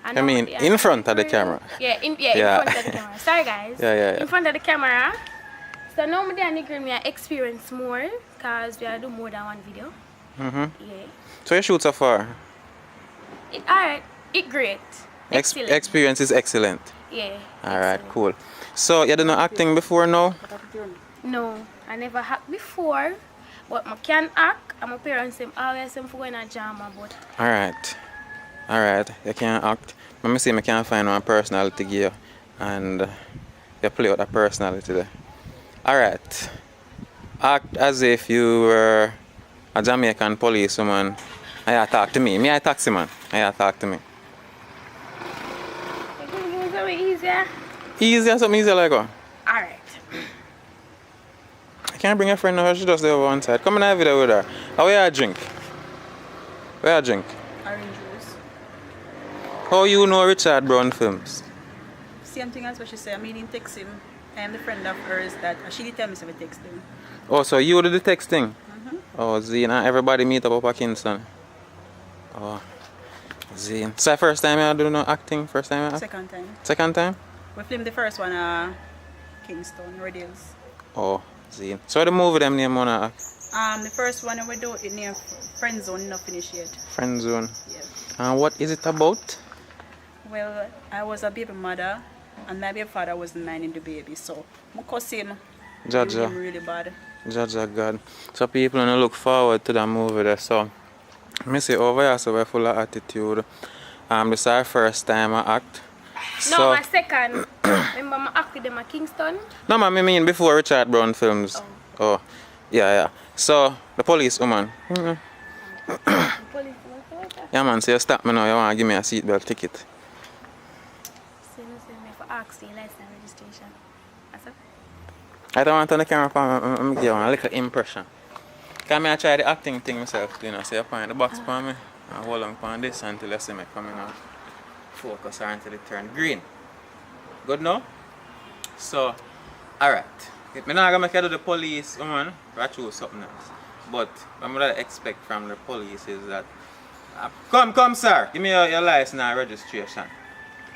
I mean, in front of the camera. Yeah, in front of the camera. Sorry guys. Yeah. In front of the camera. So now I'm there and me experience more because we are do more than one video. Yeah. So you shoot so far? Alright, it's great. Excellent. Experience is excellent. Yeah. Alright, cool. So you done acting before now? No, I never act before. But I can act and my parents always say for going to drama but Alright, you can act. Let me see if I can find one personality here and you play out that personality there. Alright. Act as if you were a Jamaican policewoman. I talk to me. Me I taxi man. I talk to me. Easier? Easier, something easier like what? Alright. I can't bring a friend now, she just there over one side. Come in and have video with her. Where you drink? Where you drink? Orange juice. How you know Richard Brown Films? Same thing as what she said. I mean, text him. I am the friend of hers that she did tell me so we text him. Oh, so you did the texting? Oh, Zine, everybody meet up at Kingston. Oh, Zine. So first time you do no acting? First time you act? Second time. Second time? We filmed the first one Kingston, Red Hills. Oh, Zine. So the movie them name wanna act? The first one we do it near Friend Zone, not finished yet. Friend Zone. Yeah. And what is it about? Well, I was a baby mother and my baby father wasn't minding the baby, so I cuss him. Jaja. Really bad. Jaja God. So people gonna look forward to that movie there. So I say over here, so we're full of attitude. This is our first time I act. No, So my second. Remember I act with them at Kingston? no, man, I mean before Richard Brown Films. Oh, yeah. So the police woman. Yeah, man. So you stop me now. You wanna give me a seatbelt ticket? So you say me for ask you license registration. That's it. I don't want on the camera for me give you a little impression. Because I try the acting thing myself, you know. So you point the box for me and hold on on this until you see me coming out. Focus or until it turn green. Good now? So, alright. I'm not going to make you do the police, woman, I choose something else. But what I expect from the police is that come sir, give me your license and registration.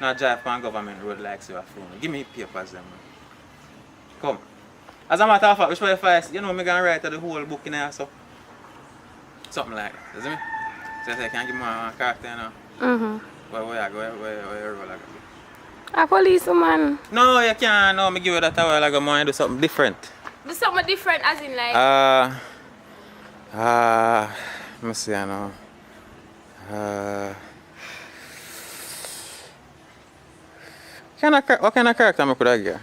Not drive on government road like you are phone. Give me papers them. Come. As a matter of fact, which way if I, you know, me gonna write the whole book in there, so. Something like that, you see me? So I can give me one character now. Where I go, where I go. A policeman. No, you can't. No, me give you that a while ago. I do something different. Do something different as in like... let me see, I know. What kind of character I could have get?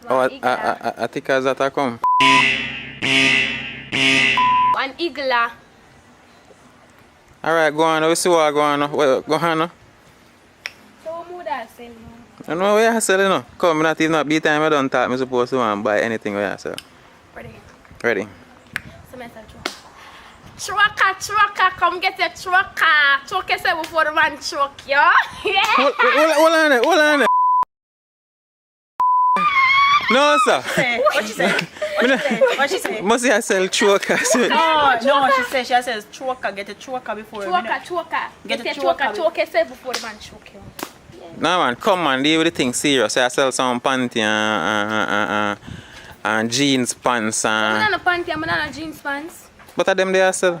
Oh, I think as that I come. An igla. Alright, go on. We see what go on. Go on. So what mood I sell I know what you sell, you know. Come, not even be time I don't talk, I'm supposed to want buy anything where you sell. Ready? Ready. So I said, trucker, come get your trucker. Truck yourself before the man truck, yo. Yeah. Hold on there. No, sir. What she say? What she say? Must I sell choker? No, she says choker. Get a choker before. Choker. Get a choker. Choke yourself before the man choke you. No man, come on, deal with the thing serious. I sell some panty and jeans pants I'm not a panty, I'm not a jeans pants. But of them they are sell.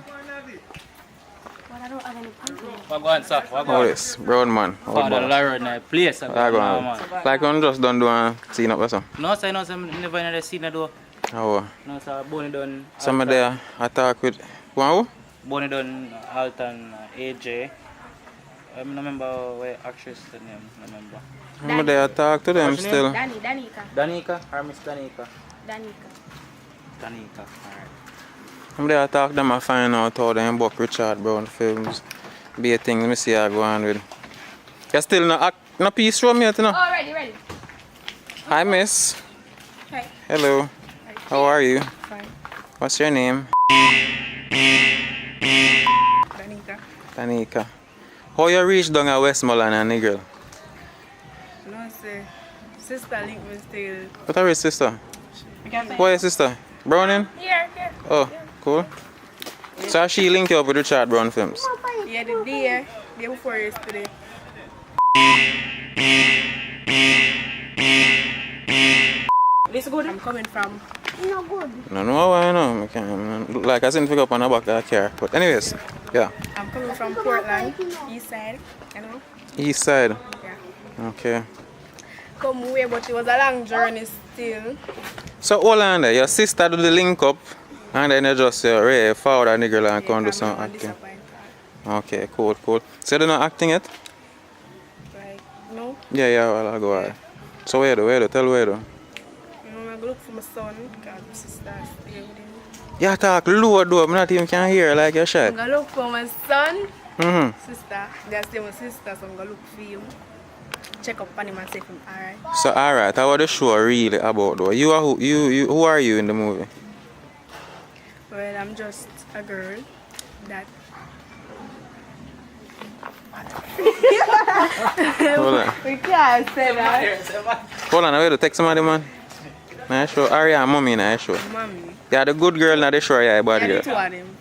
But I don't have any panty. What going, sir? What Oh going? yes, brown man. Father Larry in a place. Like one just don't do a scene up or something. No, sir, I never in the scene though. Oh. No, sir, Bonnie done. Some of there attack with wow? Bonnie done Alton AJ. I don't remember what actress the name, remember. Some of there attack to them still. Danica or Miss Danica? Danica, alright. Some there attack them and find out how them book Richard Brown films. Be a thing, let me see how I go on with. You still no piece from me yet, you know? Oh, ready. Hi, miss. Hi. Hello. How are you? Fine. What's your name? Danica. How you reach down at Westmoreland and Nigel? No, say, sister link me still. What are your sister? Who are your sister? Browning? Here. Oh, cool. So she linked you up with Richard Brown films? Yeah, the day before yesterday. This good? I'm coming from. No good. No, why no? I can't. Look like I didn't pick up on the back of the car. But anyways, yeah. I'm coming from Portland, east side, you know? East side? Yeah. Okay. Come away, but it was a long journey still. So hold on there, your sister do the link up and then you just forward a nigga and come do some acting. Okay, cool. So you don't know acting yet? Like, no? Yeah, well, I'll go ahead. So where do? Tell where do? I'm going to look for my son, because my sister stay with him. Yeah, talk low though, I'm not even can hear like you're shy. I'm going to look for my son, sister. They're still my sister, so I'm going to look for him. Check up on him and see if I'm alright. So alright, how the show really about though? You are who are you in the movie? Well, I'm just a girl that Hold on. We can't say that. Hold on, I will take somebody man. Nice show. Aria mommy nice show. Mommy. Yeah, the good girl not the show, yeah, bad girl. Yeah, the two of them.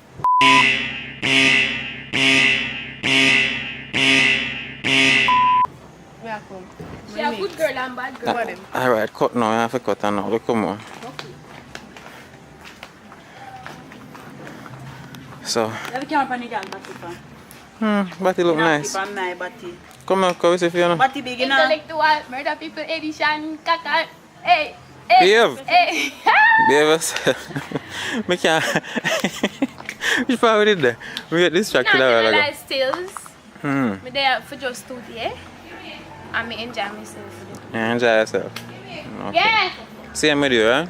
She a good girl and bad girl. Alright, cut now, I have to cut now. Look, come on. So. Let me come on the girl, Batty look nice. Come on, come see if you know. Batty big enough. Intellectual, murder people, edition, kaka. Hey. Behave. Hey. Behave yourself. Me can't. Which part we did there? We get distracted a while ago. Life stills. Me there for just 2 days. And me enjoy myself. Yeah, enjoy yourself. Okay. Yeah. Same with you, eh?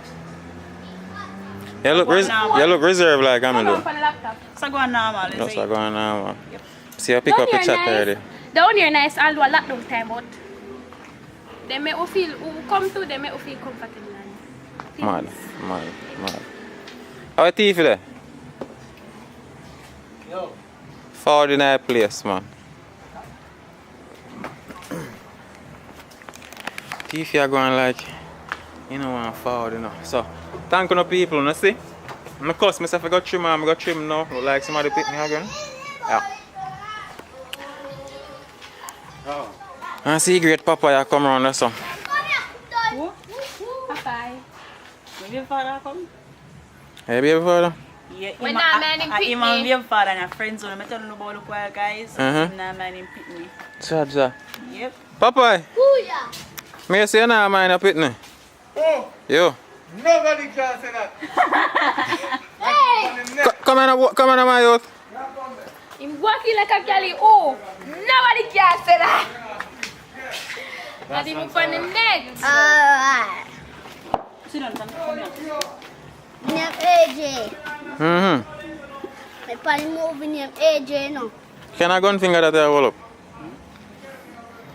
You look reserved like I'm doing. So go on normal. Just go on normal. Yep. See, I pick up your chat already. Down here nice, although a lockdown time, but they make you feel, who come to, they make you feel comfortable. Mad. How are you there? Yo. Forward in that place, man. If you are going like, you know, I'm forward, you know. So, thank you people, you see? I cuss myself, I got trim now. Look like somebody pick me again. Yeah. I see great papaya come around there, so. Your father come? Hey, baby father? Yeah, When that man in him and your father and your friends on. I tell you about the choir guys. Him and man in Pitney. Chaja. Yep. Papa, Booyah! me say na mind up Pitney. Oh, Yo. nobody can say that. Hey! Come on, my youth. I'm walking like a galley. Oh, nobody can say that. Not even from the neck. Alright. Sit down, come here. Name AJ. Mm-hmm. My party movie name AJ no. Can I go and finger that I roll up?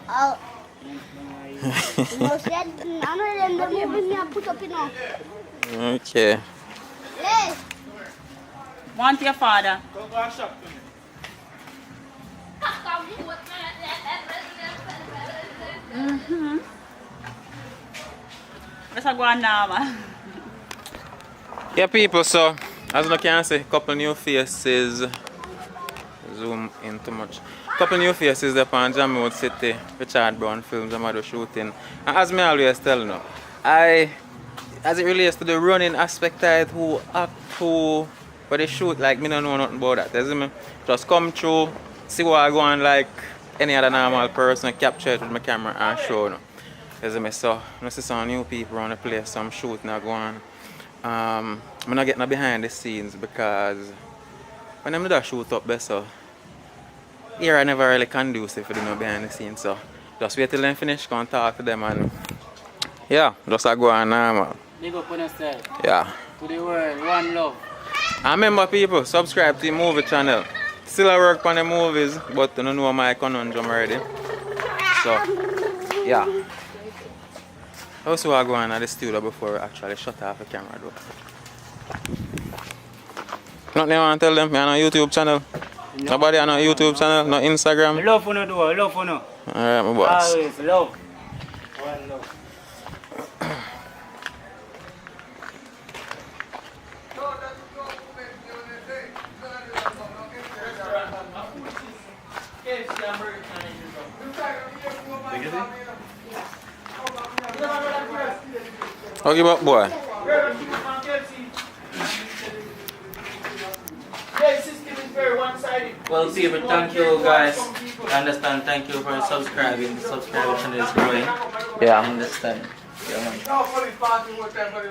Oh. No, see, I know them the movie me I put up, you know. Okay. Yes. Want your father? Go and shop to me. Mm-hmm. Let's go on now, man. Yeah, people, so as you can see, couple new faces. Zoom in too much. Couple new faces there on Jamaican City, Richard Brown films I'm out shooting. And as me always tell you, as it relates to the running aspect of it, who act, who but they shoot, like me don't know nothing about that. You see me? Just come through, see what I go on like any other normal person, capture it with my camera and show you. You see me? So I see some new people around the place, some shooting are going. I'm not getting behind the scenes because when I'm not shoot up best, so here I never really conducive for them behind the scenes. So just wait till they finish, come and talk to them and yeah, just go on normal. Big up on yourself. Yeah. To the world, one love. And remember people, subscribe to the movie channel. Still I work on the movies, but I don't know my conundrum already. So yeah. Also I go on at the studio before we actually shut off the camera though. Nothing you want to tell them? Me on a YouTube channel. No. Nobody on a YouTube channel, no Instagram. Love for no do, love for no. Alright, my boss. Always love. One love. How give up, boy? Well, people, thank you guys. I understand. Thank you for subscribing. The subscriber channel is growing. Yeah. I understand. Yeah, man. No, for the party, what time for the